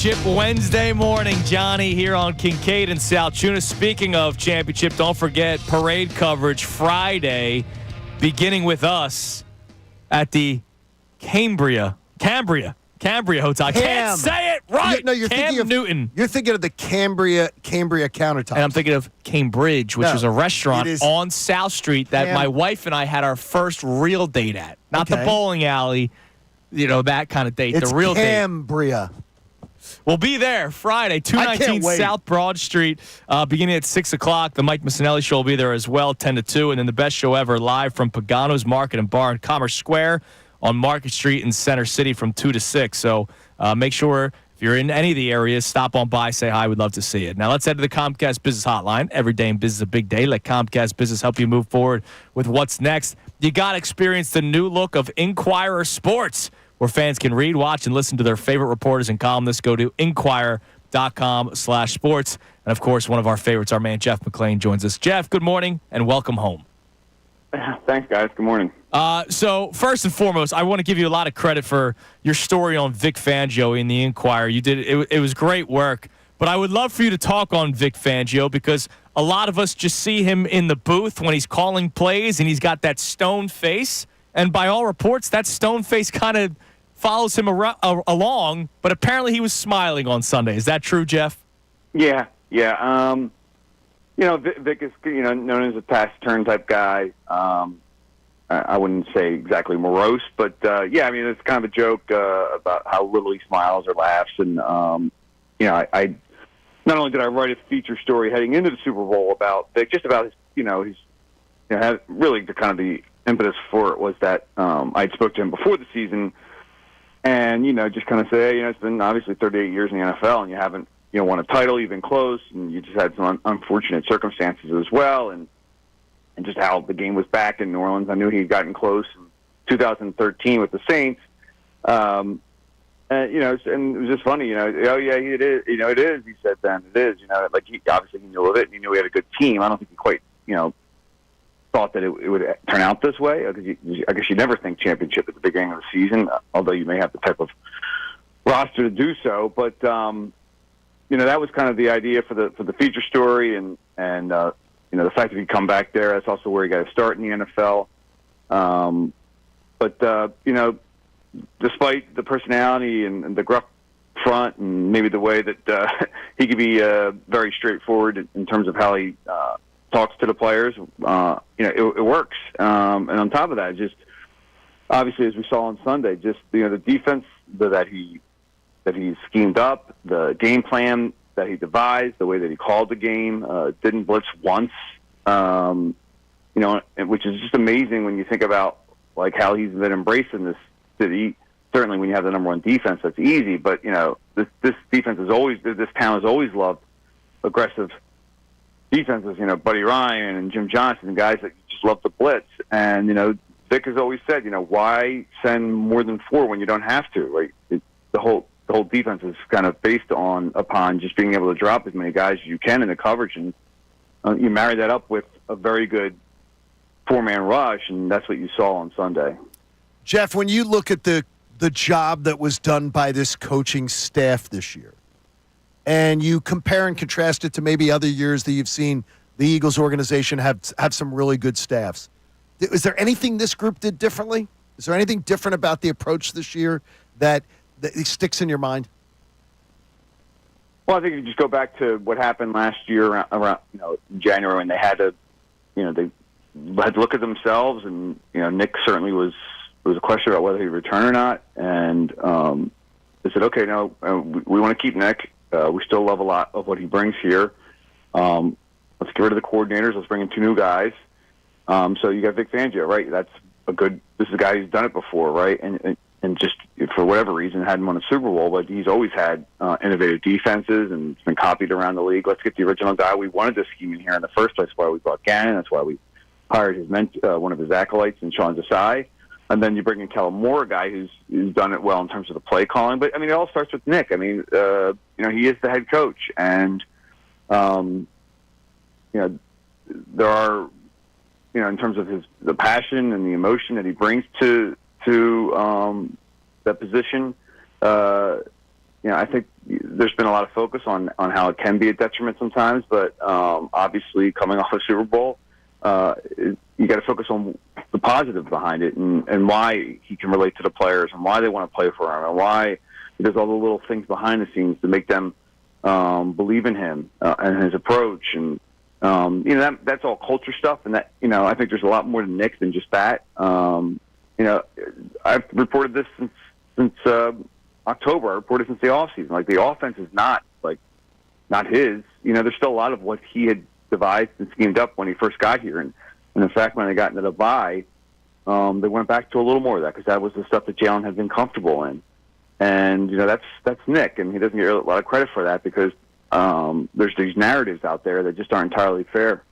Championship Wednesday morning. Johnny here on Kincade and Salciunas. Speaking of championship, don't forget parade coverage Friday, beginning with us at the Cambria Hotel. I can't say it right. No, you're thinking of Newton. You're thinking of the Cambria countertop. And I'm thinking of Cambridge, which is a restaurant is on South Street that my wife and I had our first real date at. Not the bowling alley, that kind of date. It's the real Cambria. date. We'll be there Friday, 219 South Broad Street, beginning at 6 o'clock. The Mike Missanelli Show will be there as well, 10 to 2. And then the best show ever live from Pagano's Market and Bar in Commerce Square on Market Street in Center City from 2 to 6. So make sure if you're in any of the areas, stop on by, say hi. We'd love to see it. Now let's head to the Comcast Business Hotline. Every day in business is a big day. Let Comcast Business help you move forward with what's next. You got to experience the new look of Inquirer Sports, where fans can read, watch, and listen to their favorite reporters and columnists. Go to inquirer.com/sports. And, of course, one of our favorites, our man Jeff McLane, joins us. Jeff, good morning and welcome home. Thanks, guys. Good morning. So, first and foremost, I want to give you a lot of credit for your story on Vic Fangio in the Inquirer. You did it was great work. But I would love for you to talk on Vic Fangio because a lot of us just see him in the booth when he's calling plays and he's got that stone face. And by all reports, that stone face kind of follows him along. But apparently he was smiling on Sunday. Is that true, Jeff? Yeah. Vic is known as a taciturn type guy. I wouldn't say exactly morose, but it's kind of a joke about how little he smiles or laughs. And I not only did I write a feature story heading into the Super Bowl about Vic, just about his really the kind of the impetus for it was that I spoke to him before the season, and just kind of say, it's been obviously 38 years in the NFL, and you haven't won a title, you've been close, and you just had some unfortunate circumstances as well, and just how the game was back in New Orleans. I knew he had gotten close in 2013 with the Saints, and and it was just funny, oh yeah, it is, it is. He said then it is, like he obviously he knew of it, and he knew we had a good team. I don't think he quite, thought that it would turn out this way. Because I guess you never think championship at the beginning of the season, although you may have the type of roster to do so. But that was kind of the idea for the feature story, and the fact that he'd come back there. That's also where he got to start in the NFL. Despite the personality and the gruff front, and maybe the way that he could be very straightforward in terms of how he talks to the players, it works. And on top of that, just obviously as we saw on Sunday, just the defense that he schemed up, the game plan that he devised, the way that he called the game, didn't blitz once, which is just amazing when you think about like how he's been embracing this city. Certainly when you have the number one defense, that's easy, but this defense this town has always loved aggressive defenses, Buddy Ryan and Jim Johnson, guys that just love the blitz. And, Vic has always said, why send more than 4 when you don't have to, right? The whole defense is kind of based upon just being able to drop as many guys as you can in the coverage. And you marry that up with a very good 4-man rush, and that's what you saw on Sunday. Jeff, when you look at the job that was done by this coaching staff this year, and you compare and contrast it to maybe other years that you've seen the Eagles organization have some really good staffs, is there anything this group did differently? Is there anything different about the approach this year that sticks in your mind? Well, I think if you just go back to what happened last year around in January when they had to, they had to look at themselves, and Nick certainly was a question about whether he'd return or not, and they said, okay, no, we want to keep Nick. We still love a lot of what he brings here. Let's get rid of the coordinators. Let's bring in 2 new guys. So you got Vic Fangio, right? This is a guy who's done it before, right? And just for whatever reason hadn't won a Super Bowl, but he's always had innovative defenses and it's been copied around the league. Let's get the original guy. We wanted this scheme in here in the first place. That's why we brought Gannon. That's why we hired one of his acolytes in Sean Desai. And then you bring in Kellen Moore, a guy who's done it well in terms of the play calling. But, it all starts with Nick. He is the head coach. And, there are, in terms of the passion and the emotion that he brings to that position, I think there's been a lot of focus on how it can be a detriment sometimes, but obviously coming off a Super Bowl, you got to focus on the positive behind it and why he can relate to the players and why they want to play for him and why he does all the little things behind the scenes to make them believe in him and his approach. And, that's all culture stuff. And that, I think there's a lot more to Nick than just that. I've reported this since October. I reported since the offseason. Like, the offense is not his. There's still a lot of what he had devised and schemed up when he first got here. And in fact, when they got into the bye, they went back to a little more of that because that was the stuff that Jalen had been comfortable in. And, that's Nick, and he doesn't get a lot of credit for that because there's these narratives out there that just aren't entirely fair.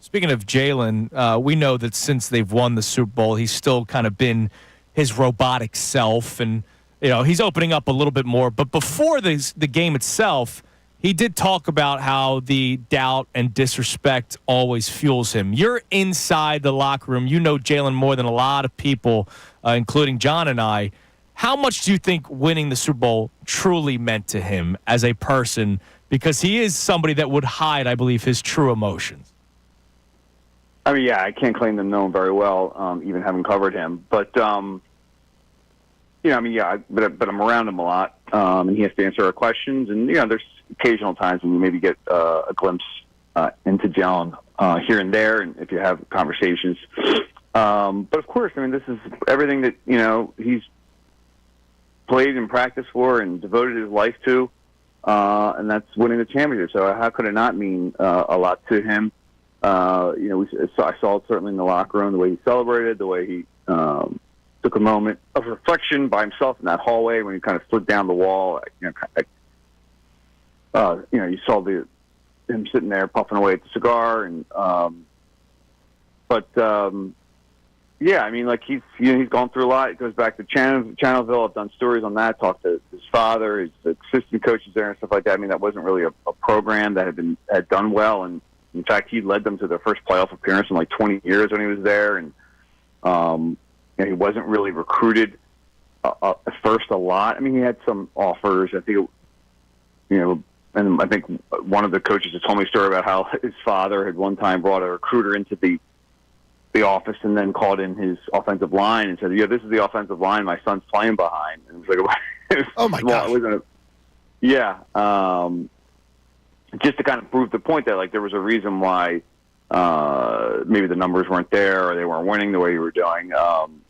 Speaking of Jalen, we know that since they've won the Super Bowl, he's still kind of been his robotic self, and he's opening up a little bit more. But before the game itself, he did talk about how the doubt and disrespect always fuels him. You're inside the locker room. You know Jalen more than a lot of people, including John and I. How much do you think winning the Super Bowl truly meant to him as a person? Because he is somebody that would hide, I believe, his true emotions. I mean, yeah, I can't claim to know him very well, even having covered him. But, but I'm around him a lot, and he has to answer our questions. And, there's occasional times when you maybe get a glimpse into Jalen here and there, and if you have conversations. But, of course, this is everything that, he's played and practiced for and devoted his life to, and that's winning the championship. So how could it not mean a lot to him? I saw it certainly in the locker room, the way he celebrated, the way he took a moment of reflection by himself in that hallway when he kind of slid down the wall. You saw him sitting there puffing away at the cigar, and he's gone through a lot. It goes back to Channelville. I've done stories on that. Talked to his father, his assistant coaches there, and stuff like that. That wasn't really a program that had done well, and in fact, he led them to their first playoff appearance in like 20 years when he was there, and he wasn't really recruited at first a lot. He had some offers. I think, and I think one of the coaches had told me a story about how his father had one time brought a recruiter into the office and then called in his offensive line and said, "Yeah, this is the offensive line my son's playing behind." And it was like, "Oh my God!" Just to kind of prove the point that there was a reason why maybe the numbers weren't there or they weren't winning the way you were doing. And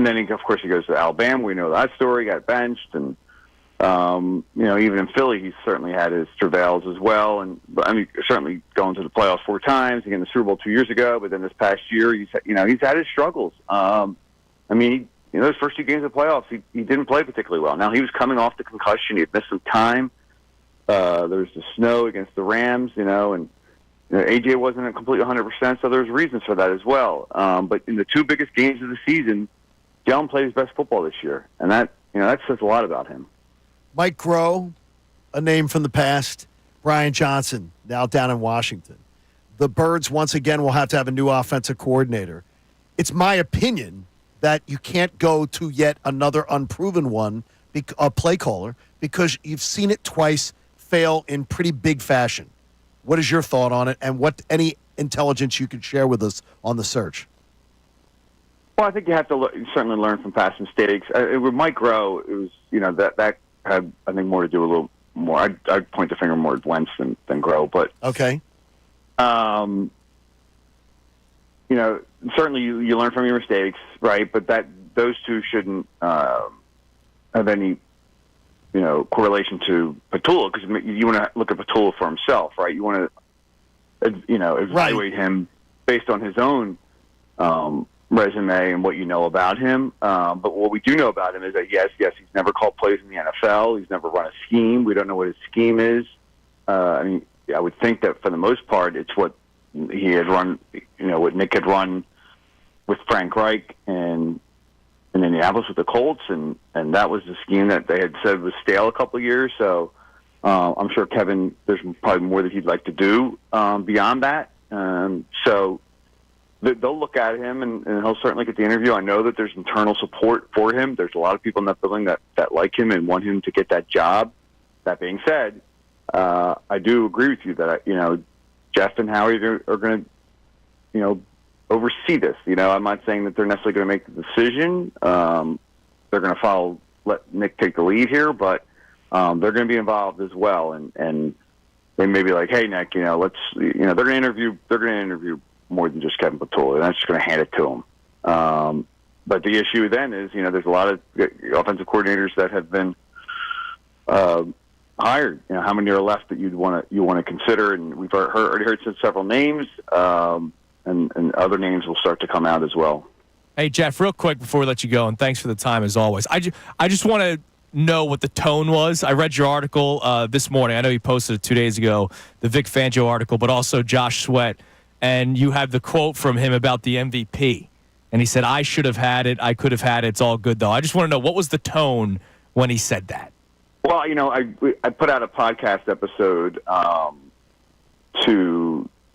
then of course he goes to Alabama. We know that story. Got benched, and even in Philly, he's certainly had his travails as well. And certainly going to the playoffs 4 times, again the Super Bowl 2 years ago. But then this past year, he's had his struggles. Those first 2 games of the playoffs, he didn't play particularly well. Now he was coming off the concussion. He had missed some time. There was the snow against the Rams, and AJ wasn't at completely 100%, so there's reasons for that as well. But in the 2 biggest games of the season, Jalen played his best football this year, and that says a lot about him. Mike Groh, a name from the past. Brian Johnson, now down in Washington. The Birds, once again, will have to have a new offensive coordinator. It's my opinion that you can't go to yet another unproven one, a play caller, because you've seen it twice fail in pretty big fashion. What is your thought on it, and what any intelligence you could share with us on the search? Well, I think you have to certainly learn from past mistakes. With Mike Groh, it was that had I think more to do a little more. I'd point the finger more at Wentz than Groh, but okay. Certainly you learn from your mistakes, right? But those two shouldn't have any correlation to Patullo, because you want to look at Patullo for himself, right? You want to, evaluate him based on his own resume and what you know about him. But what we do know about him is that, yes, he's never called plays in the NFL. He's never run a scheme. We don't know what his scheme is. I would think that for the most part, it's what he had run, what Nick had run with Frank Reich and in Indianapolis with the Colts, and that was the scheme that they had said was stale a couple of years. So I'm sure Kevin, there's probably more that he'd like to do beyond that. So they'll look at him, and he'll certainly get the interview. I know that there's internal support for him. There's a lot of people in that building that like him and want him to get that job. That being said, I do agree with you that, Jeff and Howie are going to, oversee this. I'm not saying that they're necessarily going to make the decision. They're going to let Nick take the lead here, but they're going to be involved as well. And they may be like, hey, Nick, they're going to interview more than just Kevin Patulli. They're not just going to hand it to him. But the issue then is, there's a lot of offensive coordinators that have been hired. How many are left that you want to consider? And we've already heard several names, and other names will start to come out as well. Hey, Jeff, real quick before we let you go, and thanks for the time as always. I just want to know what the tone was. I read your article this morning. I know you posted it 2 days ago, the Vic Fangio article, but also Josh Sweat. And you have the quote from him about the MVP. And he said, I should have had it. I could have had it. It's all good, though. I just want to know, what was the tone when he said that? Well, I put out a podcast episode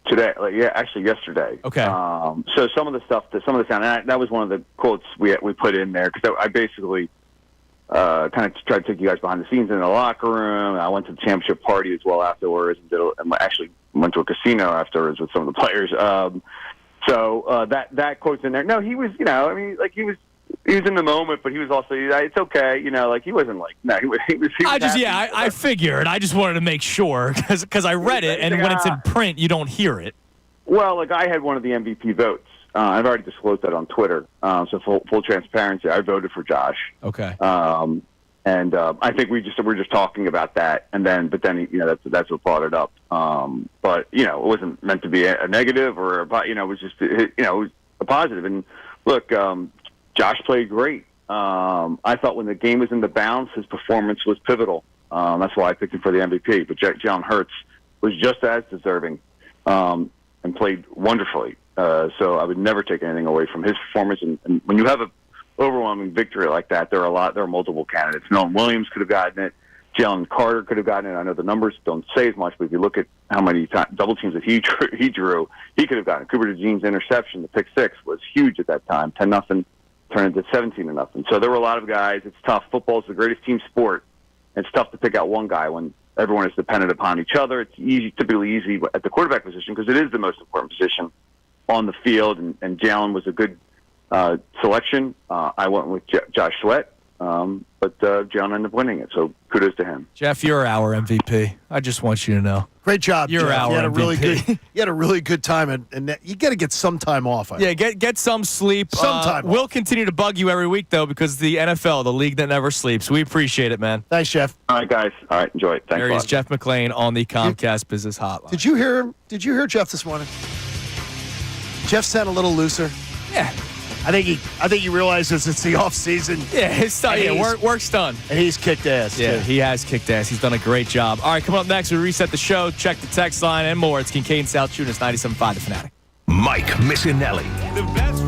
today, actually yesterday. Okay. So some of the sound, and that was one of the quotes we put in there, because I basically kind of tried to take you guys behind the scenes in the locker room. I went to the championship party as well afterwards, and actually went to a casino afterwards with some of the players. So that quote's in there. No, he was, he was in the moment, but he was also, it's okay, he wasn't like, no, he was I figured. I just wanted to make sure, because I read it, and when it's in print, you don't hear it. Well, I had one of the MVP votes. I've already disclosed that on Twitter. So full transparency, I voted for Josh. Okay. And I think we're just talking about that, but then that's what brought it up. But it wasn't meant to be a negative or it was just it was a positive. And look, Josh played great. I thought when the game was in the bounce, his performance was pivotal. That's why I picked him for the MVP. But Jalen Hurts was just as deserving and played wonderfully. So I would never take anything away from his performance. And when you have a overwhelming victory like that, there are multiple candidates. Nolan Williams could have gotten it. Jalen Carter could have gotten it. I know the numbers don't say as much, but if you look at how many double teams that he drew, he could have gotten it. Cooper DeJean's interception, the pick six, was huge at that time. 10-0 turned into 17-0. So there were a lot of guys. It's tough. Football is the greatest team sport. It's tough to pick out one guy when everyone is dependent upon each other. It's typically easy at the quarterback position because it is the most important position on the field, and Jalen was a good selection. I went with Josh Sweat, but Jalen ended up winning it, so kudos to him. Jeff, you're our MVP. I just want you to know. Great job, You're Jeff. our MVP. You had a really good time, and you got to get some time off. Get some sleep. Some time We'll continue to bug you every week, though, because the NFL, the league that never sleeps. We appreciate it, man. Thanks, Jeff. All right, guys. All right, enjoy it. Thanks there a he lot. is, Jeff McLane on the Comcast Business Hotline. Did you hear him? Did you hear Jeff this morning? Jeff sounded a little looser. Yeah. I think he realizes it's the off season. Yeah, it's done. Yeah, work's done. And he's kicked ass. Yeah, too. he has kicked ass. He's done a great job. All right, coming up next, we reset the show, check the text line, and more. It's Kincade Salciunas, 97.5 The Fanatic. Mike Missanelli. The best.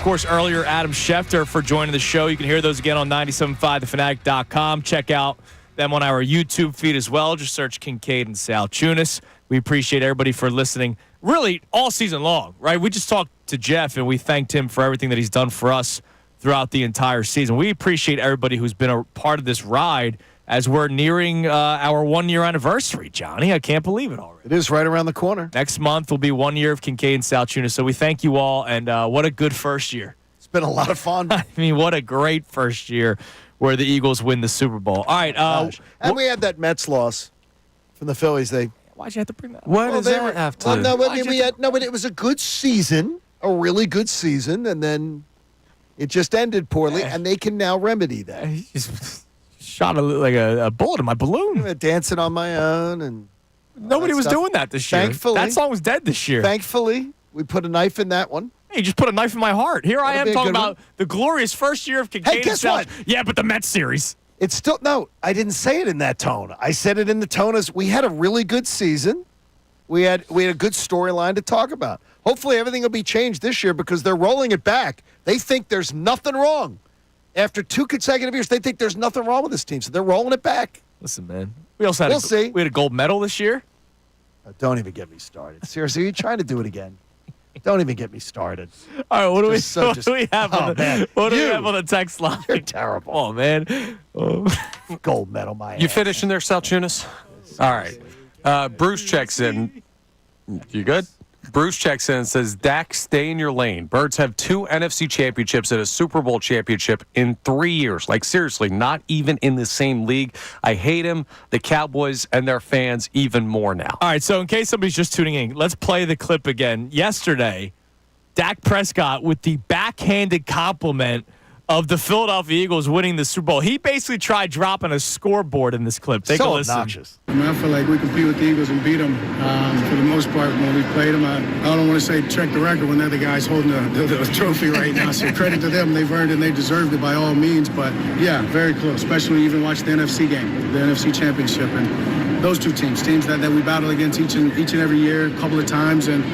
course, earlier, Adam Schefter for joining the show. You can hear those again on 97.5thefanatic.com. Check out them on our YouTube feed as well. Just search Kincade and Salciunas. We appreciate everybody for listening really all season long, right? We just talked to Jeff, and we thanked him for everything that he's done for us throughout the entire season. We appreciate everybody who's been a part of this ride as we're nearing our 1-year anniversary, Johnny. I can't believe it already. It is right around the corner. Next month will be 1 year of Kincade and Salciunas, so we thank you all, and what a good first year. It's been a lot of fun. I mean, what a great first year where the Eagles win the Super Bowl. All right. And we had that Mets loss from the Phillies. Why'd you have to bring that up? What does that have to? But it was a good season, a really good season, and then it just ended poorly, and they can now remedy that. He just shot a bullet in my balloon. Dancing on my own, and nobody was doing that this year. Thankfully, that song was dead this year. Thankfully, we put a knife in that one. Hey, you just put a knife in my heart. Here I am talking about the glorious first year of Kincade. Hey, guess what? Yeah, but the Mets series. It's still no. I didn't say it in that tone. I said it in the tone as we had a really good season. We had a good storyline to talk about. Hopefully, everything will be changed this year because they're rolling it back. They think there's nothing wrong. After 2 consecutive years, they think there's nothing wrong with this team, so they're rolling it back. Listen, man. We also had we had a gold medal this year. Don't even get me started. Seriously, are you trying to do it again? Don't even get me started. All right, what do we have on the text line? You're terrible. Oh, man. Gold medal, my You ass. finishing there, Salciunas? All right. Bruce checks in. You good? Bruce checks in and says, Dak, stay in your lane. Birds have 2 NFC championships and a Super Bowl championship in 3 years. Like, seriously, not even in the same league. I hate him, the Cowboys, and their fans even more now. All right, so in case somebody's just tuning in, let's play the clip again. Yesterday, Dak Prescott with the backhanded compliment of the Philadelphia Eagles winning the Super Bowl. He basically tried dropping a scoreboard in this clip. Take a listen. Obnoxious. I feel like we compete with the Eagles and beat them for the most part when we played them. I don't want to say check the record when they're the guys holding the trophy right now. So credit to them. They've earned it and they deserved it by all means. But, yeah, very close, especially even watch the NFC game, the NFC Championship. And those two teams that we battle against each and every year a couple of times. And,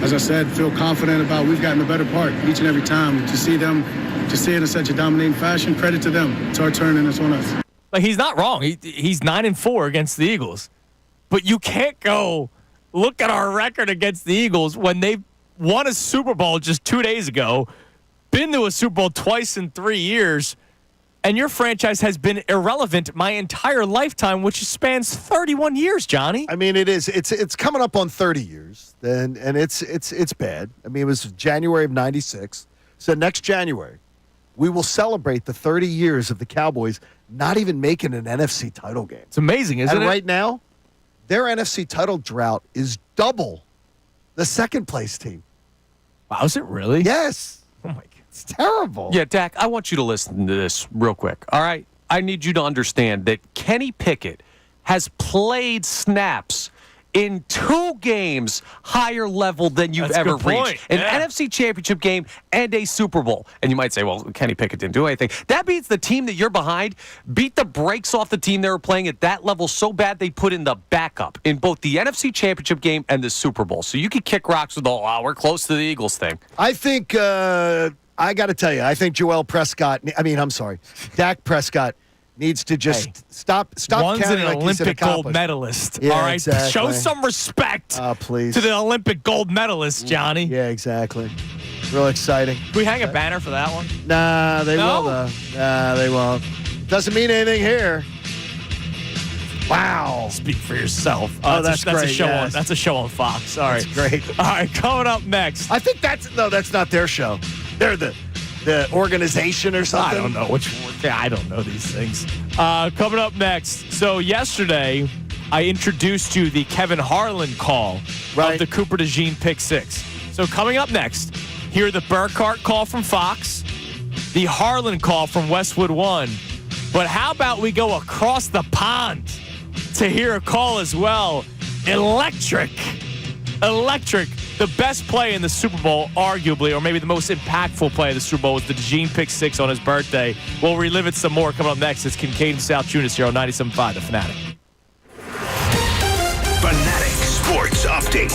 as I said, feel confident about we've gotten the better part each and every time. To see them, to see it in such a dominating fashion, credit to them. It's our turn and it's on us. Like, he's not wrong. He's 9-4 against the Eagles. But you can't go look at our record against the Eagles when they've won a Super Bowl just 2 days ago, been to a Super Bowl twice in 3 years, and your franchise has been irrelevant my entire lifetime, which spans 31 years, Johnny. I mean, it is. It's coming up on 30 years, and it's bad. I mean, it was January of '96. So next January, we will celebrate the 30 years of the Cowboys not even making an NFC title game. It's amazing, isn't it? And right now, their NFC title drought is double the second-place team. Wow, is it really? Yes. Oh, my God. It's terrible. Yeah, Dak, I want you to listen to this real quick, all right? I need you to understand that Kenny Pickett has played snaps in 2 games higher level than you've ever reached. An NFC Championship game and a Super Bowl. And you might say, well, Kenny Pickett didn't do anything. That means the team that you're behind beat the brakes off the team they were playing at that level so bad they put in the backup in both the NFC Championship game and the Super Bowl. So you could kick rocks with the, we're close to the Eagles thing. I think, I got to tell you, I think Dak Prescott needs to just stop One's counting an like he's Olympic gold medalist. Yeah, all right, exactly. Show some respect please. to the Olympic gold medalist, Johnny. Yeah, exactly. Real exciting. Can we hang a banner for that one? Nah, they will, though. Nah, they won't. Doesn't mean anything here. Wow. Speak for yourself. That's great. A show on, that's a show on Fox. All right. That's great. All right, coming up next. I think that's not their show. They're the organization or something. I don't know I don't know these things. Coming up next. So yesterday, I introduced you the Kevin Harlan call of the Cooper DeJean pick 6. So coming up next, hear the Burkhardt call from Fox, the Harlan call from Westwood One. But how about we go across the pond to hear a call as well? Electric. The best play in the Super Bowl, arguably, or maybe the most impactful play of the Super Bowl was the DeJean pick 6 on his birthday. We'll relive it some more coming up next. It's Kincade and Salciunas here on 97.5 The Fanatic. Fanatic Sports Update. update.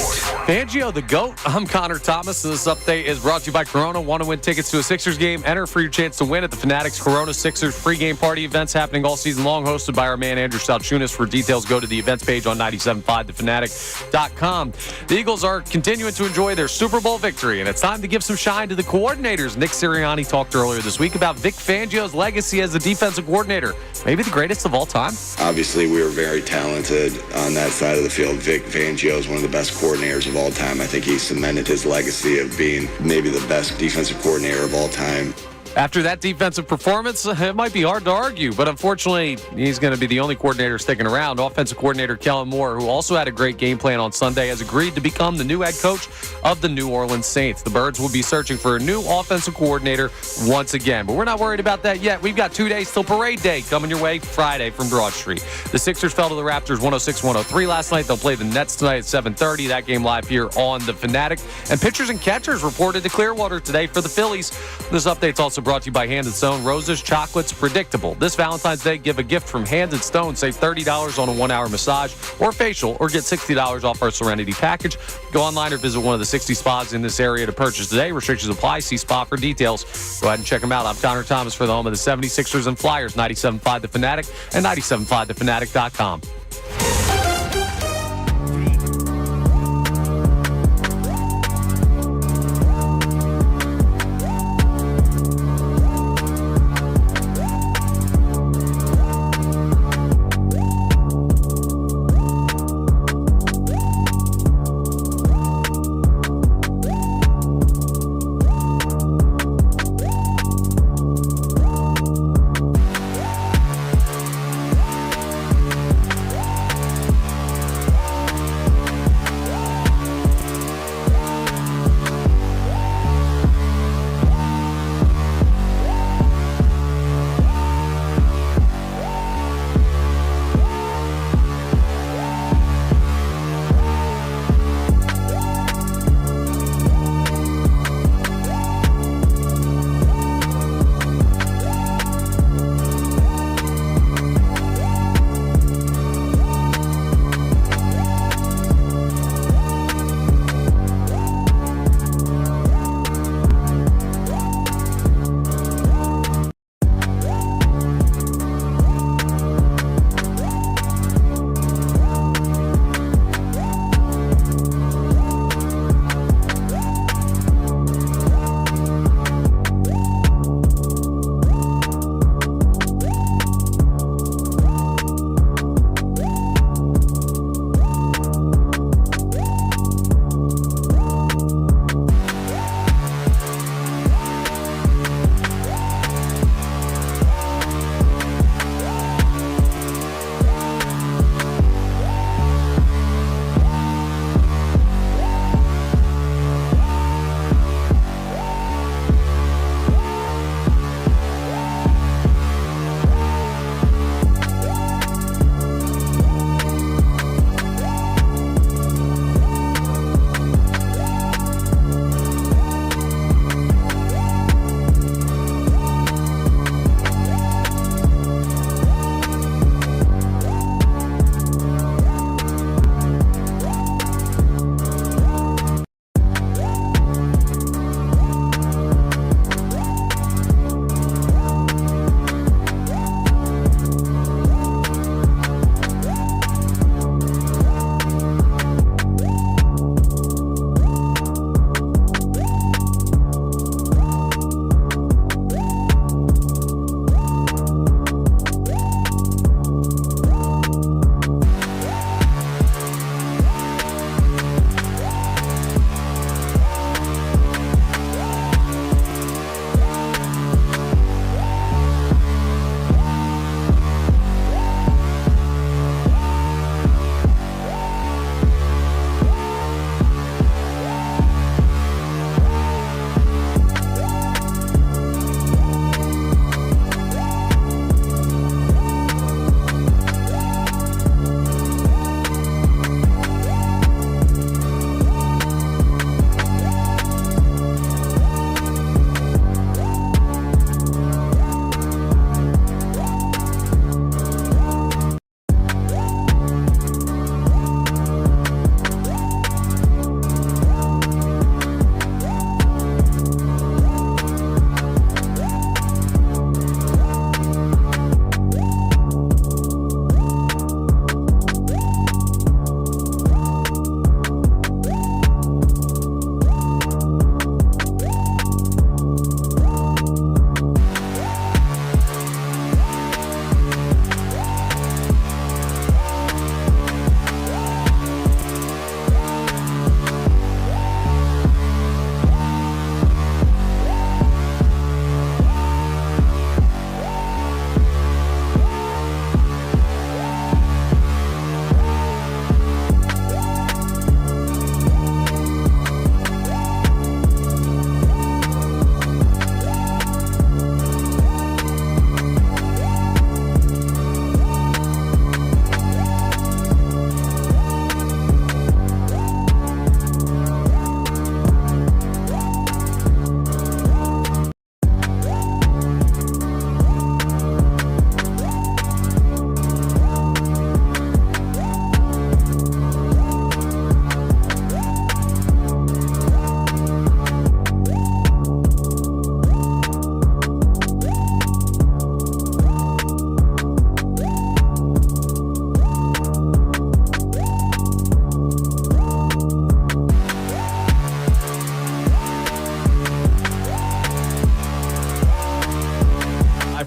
Fangio, the GOAT. I'm Connor Thomas, and this update is brought to you by Corona. Want to win tickets to a Sixers game? Enter for your chance to win at the Fanatics Corona Sixers free game party events happening all season long, hosted by our man Andrew Salciunas. For details, go to the events page on 975thefanatic.com. The Eagles are continuing to enjoy their Super Bowl victory, and it's time to give some shine to the coordinators. Nick Sirianni talked earlier this week about Vic Fangio's legacy as the defensive coordinator, maybe the greatest of all time. Obviously, we were very talented on that side of the field. Vic Fangio is one of the best coordinators of all time. I think he cemented his legacy of being maybe the best defensive coordinator of all time. After that defensive performance, it might be hard to argue, but unfortunately, he's going to be the only coordinator sticking around. Offensive coordinator Kellen Moore, who also had a great game plan on Sunday, has agreed to become the new head coach of the New Orleans Saints. The Birds will be searching for a new offensive coordinator once again, but we're not worried about that yet. We've got 2 days till Parade Day coming your way Friday from Broad Street. The Sixers fell to the Raptors 106-103 last night. They'll play the Nets tonight at 7:30. That game live here on the Fanatic. And pitchers and catchers reported to Clearwater today for the Phillies. This update's also brought to you by Hand & Stone. Roses, chocolates, predictable. This Valentine's Day, give a gift from Hand & Stone. Save $30 on a 1-hour massage or facial, or get $60 off our Serenity package. Go online or visit one of the 60 spas in this area to purchase today. Restrictions apply. See spa for details. Go ahead and check them out. I'm Connor Thomas for the home of the 76ers and Flyers, 97.5 The Fanatic and 97.5thefanatic.com.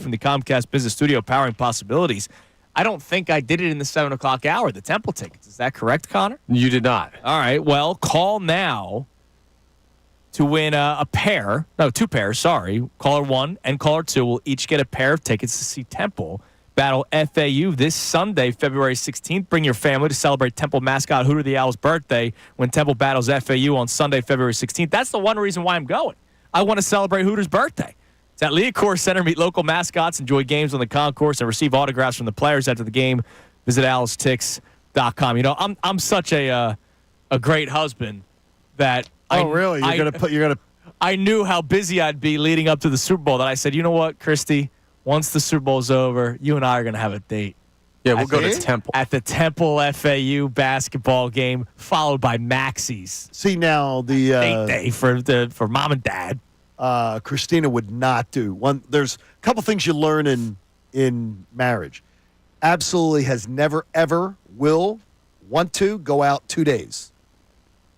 from the Comcast Business Studio, powering possibilities. I don't think I did it in the 7 o'clock hour, the Temple tickets. Is that correct, Connor? You did not. All right. Well, call now to win two pairs, sorry. Caller 1 and caller 2 will each get a pair of tickets to see Temple battle FAU this Sunday, February 16th. Bring your family to celebrate Temple mascot Hooter the Owl's birthday when Temple battles FAU on Sunday, February 16th. That's the one reason why I'm going. I want to celebrate Hooter's birthday. It's at Liacouras Center. Meet local mascots, enjoy games on the concourse, and receive autographs from the players after the game. Visit owlstix.com. You know, I'm such a great husband that really? I knew how busy I'd be leading up to the Super Bowl that I said, you know what, Christy, once the Super Bowl's over, you and I are going to have a date. Yeah, we'll go to Temple. At the Temple FAU basketball game, followed by Maxie's. See, now the date day for mom and dad. Christina would not do one. There's a couple things you learn in marriage. Absolutely has never, ever, will, want to go out 2 days.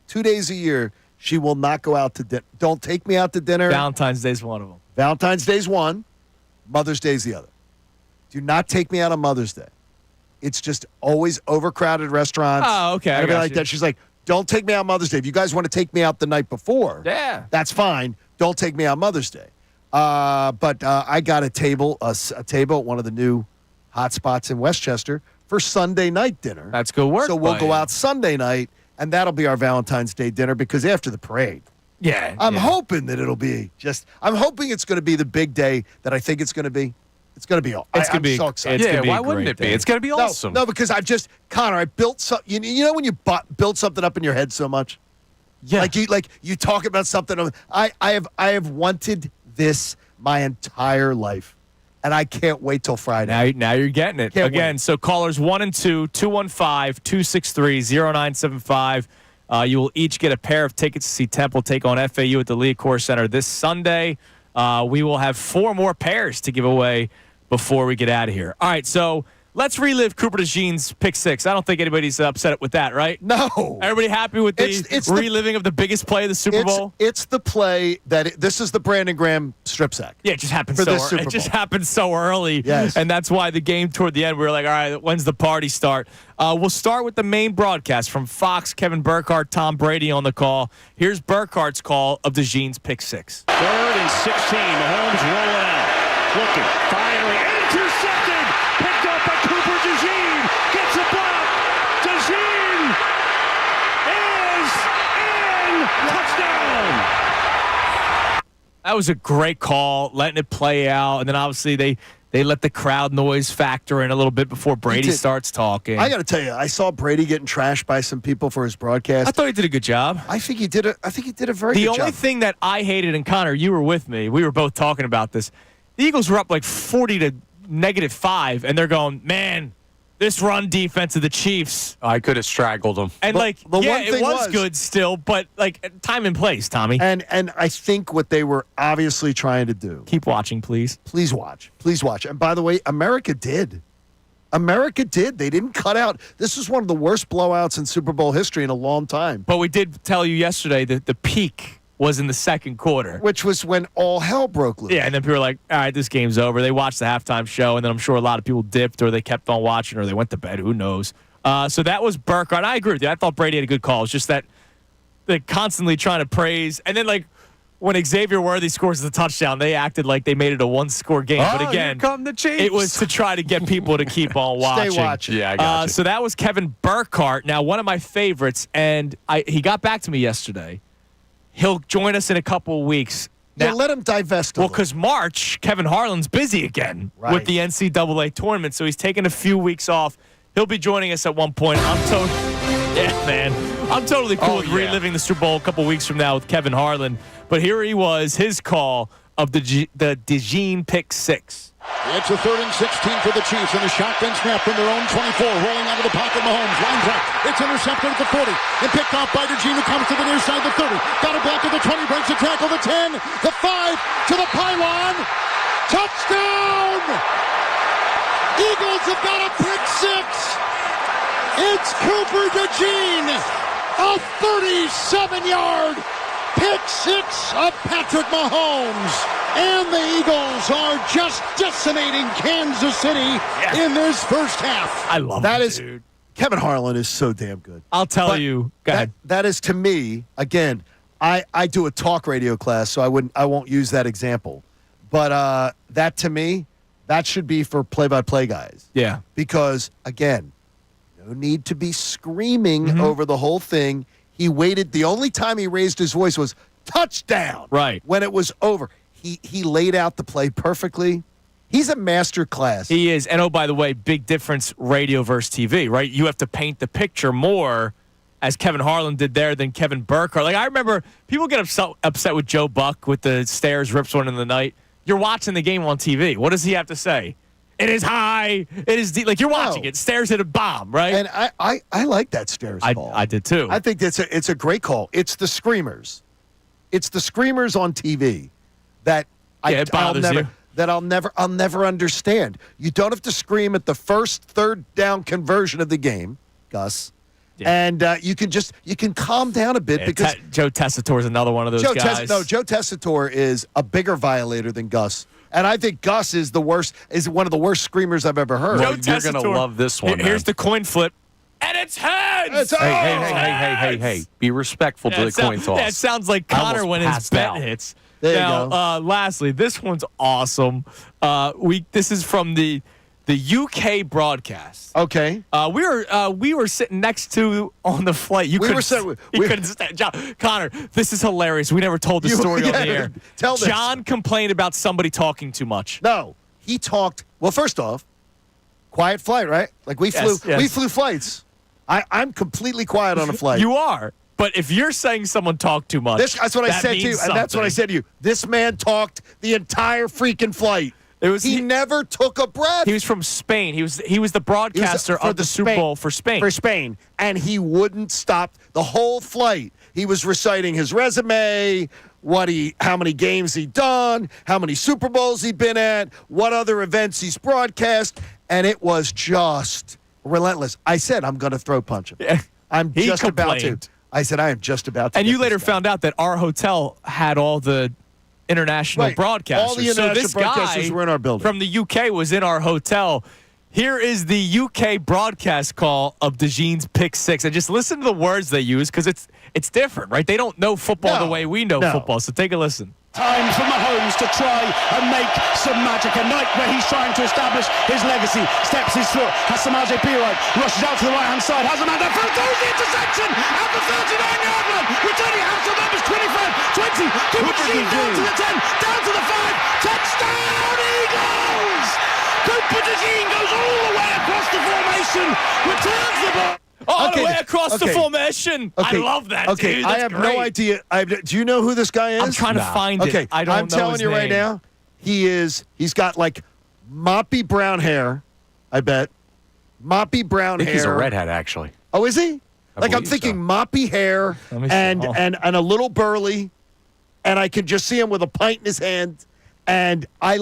2 days a year, she will not go out to dinner. Don't take me out to dinner. Valentine's Day's one of them. Valentine's Day's one. Mother's Day's the other. Do not take me out on Mother's Day. It's just always overcrowded restaurants. Oh, okay. Everything like that. She's like, don't take me out Mother's Day. If you guys want to take me out the night before, that's fine. Don't take me out Mother's Day. But I got a table at one of the new hot spots in Westchester for Sunday night dinner. That's good work. So we'll go out Sunday night, and that'll be our Valentine's Day dinner because after the parade. Yeah. I'm hoping that it'll be I'm hoping it's going to be the big day that I think it's going to be. It's going to be. I'm so excited. Yeah, why wouldn't it be? It's going to be awesome. No, because Connor, I built something. You know when you build something up in your head so much? Yeah. Like you talk about something. I have wanted this my entire life, and I can't wait till Friday. Now you're getting it. Again, so callers 1 and 2, 215-263-0975. You will each get a pair of tickets to see Temple take on FAU at the Liacouras Center this Sunday. We will have 4 more pairs to give away before we get out of here. All right, so let's relive Cooper DeJean's pick 6. I don't think anybody's upset with that, right? No. Everybody happy with the reliving of the biggest play of the Super Bowl? It's the play this is the Brandon Graham strip sack. Yeah, it just happened It just happened so early. Yes. And that's why the game toward the end, we were like, all right, when's the party start? We'll start with the main broadcast from Fox. Kevin Burkhardt, Tom Brady on the call. Here's Burkhardt's call of DeJean's pick 6. 3rd and 16. Mahomes rolling out. Looking, firing, intercepted. Picked up by Cooper DeJean. Gets a block. DeJean is in. Touchdown. That was a great call, letting it play out. And then obviously they let the crowd noise factor in a little bit before Brady starts talking. I got to tell you, I saw Brady getting trashed by some people for his broadcast. I thought he did a good job. I think he did a very good job. The only thing that I hated, and Connor, you were with me. We were both talking about this. The Eagles were up like 40 to -5, and they're going, man, this run defense of the Chiefs. I could have straggled them. And it was good still, but like time and place, Tommy. And I think what they were obviously trying to do. Keep watching, please. Please watch. Please watch. And by the way, America did. They didn't cut out. This was one of the worst blowouts in Super Bowl history in a long time. But we did tell you yesterday that the peak was in the second quarter. Which was when all hell broke loose. Yeah, and then people were like, all right, this game's over. They watched the halftime show, and then I'm sure a lot of people dipped or they kept on watching or they went to bed. Who knows? So that was Burkhardt. I agree with you. I thought Brady had a good call. It's just that they're constantly trying to praise. And then, like, when Xavier Worthy scores the touchdown, they acted like they made it a one-score game. But again, here come the Chiefs. It was to try to get people to keep on watching. Stay watching. Yeah, I got you. So that was Kevin Burkhardt. Now, one of my favorites, and he got back to me yesterday. He'll join us in a couple of weeks. Now, let him divest a Well, little. because March, Kevin Harlan's busy again with the NCAA tournament, so he's taking a few weeks off. He'll be joining us at one point. I'm totally cool with reliving the Super Bowl a couple weeks from now with Kevin Harlan. But here he was, his call of the DeJean pick 6. It's a 3rd and 16 for the Chiefs, and a shotgun snap from their own 24, rolling out of the pocket. Mahomes lines up. It's intercepted at the 40, and picked off by DeJean, who comes to the near side, the 30. Got a block at the 20, breaks the tackle, the 10, the 5, to the pylon. Touchdown! Eagles have got a pick 6. It's Cooper DeJean, a 37-yard pick 6 of Patrick Mahomes. And the Eagles are just decimating Kansas City in this first half. I love that. Dude. Kevin Harlan is so damn good. I'll tell you. Go ahead. That is, to me, again, I do a talk radio class, so I won't use that example. But that, to me, that should be for play-by-play guys. Yeah. Because, again, no need to be screaming over the whole thing. He waited. The only time he raised his voice was touchdown. Right. When it was over. He laid out the play perfectly. He's a master class. He is. And, oh, by the way, big difference radio versus TV, right? You have to paint the picture more, as Kevin Harlan did there, than Kevin Burkhardt. Like, I remember people get upset with Joe Buck with the stairs, rips one in the night. You're watching the game on TV. What does he have to say? It is high. It is deep. Like, you're watching it. Stairs hit a bomb, right? And I like that stairs call. I did, too. I think it's a great call. It's the screamers. It's the screamers on TV that I'll never understand. You don't have to scream at the first third down conversion of the game, Gus. Yeah. And you can calm down a bit because Joe Tessitore is another one of those guys. Joe Tessitore is a bigger violator than Gus. And I think Gus is one of the worst screamers I've ever heard. Well, you're going to love this one. Here's the coin flip. And it's heads! Hey. Be respectful to the coin toss. Yeah, it sounds like Connor when his bet hits. There you go. Lastly, this one's awesome. This is from the UK broadcast. Okay. We were sitting next to on the flight. You couldn't stand. John, Connor, this is hilarious. We never told the story on the air. Tell this. John complained about somebody talking too much. No, he talked. Well, first off, quiet flight, right? Like we flew flights. I'm completely quiet on a flight. You are. But if you're saying someone talked too much, that's what I said to you. And that's what I said to you. This man talked the entire freaking flight. He never took a breath. He was from Spain. He was the broadcaster of the Super Bowl for Spain. For Spain. And he wouldn't stop the whole flight. He was reciting his resume, how many games he'd done, how many Super Bowls he'd been at, what other events he's broadcast, and it was just relentless. I said, I'm going to throw punch him. Yeah. I'm just about to. I said, I am just about to. And you later found out that our hotel had all the international broadcasters. All the international broadcasters were in our building. From the UK was in our hotel. Here is the UK broadcast call of DeJean's pick six. And just listen to the words they use because it's different, right? They don't know football the way we know football. So take a listen. Time for Mahomes to try and make some magic. A night where he's trying to establish his legacy. Steps his foot, has Samaje Perine, rushes out to the right-hand side, has a man there, throws the intersection at the 39-yard line. Returning out to numbers 25, 20. Cooper DeJean down to the 10, down to the 5. Touchdown, Eagles! Cooper DeJean goes all the way across the formation, returns the ball. All the way across the formation. I love that, dude. I have no idea. Do you know who this guy is? I'm trying to find it. Okay, I don't know I'm telling you right now, he's got like moppy brown hair, I bet. Moppy brown hair. He's a redhead, actually. Oh, is he? I'm thinking moppy hair and a little burly, and I can just see him with a pint in his hand. And I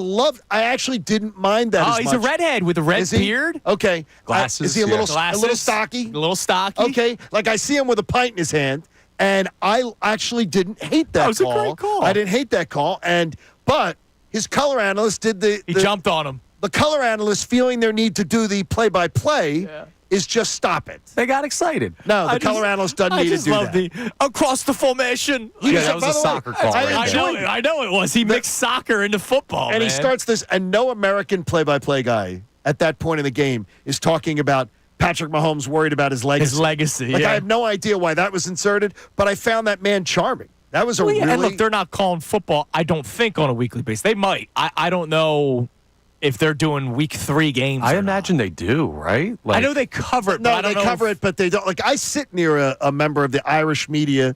actually didn't mind that as much. He's a redhead with a red beard. Okay. Glasses. Is he a little stocky? A little stocky. Okay. Like I see him with a pint in his hand, and I actually didn't hate that call. That was a great call. I didn't hate that call. But his color analyst did He jumped on him. The color analyst feeling their need to do the play-by-play is just stop it. They got excited. No, the color analyst doesn't need to do that. The across the formation. That was a soccer call. I know it was. He mixed soccer into football, and he starts this, and no American play-by-play guy at that point in the game is talking about Patrick Mahomes worried about his legacy. I have no idea why that was inserted, but I found that man charming. That was really... And look, they're not calling football, I don't think, on a weekly basis. They might. I don't know if they're doing week 3 games. I imagine they do, right? I know they cover it. No, they cover it, but they don't. Like, I sit near a member of the Irish media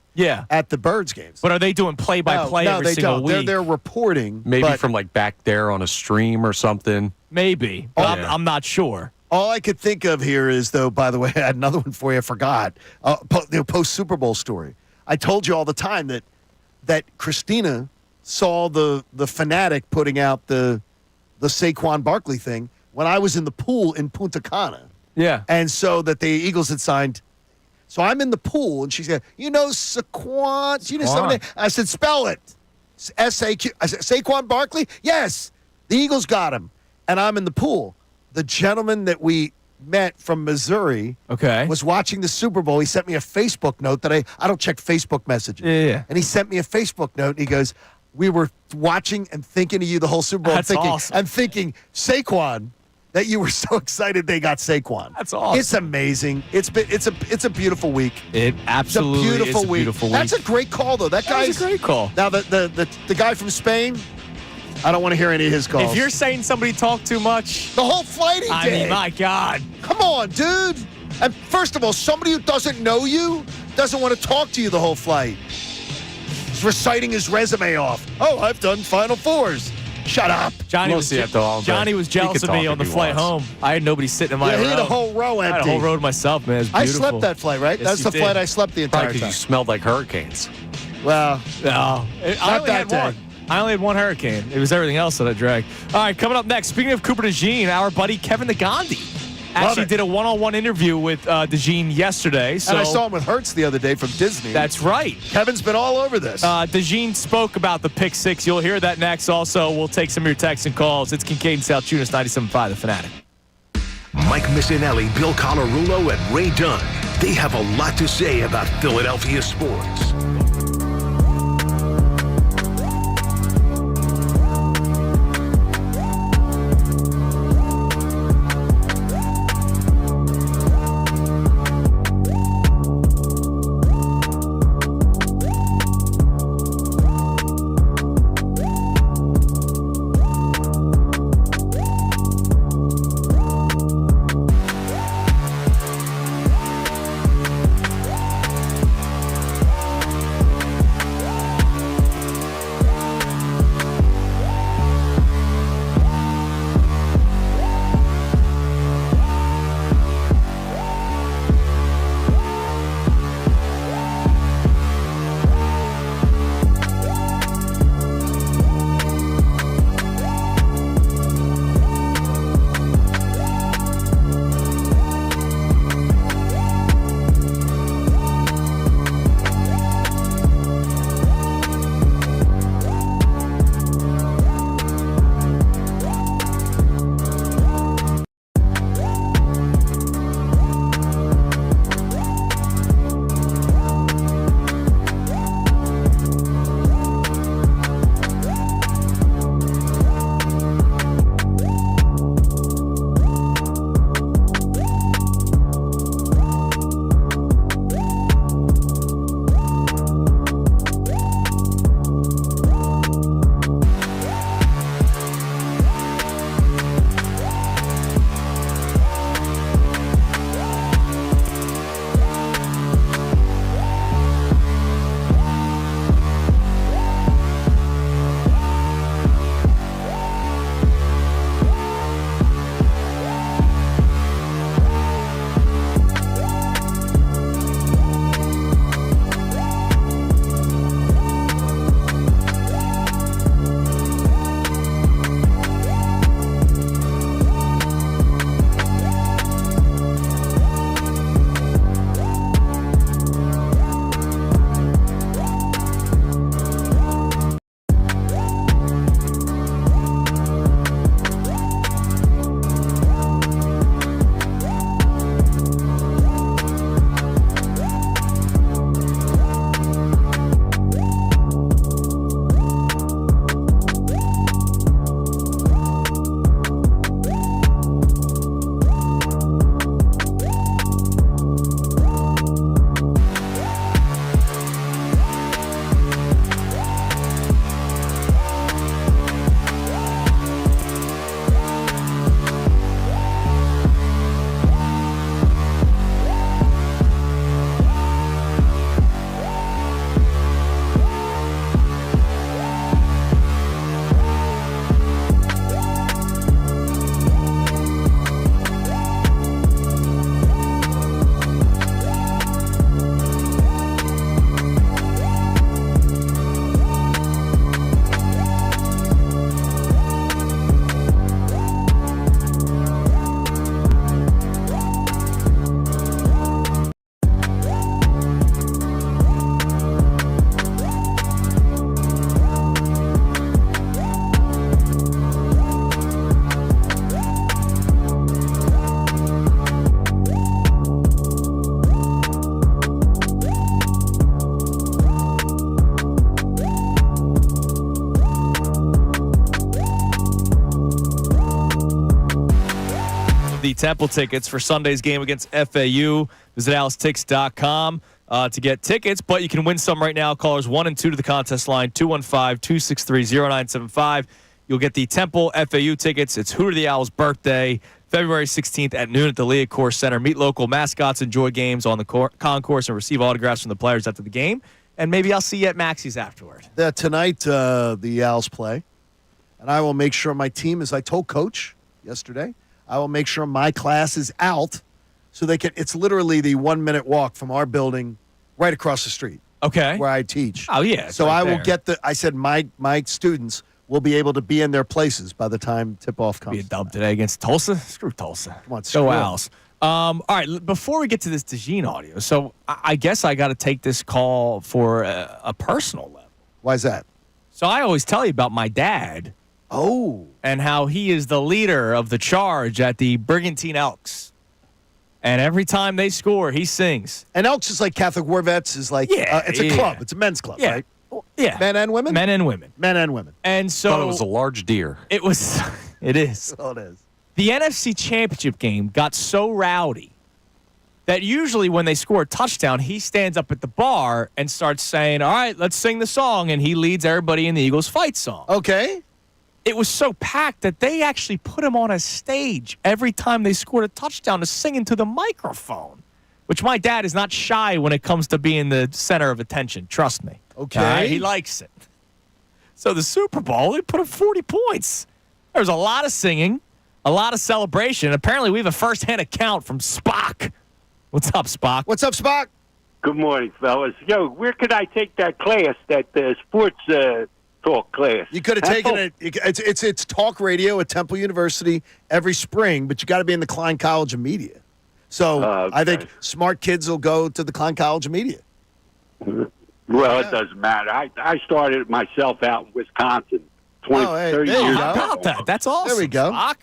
at the Birds games. But are they doing play-by-play every single week? They're reporting. Maybe from like back there on a stream or something. Maybe. I'm not sure. All I could think of here is, though, by the way, I had another one for you. I forgot. The post-Super Bowl story. I told you all the time that Christina saw the Fanatic putting out the Saquon Barkley thing when I was in the pool in Punta Cana. Yeah. And so that the Eagles had signed. So I'm in the pool, and she said, Saquon. I said, spell it. S-A-Q. I said, Saquon Barkley? Yes. The Eagles got him. And I'm in the pool. The gentleman that we met from Missouri was watching the Super Bowl. He sent me a Facebook note that I don't check Facebook messages. Yeah. And he sent me a Facebook note, and he goes, we were watching and thinking of you the whole Super Bowl. That's awesome. I'm thinking, Saquon, that you were so excited they got Saquon. That's awesome. It's amazing. It's a beautiful week. It absolutely it's a beautiful week. That's a great call, though. That was a great call. Now, the guy from Spain, I don't want to hear any of his calls. If you're saying somebody talked too much, the whole flight he did. I mean, my God. Come on, dude. And first of all, somebody who doesn't know you doesn't want to talk to you the whole flight. He's reciting his resume off. Oh, I've done Final Fours. Shut up. Johnny was jealous of me on the flight home. I had nobody sitting in my row. He had a whole row empty. I had a whole row to myself, man. It was I beautiful. slept that flight, right? Yes, That's the flight I slept the entire Probably time. because you smelled like hurricanes. Well, no. I only had day. one. I only had one hurricane. It was everything else that I drank. All right, coming up next, speaking of Cooper DeJean, our buddy Kevin Nagandi actually did a one-on-one interview with DeJean yesterday. So and I saw him with Hertz the other day from Disney. That's right. Kevin's been all over this. DeJean spoke about the pick six. You'll hear that next. Also, we'll take some of your texts and calls. It's Kincade Salciunas, 97.5, The Fanatic. Mike Missanelli, Bill Colarulo, and Ray Dunn. They have a lot to say about Philadelphia sports. the Temple tickets for Sunday's game against FAU. Visit AliceTix.com to get tickets, but you can win some right now. Callers 1 and 2 to the contest line, 215-263-0975. You'll get the Temple FAU tickets. It's Hooter the Owl's birthday, February 16th at noon at the Liacouras Center. Meet local mascots, enjoy games on the concourse, and receive autographs from the players after the game. And maybe I'll see you at Maxie's afterward. Tonight, the Owls play, and I will make sure my team, as I told Coach yesterday, I will make sure my class is out so they can. It's literally the 1-minute walk from our building right across the street. Okay. Where I teach. Oh, yeah. So right I will there. get I said my students will be able to be in their places by the time tip-off comes. Be a dub today against Tulsa? Screw Tulsa. Come on, Go screw 'em. Owls. All right, before we get to this DeJean audio, so I guess I got to take this call for a personal level. Why is that? So I always tell you about my dad. Oh. And how he is the leader of the charge at the Brigantine Elks. And every time they score, he sings. And Elks is like Catholic War Vets is like, it's a club. It's a men's club, Yeah. right? Yeah. Men and women? Men and women. Men and women. And so Thought it was a large deer. it was, it is. Oh, it is. The NFC Championship game got so rowdy that usually when they score a touchdown, he stands up at the bar and starts saying, all right, let's sing the song. And he leads everybody in the Eagles fight song. Okay. It was so packed that they actually put him on a stage every time they scored a touchdown to sing into the microphone, which my dad is not shy when it comes to being the center of attention. Trust me. Okay. All right? He likes it. So the Super Bowl, they put up 40 points. There was a lot of singing, a lot of celebration. Apparently, we have a first-hand account from Spock. What's up, Spock? What's up, Spock? Good morning, fellas. Yo, where could I take that class, that sports talk class? You could have taken it. It's talk radio at Temple University every spring, but you got to be in the Klein College of Media. So I think smart kids will go to the Klein College of Media. Well, it doesn't matter. I started myself out in Wisconsin 30 there you years go. ago. How about that? That's awesome. There we go. Spock.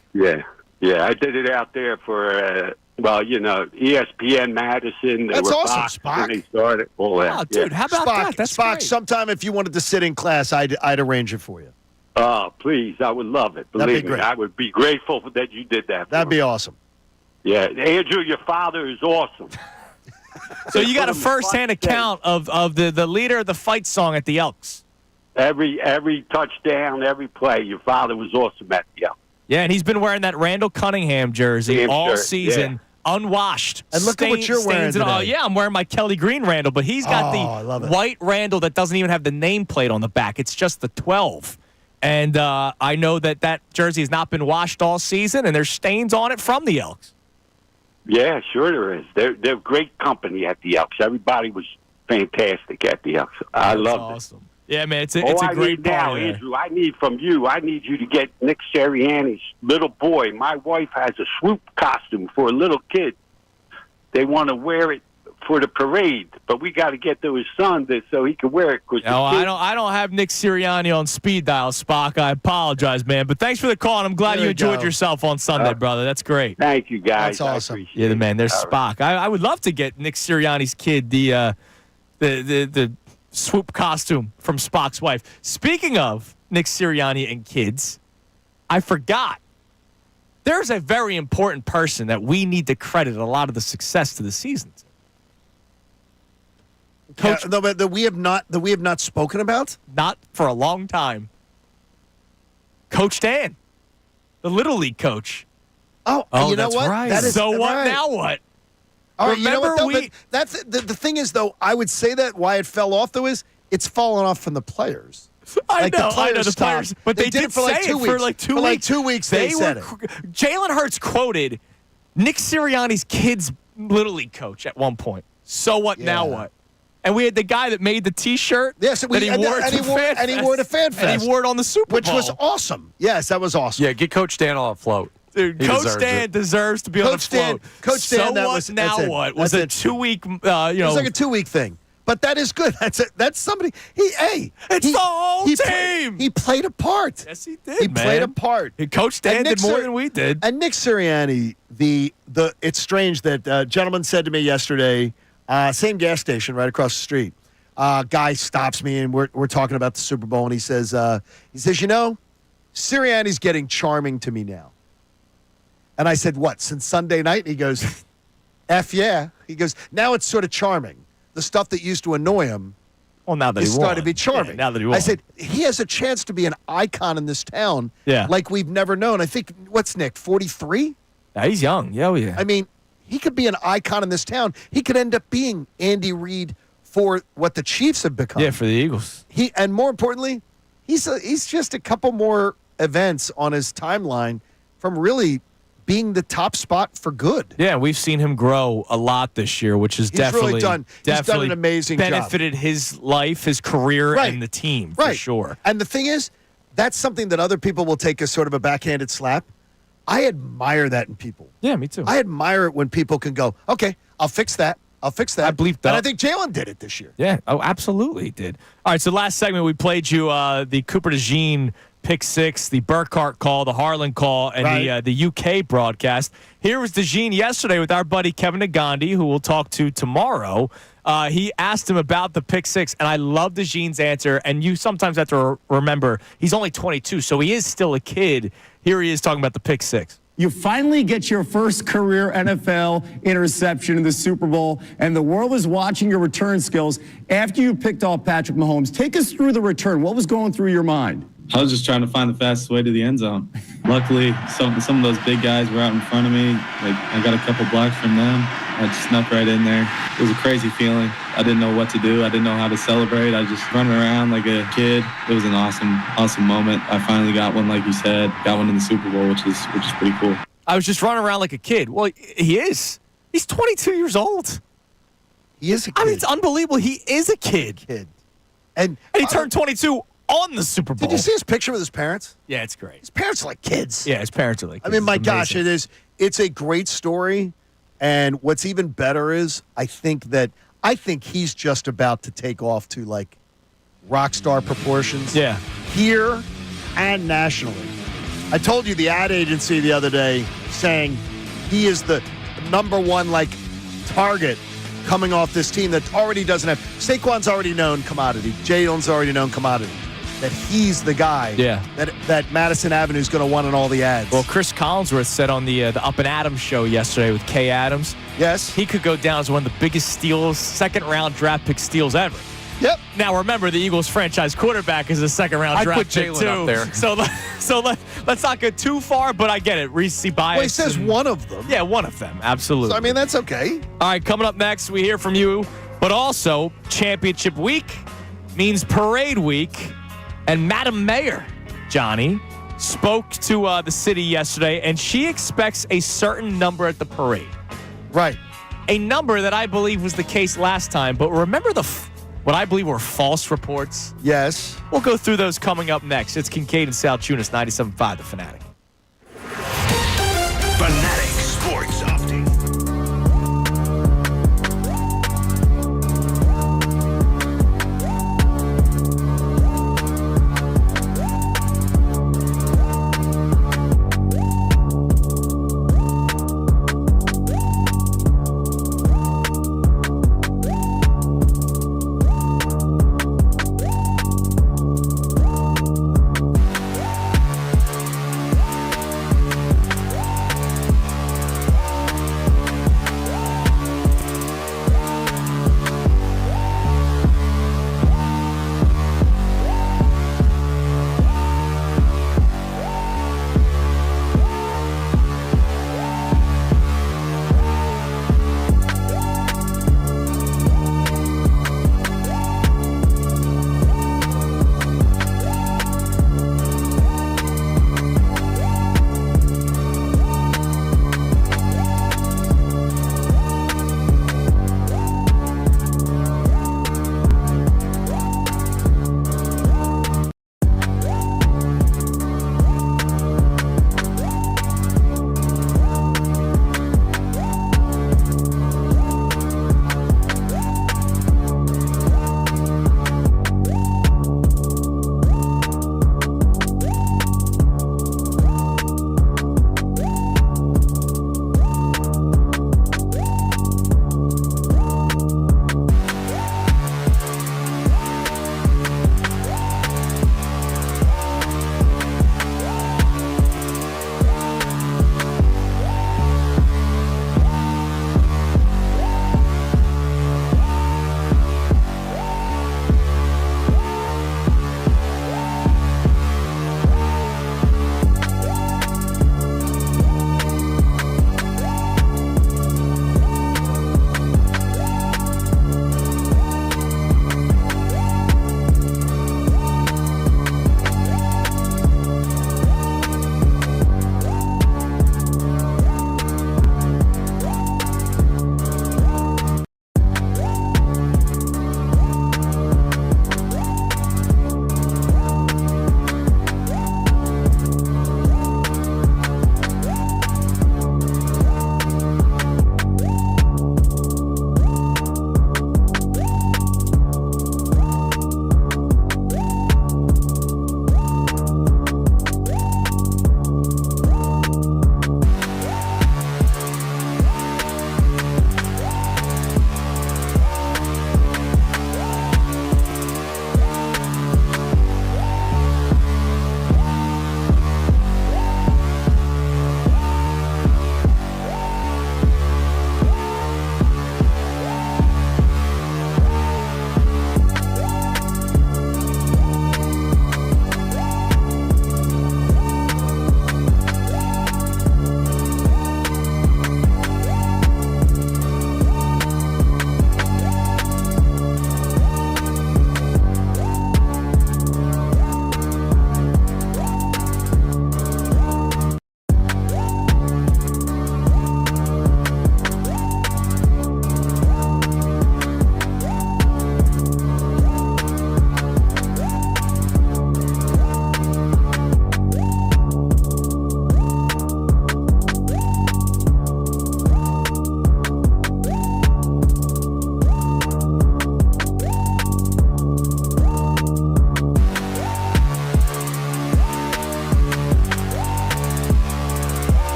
Yeah, I did it out there for, ESPN Madison. They That's were awesome, boxed Spock. when they started. All that. Oh, dude, how about Spock, that? That's Spock, great. sometime if you wanted to sit in class, I'd arrange it for you. Oh, please, I would love it. That'd be Believe me, great. I would be grateful that you did that. That'd be awesome. Yeah, Andrew, your father is awesome. So you got a first-hand account of the leader of the fight song at the Elks. Every touchdown, every play, your father was awesome at the Elks. Yeah, and he's been wearing that Randall Cunningham jersey Damn all shirt, season, unwashed. And look at what you're wearing stains and all. today. Yeah, I'm wearing my Kelly Green Randall, but he's got I love the it. white Randall that doesn't even have the nameplate on the back. It's just the 12. And I know that jersey has not been washed all season, and there's stains on it from the Elks. Yeah, sure there is. They're great company at the Elks. Everybody was fantastic at the Elks. I love it. Awesome. Yeah, man, it's a I great need now, party there. Andrew, I need you to get Nick Sirianni's little boy. My wife has a swoop costume for a little kid. They want to wear it for the parade, but we got to get to his son so he can wear it. No, I don't have Nick Sirianni on speed dial, Spock. I apologize, man. But thanks for the call, and I'm glad There you you enjoyed go. yourself on Sunday, brother. That's great. Thank you, guys. That's awesome. I appreciate Yeah, the it. man. There's All right. Spock. I would love to get Nick Sirianni's kid the swoop costume from Spock's wife. Speaking of Nick Sirianni and kids, I forgot. There's a very important person that we need to credit a lot of the success to the season. Coach, No, but that we have not spoken about. not for a long time. Coach Dan, the Little League coach. Oh, you know that's what? right. That is So what right. now? What? All right, you know what? Remember Though, but that's the thing is though. I would say that why it fell off though is it's fallen off from the players. I Like, know the players the players, stopped. but they did did it for like say 2 it weeks. for like 2 For like weeks. 2 weeks they said it. Jalen Hurts quoted Nick Sirianni's kid's Little League coach at one point. So what? Now Yeah. what? And we had the guy that made the T-shirt. Yes, that he wore and he wore the Fan Fest, and he wore it on the Super which Bowl, was awesome. Yes, that was awesome. Yeah, get Coach Dan on a float. Dude, He Coach deserves Dan it. deserves to be on the Coach Dan, float. Coach Dan, So that what? was Now that's it. what? Was That's a 2 week? It was like a 2 week thing. But that is good. That's it. That's somebody. It's the whole team. He played a part. Yes, he did. He man. played a part. Coach Dan And Nick did more Sir- than we did. And Nick Sirianni, it's strange that a gentleman said to me yesterday, same gas station right across the street. Guy stops me and we're talking about the Super Bowl and he says, Sirianni's getting charming to me now. And I said, what, since Sunday night? And he goes, F yeah. He goes, now it's sort of charming. The stuff that used to annoy him Well, now that is he starting won. to be charming. Yeah, now that he won. I said, he has a chance to be an icon in this town Yeah. like we've never known. I think, what's Nick, 43? Yeah, he's young. Yeah, yeah. I mean, he could be an icon in this town. He could end up being Andy Reid for what the Chiefs have become. Yeah, for the Eagles. And more importantly, he's just a couple more events on his timeline from really being the top spot for good. Yeah, we've seen him grow a lot this year, which is He's definitely really done. He's done an amazing job. benefited his life, his career, and the team for sure. And the thing is, that's something that other people will take as sort of a backhanded slap. I admire that in people. Yeah, me too. I admire it when people can go, okay, I'll fix that. I bleeped that. And I think Jalen did it this year. Yeah, oh, absolutely he did. All right, so last segment we played you the Cooper DeJean pick six, the Burkhart call, the Harlan call, and the UK broadcast. Here was DeJean yesterday with our buddy Kevin Nagandi, who we'll talk to tomorrow. He asked him about the pick six, and I love DeJean's answer. And you sometimes have to remember he's only 22, so he is still a kid. Here he is talking about the pick six. You finally get your first career NFL interception in the Super Bowl, and the world is watching your return skills after you picked off Patrick Mahomes. Take us through the return. What was going through your mind? I was just trying to find the fastest way to the end zone. Luckily, some of those big guys were out in front of me. Like, I got a couple blocks from them. I just snuck right in there. It was a crazy feeling. I didn't know what to do. I didn't know how to celebrate. I was just running around like a kid. It was an awesome moment. I finally got one, like you said, got one in the Super Bowl, which is pretty cool. I was just running around like a kid. Well, he is. He's 22 years old. He is a kid. I mean, it's unbelievable. He is a kid. And he turned 22 on the Super Bowl. Did you see his picture with his parents? Yeah, it's great. His parents are like kids. Yeah, his parents are like kids. I mean, my It's gosh, amazing. it's a great story. And what's even better is I think he's just about to take off to like rock star proportions. Yeah. Here and nationally. I told you the ad agency the other day saying he is the number one like target coming off this team that already doesn't have. Saquon's already known commodity. Jalen's already known commodity. That he's the guy. Yeah. That Madison Avenue's going to want in all the ads. Well, Chris Collinsworth said on the Up and Adams show yesterday with Kay Adams. Yes. He could go down as one of the biggest steals, second-round draft pick steals ever. Yep. Now, remember, the Eagles franchise quarterback is a second-round draft pick, Jalen too. up there. So let's not get too far, but I get it. Recency bias. Well, he says one of them. Yeah, one of them. Absolutely. So, I mean, that's okay. All right, coming up next, we hear from you, but also championship week means parade week. And Madam Mayor, Johnny, spoke to the city yesterday, and she expects a certain number at the parade. Right. A number that I believe was the case last time, but remember what I believe were false reports? Yes. We'll go through those coming up next. It's Kincade and Salciunas, 97.5 The Fanatic. Fanatic Sports Update.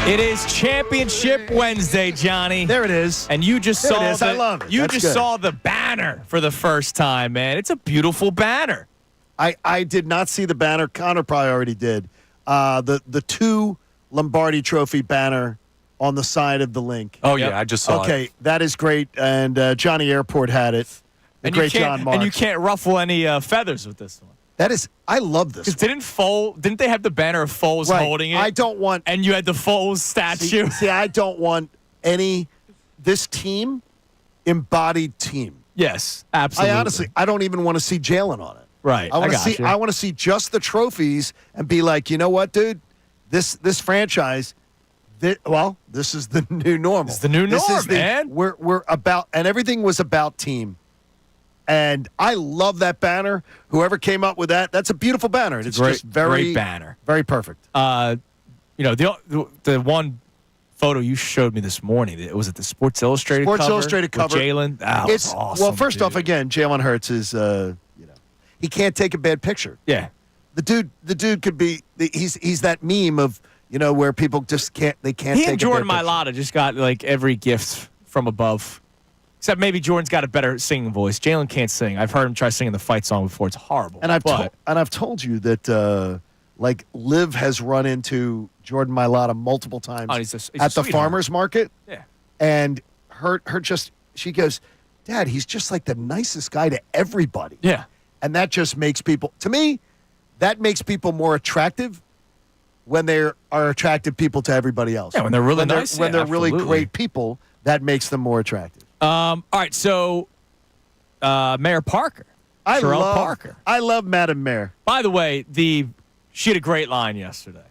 It is Championship Wednesday, Johnny. There it is. And you just There saw it is. I love it. You That's just good. saw the banner for the first time, man. It's a beautiful banner. I did not see the banner. Connor probably already did. The 2 Lombardi Trophy banner on the side of the link. Oh, yeah, I just saw it. Okay, that is great. And Johnny Airport had it. The great John Marks. And you can't ruffle any feathers with this one. That is, I love this. Didn't they have the banner of Foles holding it? I don't want. And you had the Foles statue. See, I don't want this team, embodied team. Yes, absolutely. I don't even want to see Jalen on it. Right. I want to see just the trophies and be like, you know what, dude? This franchise, this is the new normal. It's the new norm, man. We're about, and everything was about team. And I love that banner. Whoever came up with that, that's a beautiful banner. It's great, just very great banner. Very perfect. The one photo you showed me this morning, was it the Sports Illustrated cover? Sports Illustrated with cover. Jalen. That was awesome. Well, first dude. off, again, Jalen Hurts is, he can't take a bad picture. Yeah. The dude could be. He's that meme of where people just can't. They can't. He take and Jordan a bad Mailata just got like every gift from above. Except maybe Jordan's got a better singing voice. Jalen can't sing. I've heard him try singing the fight song before. It's horrible. And I've told you that Liv has run into Jordan Mailata multiple times he's a at the sweetheart. farmers market. Yeah. And she goes, Dad, he's just like the nicest guy to everybody. Yeah. And that just makes people, to me, that makes people more attractive when they are attractive people to everybody else. Yeah, when they're really nice. When yeah, they're really absolutely. great people, that makes them more attractive. All right, so Mayor Parker. Sherelle Parker. I love Madam Mayor. By the way, she had a great line yesterday.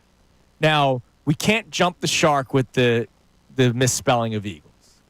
Now, we can't jump the shark with the misspelling of Eagles.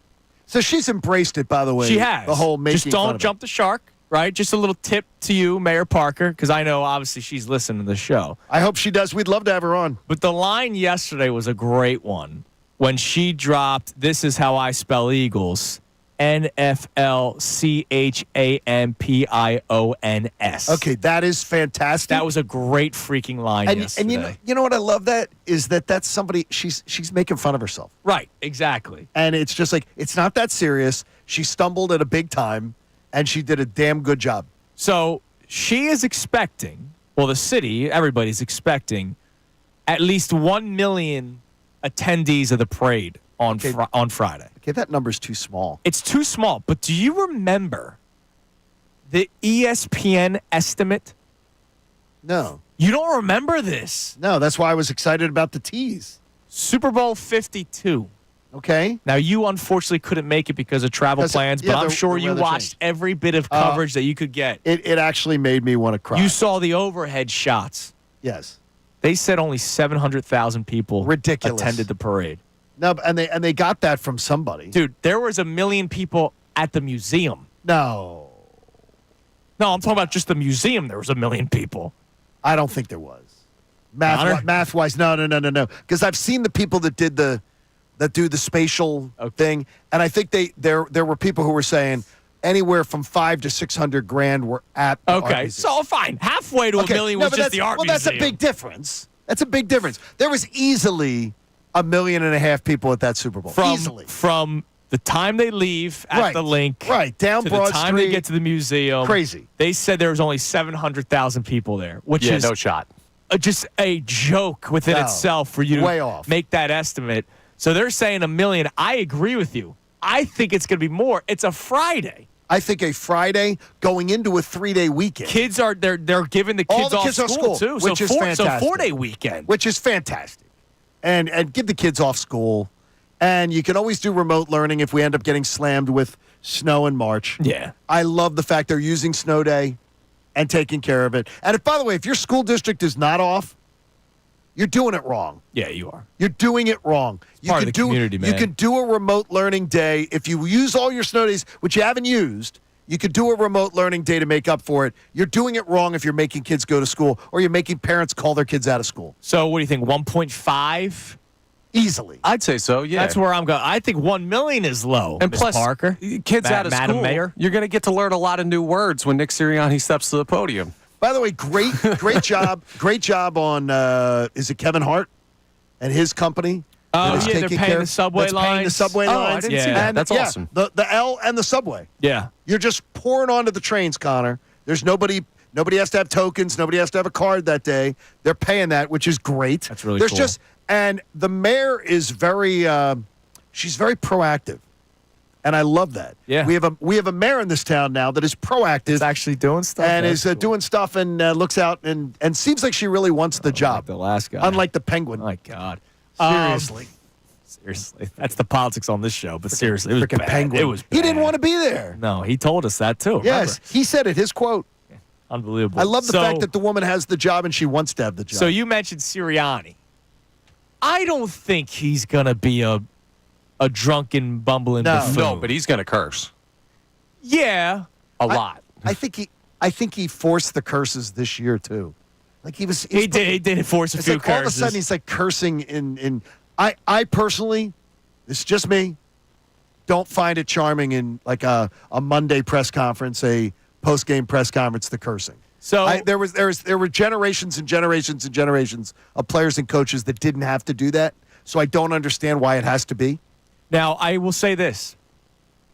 So she's embraced it, by the way. She has. The whole making Just don't fun of jump the shark, right? Just a little tip to you, Mayor Parker, because I know obviously she's listening to the show. I hope she does. We'd love to have her on. But the line yesterday was a great one when she dropped, "This is how I spell Eagles." NFLCHAMPIONS. Okay, that is fantastic. That was a great freaking line yesterday. And you know what I love that's somebody she's making fun of herself. Right, exactly. And it's just like it's not that serious. She stumbled at a big time and she did a damn good job. So she is expecting, well, the city, everybody's expecting at least 1 million attendees of the parade on Friday. Okay, that number's too small. It's too small. But do you remember the ESPN estimate? No. You don't remember this? No, that's why I was excited about the tease. Super Bowl 52. Okay. Now, you unfortunately couldn't make it because of travel plans, but I'm sure you watched every bit of coverage that you could get. It actually made me want to cry. You saw the overhead shots. Yes. They said only 700,000 people Ridiculous. attended the parade. No, and they got that from somebody. Dude, there was 1 million people at the museum. No, I'm talking about just the museum. There was 1 million people. I don't think there was. Math-wise, no. Because I've seen the people that do the spatial thing, and I think there were people who were saying anywhere from 500 to 600 grand were at the art museum. So fine. Halfway to 1 million was just the art museum. Well, that's a big difference. There was easily 1.5 million people at that Super Bowl. Easily. From the time they leave at the link, down to Broad the time Street, they get to the museum. Crazy. They said there was only 700,000 people there, which is no shot. Just a joke within itself for you to make that estimate. So they're saying 1 million. I agree with you. I think it's going to be more. It's a Friday. I think a Friday going into a 3-day weekend. Kids they're giving the kids All the kids off school too, which is fantastic. So 4-day weekend, which is fantastic, and give the kids off school, and you can always do remote learning if we end up getting slammed with snow in March. Yeah, I love the fact they're using snow day and taking care of it. And by the way, if your school district is not off, you're doing it wrong. Yeah, you are. You're doing it wrong. You part of the community, man. You can do a remote learning day. If you use all your snow days, which you haven't used, you could do a remote learning day to make up for it. You're doing it wrong if you're making kids go to school or you're making parents call their kids out of school. So what do you think, 1.5? Easily. I'd say so, yeah. That's where I'm going. I think 1 million is low, And Ms. plus, Parker. kids out of Madam school, Mayor. you're going to get to learn a lot of new words when Nick Sirianni steps to the podium. By the way, great job on, is it Kevin Hart and his company? Oh, that is yeah, they're taking paying care- the subway that's paying the lines. subway Oh, I lines. didn't see that. And, That's awesome. The L and the subway. Yeah. You're just pouring onto the trains, Connor. There's nobody has to have tokens. Nobody has to have a card that day. They're paying that, which is great. That's really There's cool. and the mayor is very, she's very proactive. And I love that. Yeah. We have a mayor in this town now that is proactive. It's actually doing stuff. And That's is doing stuff and looks out and seems like she really wants the job. Like the last guy. Unlike the Penguin. My God. Seriously. Seriously. That's the politics on this show, but seriously, it was Freaking bad. Penguin. It was He didn't bad. want to be there. No, he told us that too. Yes, Remember? he said it. His quote. Unbelievable. I love the fact that the woman has the job and she wants to have the job. So you mentioned Sirianni. I don't think he's going to be a drunken, bumbling buffoon. No, but he's going to curse. Yeah. A lot. I think he forced the curses this year too. Like he did force a it's few like all of a curses. sudden he's like cursing in I personally, this is just me, don't find it charming in like a Monday press conference, a post-game press conference, the cursing. So there were generations and generations and generations of players and coaches that didn't have to do that. So I don't understand why it has to be. Now, I will say this.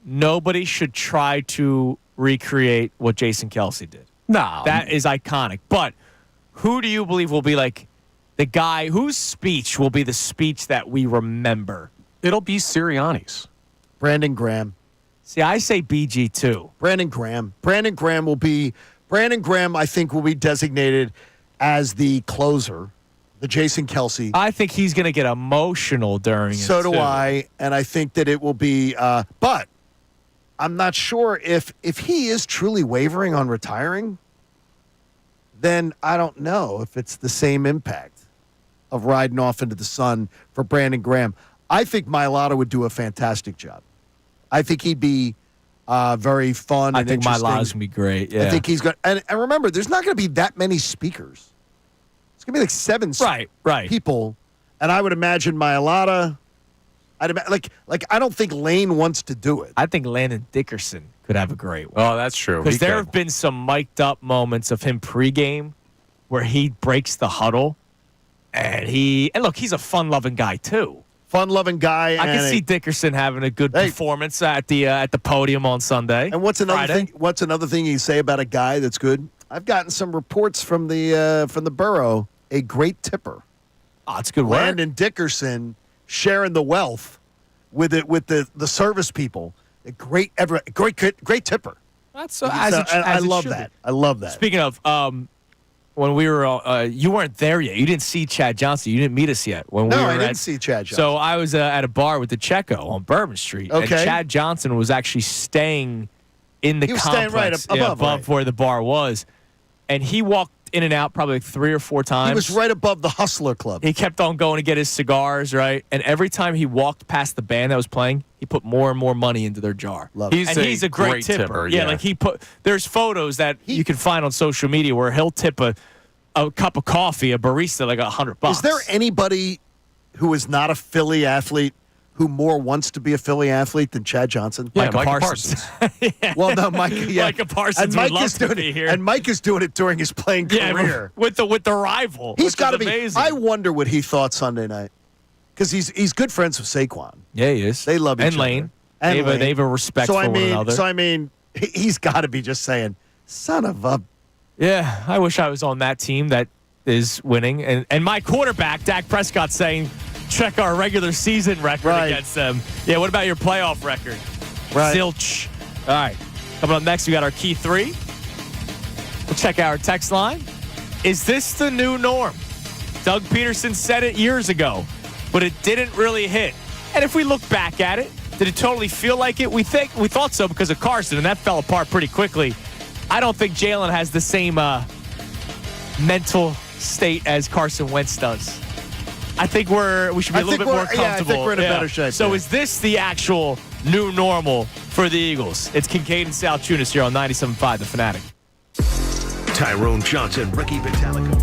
Nobody should try to recreate what Jason Kelce did. No. That is iconic. But who do you believe will be like the guy whose speech will be the speech that we remember? It'll be Sirianni's. Brandon Graham. See, I say BG too. Brandon Graham, I think, will be designated as the closer, the Jason Kelce. I think he's going to get emotional during it. So do too. I, and I think that it will be. But I'm not sure if he is truly wavering on retiring. Then I don't know if it's the same impact of riding off into the sun for Brandon Graham. I think Mailata would do a fantastic job. I think he'd be very fun. I and think interesting. Mailata's going to be great. Yeah. I think he's going. And remember, there's not going to be that many speakers. It's going to be like seven people, and I would imagine Mailata. I don't think Lane wants to do it. I think Landon Dickerson could have a great one. Oh, that's true. Because there have been some mic'd up moments of him pregame where he breaks the huddle, and look, he's a fun-loving guy too. Fun-loving guy. I can see Dickerson having a good performance at the podium on Sunday. And what's another Friday. thing? What's another thing you say about a guy that's good? I've gotten some reports from the borough. A great tipper. Oh, it's good work. Landon Dickerson sharing the wealth with the service people. A great tipper. That's I love that. I love that. Speaking of, when we were, you weren't there yet. You didn't see Chad Johnson. You didn't meet us yet. I didn't see Chad Johnson. So I was at a bar with the Checo on Bourbon Street. Okay. And Chad Johnson was actually staying in the He was complex. staying right above where the bar was. And he walked in and out probably like 3 or 4 times. He was right above the Hustler Club. He kept on going to get his cigars, right? And every time he walked past the band that was playing, he put more and more money into their jar. Love it. He's a great tipper. Yeah, like there's photos that you can find on social media where he'll tip a cup of coffee, a barista, like $100. Is there anybody who is not a Philly athlete who more wants to be a Philly athlete than Chad Johnson? Yeah, Micah Parsons. Well, no, Micah. Yeah. Micah Parsons and Mike would love is to doing be it, here. and Mike is doing it during his playing career. with the rival. He's got to be. Amazing. I wonder what he thought Sunday night, because he's good friends with Saquon. Yeah, he is. They love each and other. Lane. And They have a respect for one another. So I mean, he's got to be just saying, "Son of a." Yeah, I wish I was on that team that is winning, and my quarterback Dak Prescott saying, check our regular season record against them. Yeah, what about your playoff record? Right. Zilch. All right. Coming up next, we got our key 3. We'll check our text line. Is this the new norm? Doug Peterson said it years ago, but it didn't really hit. And if we look back at it, did it totally feel like it? We thought so because of Carson, and that fell apart pretty quickly. I don't think Jalen has the same mental state as Carson Wentz does. I think we should be a little bit more comfortable. Yeah, I think we're in a better shape. So is this the actual new normal for the Eagles? It's Kincade and Salciunas here on 97.5 The Fanatic. Tyrone Johnson, Ricky Vitalico.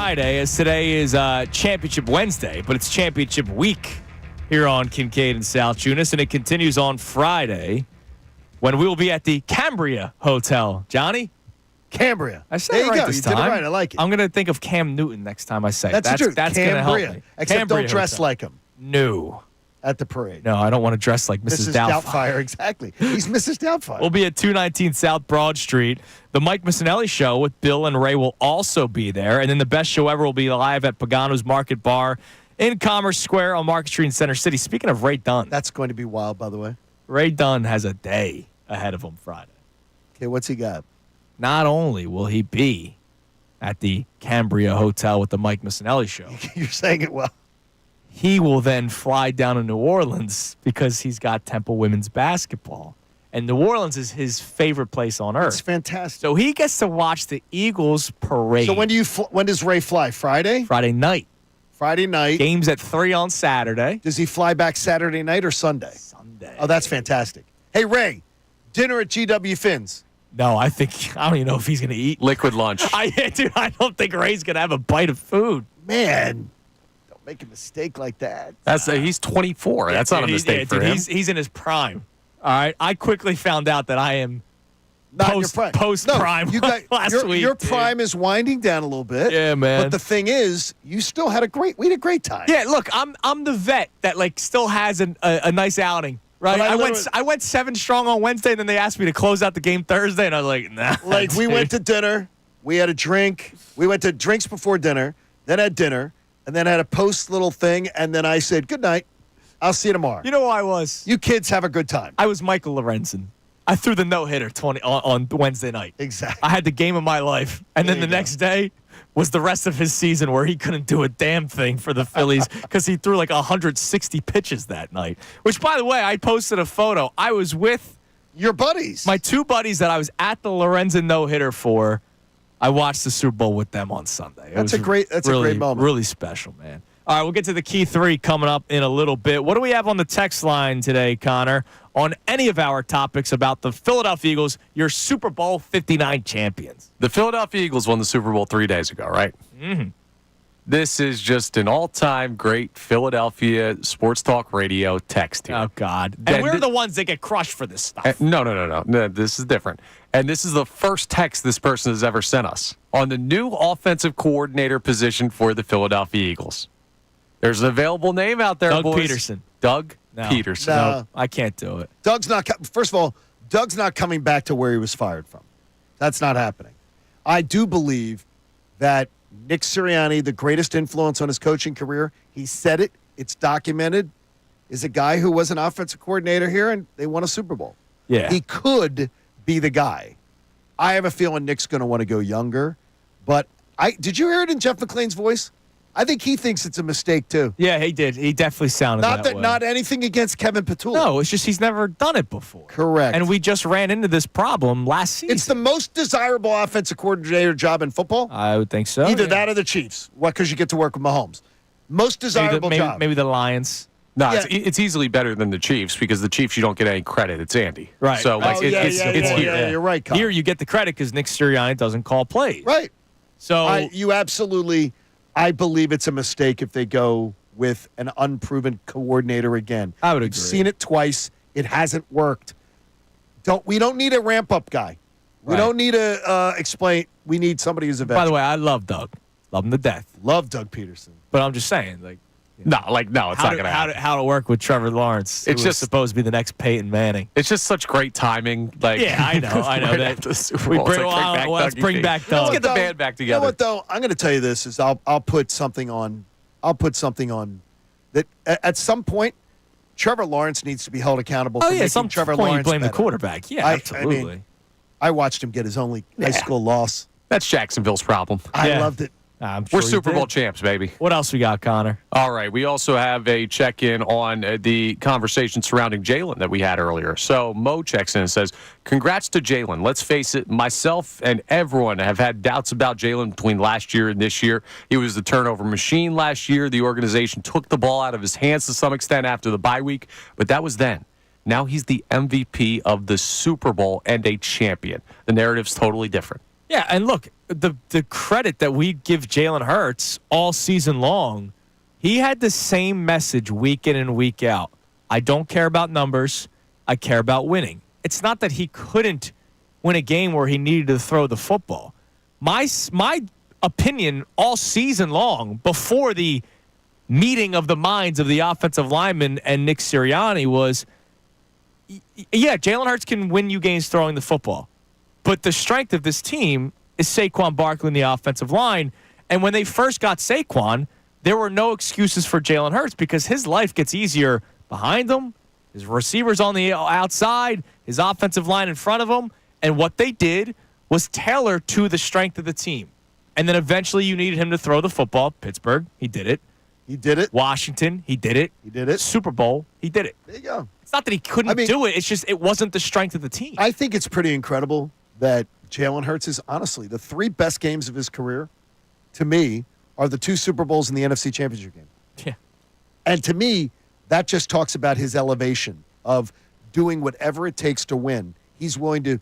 Friday, as today is Championship Wednesday, but it's Championship Week here on Kincade and Salciunas, and it continues on Friday when we will be at the Cambria Hotel. Johnny? Cambria. I said there it you right go. this You time. did it right. I like it. I'm going to think of Cam Newton next time I say it. That's true. That's going to help Cambria. me. Except Cambria don't dress Hotel. like him No. at the parade. No, I don't want to dress like Mrs. Doubtfire. Exactly. He's Mrs. Doubtfire. We'll be at 219 South Broad Street. The Mike Missanelli Show with Bill and Ray will also be there. And then the best show ever will be live at Pagano's Market Bar in Commerce Square on Market Street in Center City. Speaking of Ray Dunn. That's going to be wild, by the way. Ray Dunn has a day ahead of him Friday. Okay, what's he got? Not only will he be at the Cambria Hotel with the Mike Missanelli Show. You're saying it well. He will then fly down to New Orleans because he's got Temple women's basketball. And New Orleans is his favorite place on earth. It's fantastic. So he gets to watch the Eagles parade. So when does Ray fly? Friday? Friday night. Friday night. Games at 3 on Saturday. Does he fly back Saturday night or Sunday? Sunday. Oh, that's fantastic. Hey, Ray, dinner at GW Finn's. No, I don't even know if he's going to eat. Liquid lunch. I don't think Ray's going to have a bite of food. Man, don't make a mistake like that. He's 24. That's not a mistake for him. He's in his prime. All right. I quickly found out that I am Not in your prime. post-prime last week. Your prime is winding down a little bit. Yeah, man. But the thing is, you still had we had a great time. Yeah, look, I'm the vet that still has a nice outing. Right, I went 7 strong on Wednesday, and then they asked me to close out the game Thursday, and I was like, nah. Like we went to dinner, we had a drink, we went to drinks before dinner, then had dinner, and then had a post little thing, and then I said, good night, I'll see you tomorrow. You know who I was? You kids have a good time. I was Michael Lorenzen. I threw the no-hitter on Wednesday night. Exactly. I had the game of my life, and then the next day was the rest of his season where he couldn't do a damn thing for the Phillies because he threw 160 pitches that night. Which, by the way, I posted a photo. I was with your buddies, my 2 buddies that I was at the Lorenzen no-hitter for. I watched the Super Bowl with them on Sunday. That's a great moment. Really special, man. All right, we'll get to the key 3 coming up in a little bit. What do we have on the text line today, Connor, on any of our topics about the Philadelphia Eagles, your Super Bowl 59 champions? The Philadelphia Eagles won the Super Bowl 3 days ago, right? Mm-hmm. This is just an all-time great Philadelphia sports talk radio text here. Oh, God. And we're the ones that get crushed for this stuff. No. This is different. And this is the first text this person has ever sent us on the new offensive coordinator position for the Philadelphia Eagles. There's an available name out there, Doug boys. Peterson. Doug Peterson. No, I can't do it. Doug's not. First of all, Doug's not coming back to where he was fired from. That's not happening. I do believe that Nick Sirianni, the greatest influence on his coaching career, he said it. It's documented. Is a guy who was an offensive coordinator here, and they won a Super Bowl. Yeah, he could be the guy. I have a feeling Nick's going to want to go younger, but did you hear it in Jeff McLane's voice? I think he thinks it's a mistake, too. Yeah, he did. He definitely sounded that way. Not anything against Kevin Petula. No, it's just he's never done it before. Correct. And we just ran into this problem last season. It's the most desirable offensive coordinator job in football. I would think so. Either that or the Chiefs. What? Because you get to work with Mahomes. Most desirable job. Maybe the Lions. No, it's easily better than the Chiefs because the Chiefs, you don't get any credit. It's Andy. Right. So, it's here. Yeah, you're right, Kyle. Here you get the credit because Nick Sirianni doesn't call plays. Right. So you absolutely... I believe it's a mistake if they go with an unproven coordinator again. I would agree. We've seen it twice. It hasn't worked. We don't need a ramp-up guy. We don't need to explain. We need somebody who's a veteran. By the way, I love Doug. Love him to death. Love Doug Peterson. But I'm just saying, it's not going to happen. How to work with Trevor Lawrence. It's just supposed to be the next Peyton Manning. It's just such great timing. Yeah, I know. Right after the Super Bowl. Let's bring back Doug. Let's get the band back together. You know what, though? I'm going to tell you this: is I'll put something on. I'll put something on that at some point, Trevor Lawrence needs to be held accountable. For making Trevor Lawrence you blame better. the quarterback. Yeah, absolutely. I watched him get his only high school loss. That's Jacksonville's problem. I loved it. We're Super Bowl champs, baby. What else we got, Connor? All right. We also have a check-in on the conversation surrounding Jalen that we had earlier. So Mo checks in and says, congrats to Jalen. Let's face it, myself and everyone have had doubts about Jalen between last year and this year. He was the turnover machine last year. The organization took the ball out of his hands to some extent after the bye week, but that was then. Now he's the MVP of the Super Bowl and a champion. The narrative's totally different. Yeah, and look, the credit that we give Jalen Hurts all season long, he had the same message week in and week out. I don't care about numbers. I care about winning. It's not that he couldn't win a game where he needed to throw the football. My opinion all season long, before the meeting of the minds of the offensive lineman and Nick Sirianni, was, yeah, Jalen Hurts can win you games throwing the football. But the strength of this team is Saquon Barkley in the offensive line. And when they first got Saquon, there were no excuses for Jalen Hurts because his life gets easier behind him, his receivers on the outside, his offensive line in front of him. And what they did was tailor to the strength of the team. And then eventually you needed him to throw the football. Pittsburgh, he did it. He did it. Washington, he did it. He did it. Super Bowl, he did it. There you go. It's not that he couldn't do it. It's just it wasn't the strength of the team. I think it's pretty incredible that Jalen Hurts is, honestly, the 3 best games of his career, to me, are the 2 Super Bowls and the NFC Championship game. Yeah. And to me, that just talks about his elevation of doing whatever it takes to win. He's willing to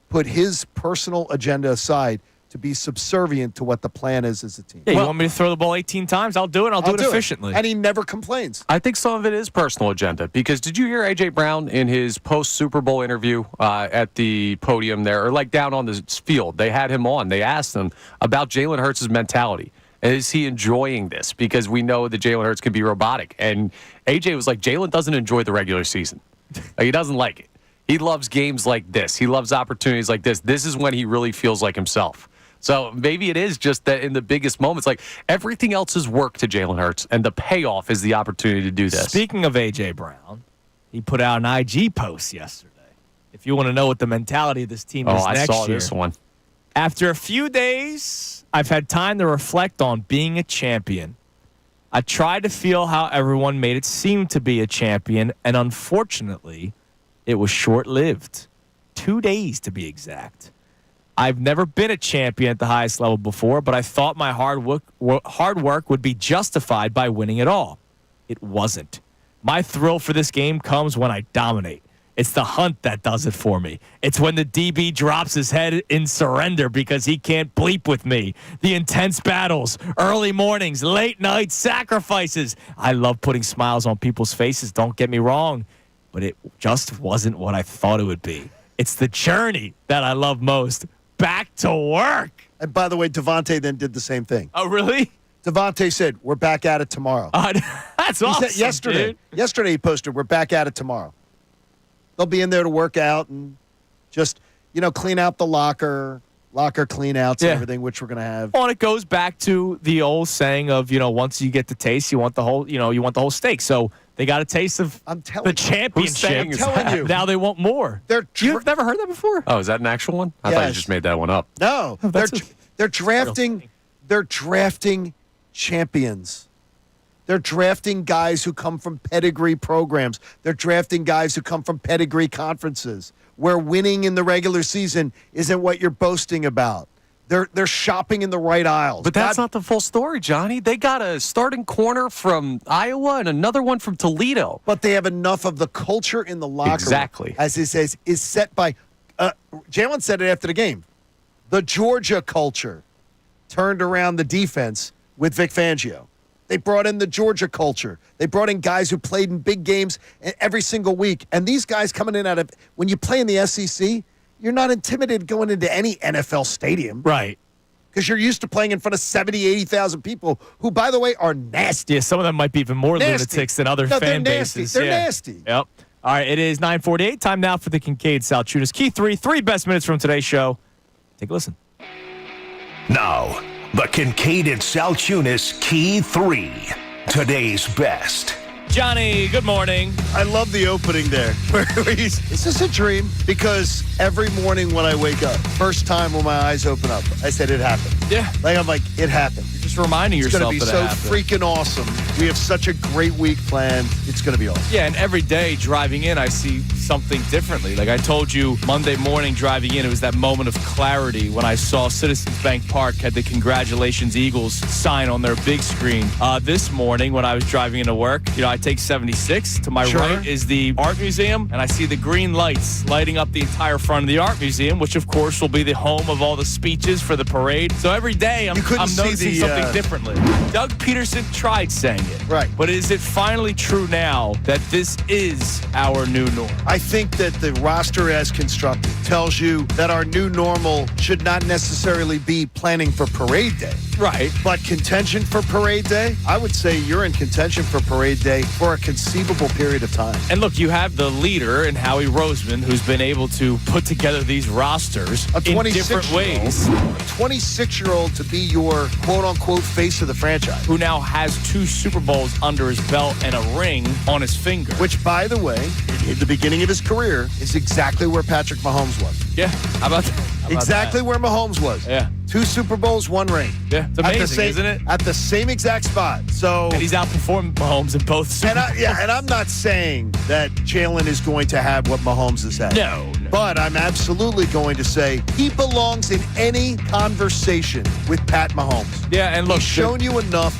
put his personal agenda aside to be subservient to what the plan is as a team. Yeah, you want me to throw the ball 18 times? I'll do it. I'll do it efficiently. And he never complains. I think some of it is personal agenda because did you hear A.J. Brown in his post-Super Bowl interview at the podium there, or like down on the field? They had him on. They asked him about Jalen Hurts' mentality. Is he enjoying this? Because we know that Jalen Hurts can be robotic. And A.J. was like, Jalen doesn't enjoy the regular season. He doesn't like it. He loves games like this. He loves opportunities like this. This is when he really feels like himself. So maybe it is just that in the biggest moments, like everything else is work to Jalen Hurts, and the payoff is the opportunity to do this. Speaking of A.J. Brown, he put out an IG post yesterday. If you want to know what the mentality of this team is next year. I saw this one. After a few days, I've had time to reflect on being a champion. I tried to feel how everyone made it seem to be a champion, and unfortunately, it was short-lived. 2 days, to be exact. I've never been a champion at the highest level before, but I thought my hard work would be justified by winning it all. It wasn't. My thrill for this game comes when I dominate. It's the hunt that does it for me. It's when the DB drops his head in surrender because he can't bleep with me. The intense battles, early mornings, late night sacrifices. I love putting smiles on people's faces, don't get me wrong, but it just wasn't what I thought it would be. It's the journey that I love most. Back to work. And by the way, Devontae then did the same thing. Oh, really? Devontae said, we're back at it tomorrow. That's awesome, he said yesterday. Dude. Yesterday he posted, we're back at it tomorrow. They'll be in there to work out and just, clean out the locker clean outs and everything, which we're going to have. Well, and it goes back to the old saying of, once you get the taste, you want the whole steak. So they got a taste of the championship. Now they want more. You've never heard that before? Oh, is that an actual one? I thought you just made that one up. No, they're drafting champions. They're drafting guys who come from pedigree programs. They're drafting guys who come from pedigree conferences where winning in the regular season isn't what you're boasting about. They're shopping in the right aisles. But that's not the full story, Johnny. They got a starting corner from Iowa and another one from Toledo. But they have enough of the culture in the locker room, as he says, is set by Jalen said it after the game. The Georgia culture turned around the defense with Vic Fangio. They brought in the Georgia culture. They brought in guys who played in big games every single week. And these guys coming in out of – when you play in the SEC, you're not intimidated going into any NFL stadium. Right. Because you're used to playing in front of 70, 80,000 people who, by the way, are nasty. Yeah, some of them might be even more lunatics than other fan bases. They're nasty. Yep. All right, it is 9:48. Time now for the Kincade Salciunas Key 3 best minutes from today's show. Take a listen. Now, the Kincade and Salciunas Key 3. Today's best. Johnny, good morning. I love the opening there. Is this a dream? Because every morning when I wake up, first time when my eyes open up, I said it happened. Yeah. I'm like, it happened. You're just for reminding It's yourself going to be that it so happened. freaking awesome. We have such a great week planned. It's going to be awesome. Yeah, and every day driving in, I see something differently. Like I told you Monday morning driving in, it was that moment of clarity when I saw Citizens Bank Park had the Congratulations Eagles sign on their big screen. This morning when I was driving into work, I take 76. To my right is the Art Museum, and I see the green lights lighting up the entire front of the Art Museum, which of course will be the home of all the speeches for the parade. So every day I'm noticing something differently. Doug Peterson tried saying it. Right. But is it finally true now that this is our new norm? I think that the roster as constructed tells you that our new normal should not necessarily be planning for parade day. Right. But contention for parade day, I would say you're in contention for parade day for a conceivable period of time. And look, you have the leader in Howie Roseman who's been able to put together these rosters in different ways. A 26-year-old to be your quote-unquote face of the franchise. Who now has 2 Super Bowls under his belt and a ring on his finger. Which, by the way, in the beginning of his career, is exactly where Patrick Mahomes was. Yeah, how about that? Exactly where Mahomes was. Yeah. 2 Super Bowls, 1 ring. Yeah, it's amazing, isn't it? At the same exact spot. So, and he's outperformed Mahomes in both Super Bowls. And I'm not saying that Jalen is going to have what Mahomes has had. No. But I'm absolutely going to say he belongs in any conversation with Pat Mahomes. Yeah, and look, he's shown you enough.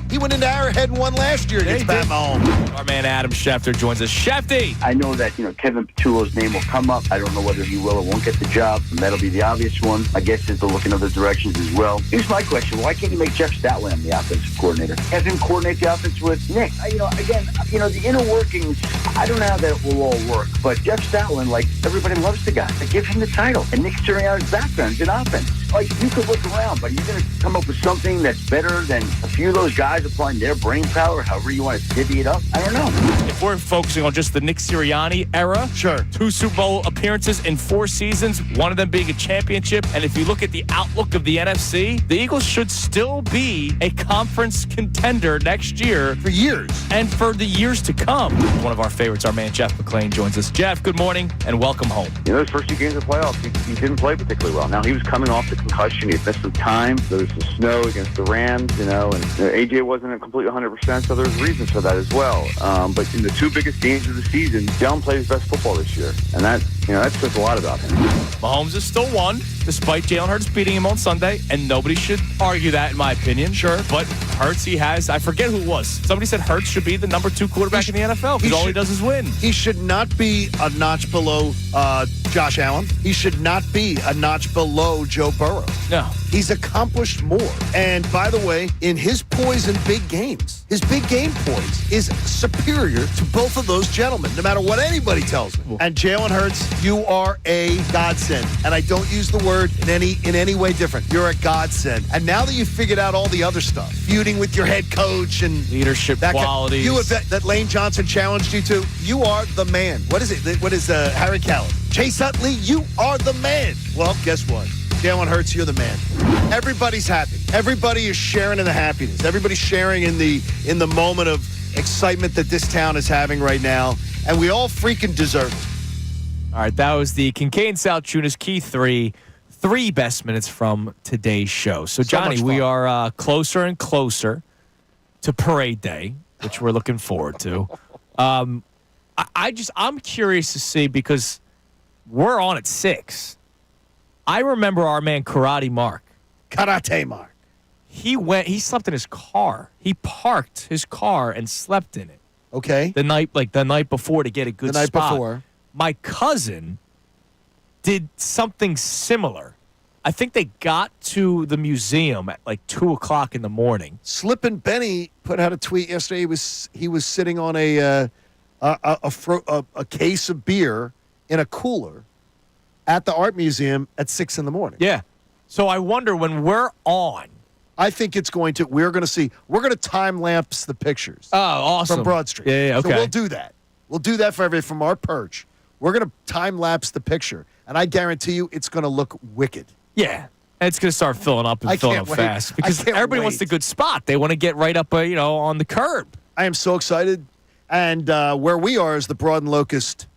He went into Arrowhead and won last year against Pat Mahomes. Our man Adam Schefter joins us. Shefty! I know that, Kevin Petullo's name will come up. I don't know whether he will or won't get the job, and that'll be the obvious one. I guess they'll look in other directions as well. Here's my question. Why can't you make Jeff Stoutland the offensive coordinator? Have him coordinate the offense with Nick? The inner workings, I don't know how that will all work, but Jeff Stoutland, everybody loves the guy. Give him the title. And Nick Sirianni's background is in offense. You could look around, but you're going to come up with something that's better than a few of those guys applying their brain power, however you want to divvy it up. I don't know. If we're focusing on just the Nick Sirianni era, sure. 2 Super Bowl appearances in 4 seasons, one of them being a championship. And if you look at the outlook of the NFC, the Eagles should still be a conference contender next year. For years. And for the years to come. One of our favorites, our man Jeff McLane, joins us. Jeff, good morning and welcome home. Those first 2 games of the playoffs, he didn't play particularly well. Now, he was coming off the concussion. He had missed some time. There was the snow against the Rams, and AJ wasn't completely 100%, so there's reasons for that as well. But in the 2 biggest games of the season, Jalen played his best football this year, and that says a lot about him. Mahomes has still won, despite Jalen Hurts beating him on Sunday, and nobody should argue that, in my opinion. Sure. But Hurts, I forget who it was. Somebody said Hurts should be the number 2 quarterback in the NFL because all he does is win. He should not be a notch below Josh Allen. He should not be a notch below Joe Burrow. No. He's accomplished more. And by the way, in his poise in big games, his big game poise is superior to both of those gentlemen, no matter what anybody tells me. And Jalen Hurts, you are a godsend. And I don't use the word in any way different. You're a godsend. And now that you've figured out all the other stuff, feuding with your head coach and leadership qualities, that Lane Johnson challenged you to, you are the man. What is it? What is Harry Callis? Chase Utley, you are the man. Well, guess what? Jalen Hurts, you're the man. Everybody's happy. Everybody is sharing in the happiness. Everybody's sharing in the moment of excitement that this town is having right now, and we all freaking deserve it. All right, that was the Kincade Salciunas Key 3 best minutes from today's show. So, Johnny, we are closer and closer to Parade Day, which we're looking forward to. I'm curious to see because we're on at 6. I remember our man Karate Mark. He slept in his car. He parked his car and slept in it. Okay. The night before to get a good spot. The night before. My cousin did something similar. I think they got to the museum at 2:00 in the morning. Slippin' Benny put out a tweet yesterday. He was sitting on a case of beer in a cooler at the art museum at 6 in the morning. Yeah. So I wonder when we're on. I think we're going to time lapse the pictures. Oh, awesome. From Broad Street. Yeah, okay. So we'll do that. We'll do that for everybody from our perch. We're going to time lapse the picture. And I guarantee you it's going to look wicked. Yeah. And it's going to start filling up fast because everybody wants the good spot. They want to get right up, on the curb. I am so excited. And where we are is the Broad and Locust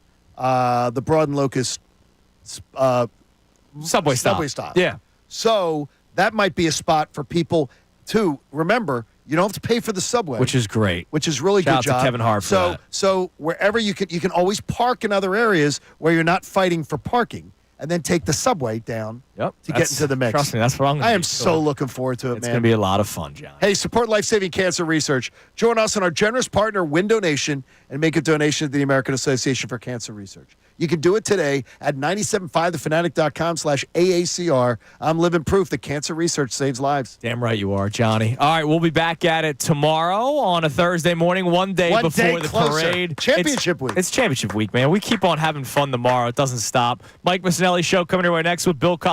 subway stop. Yeah. So that might be a spot for people Two, remember, you don't have to pay for the subway. Which is great. Which is really Shout good out job. to Kevin Hart for that. So wherever you can always park in other areas where you're not fighting for parking, and then take the subway down to get into the mix. Trust me, that's what I'm going to I am so looking forward to it, It's man. going to be a lot of fun, John. Hey, support life-saving cancer research. Join us and our generous partner, Window Nation, and make a donation to the American Association for Cancer Research. You can do it today at 975thefanatic.com/AACR. I'm living proof that cancer research saves lives. Damn right you are, Johnny. All right, we'll be back at it tomorrow on a Thursday morning, one day before the closer. parade. Championship week. It's championship week, man. We keep on having fun tomorrow. It doesn't stop. Mike Missanelli Show coming your way next with Bill Collins.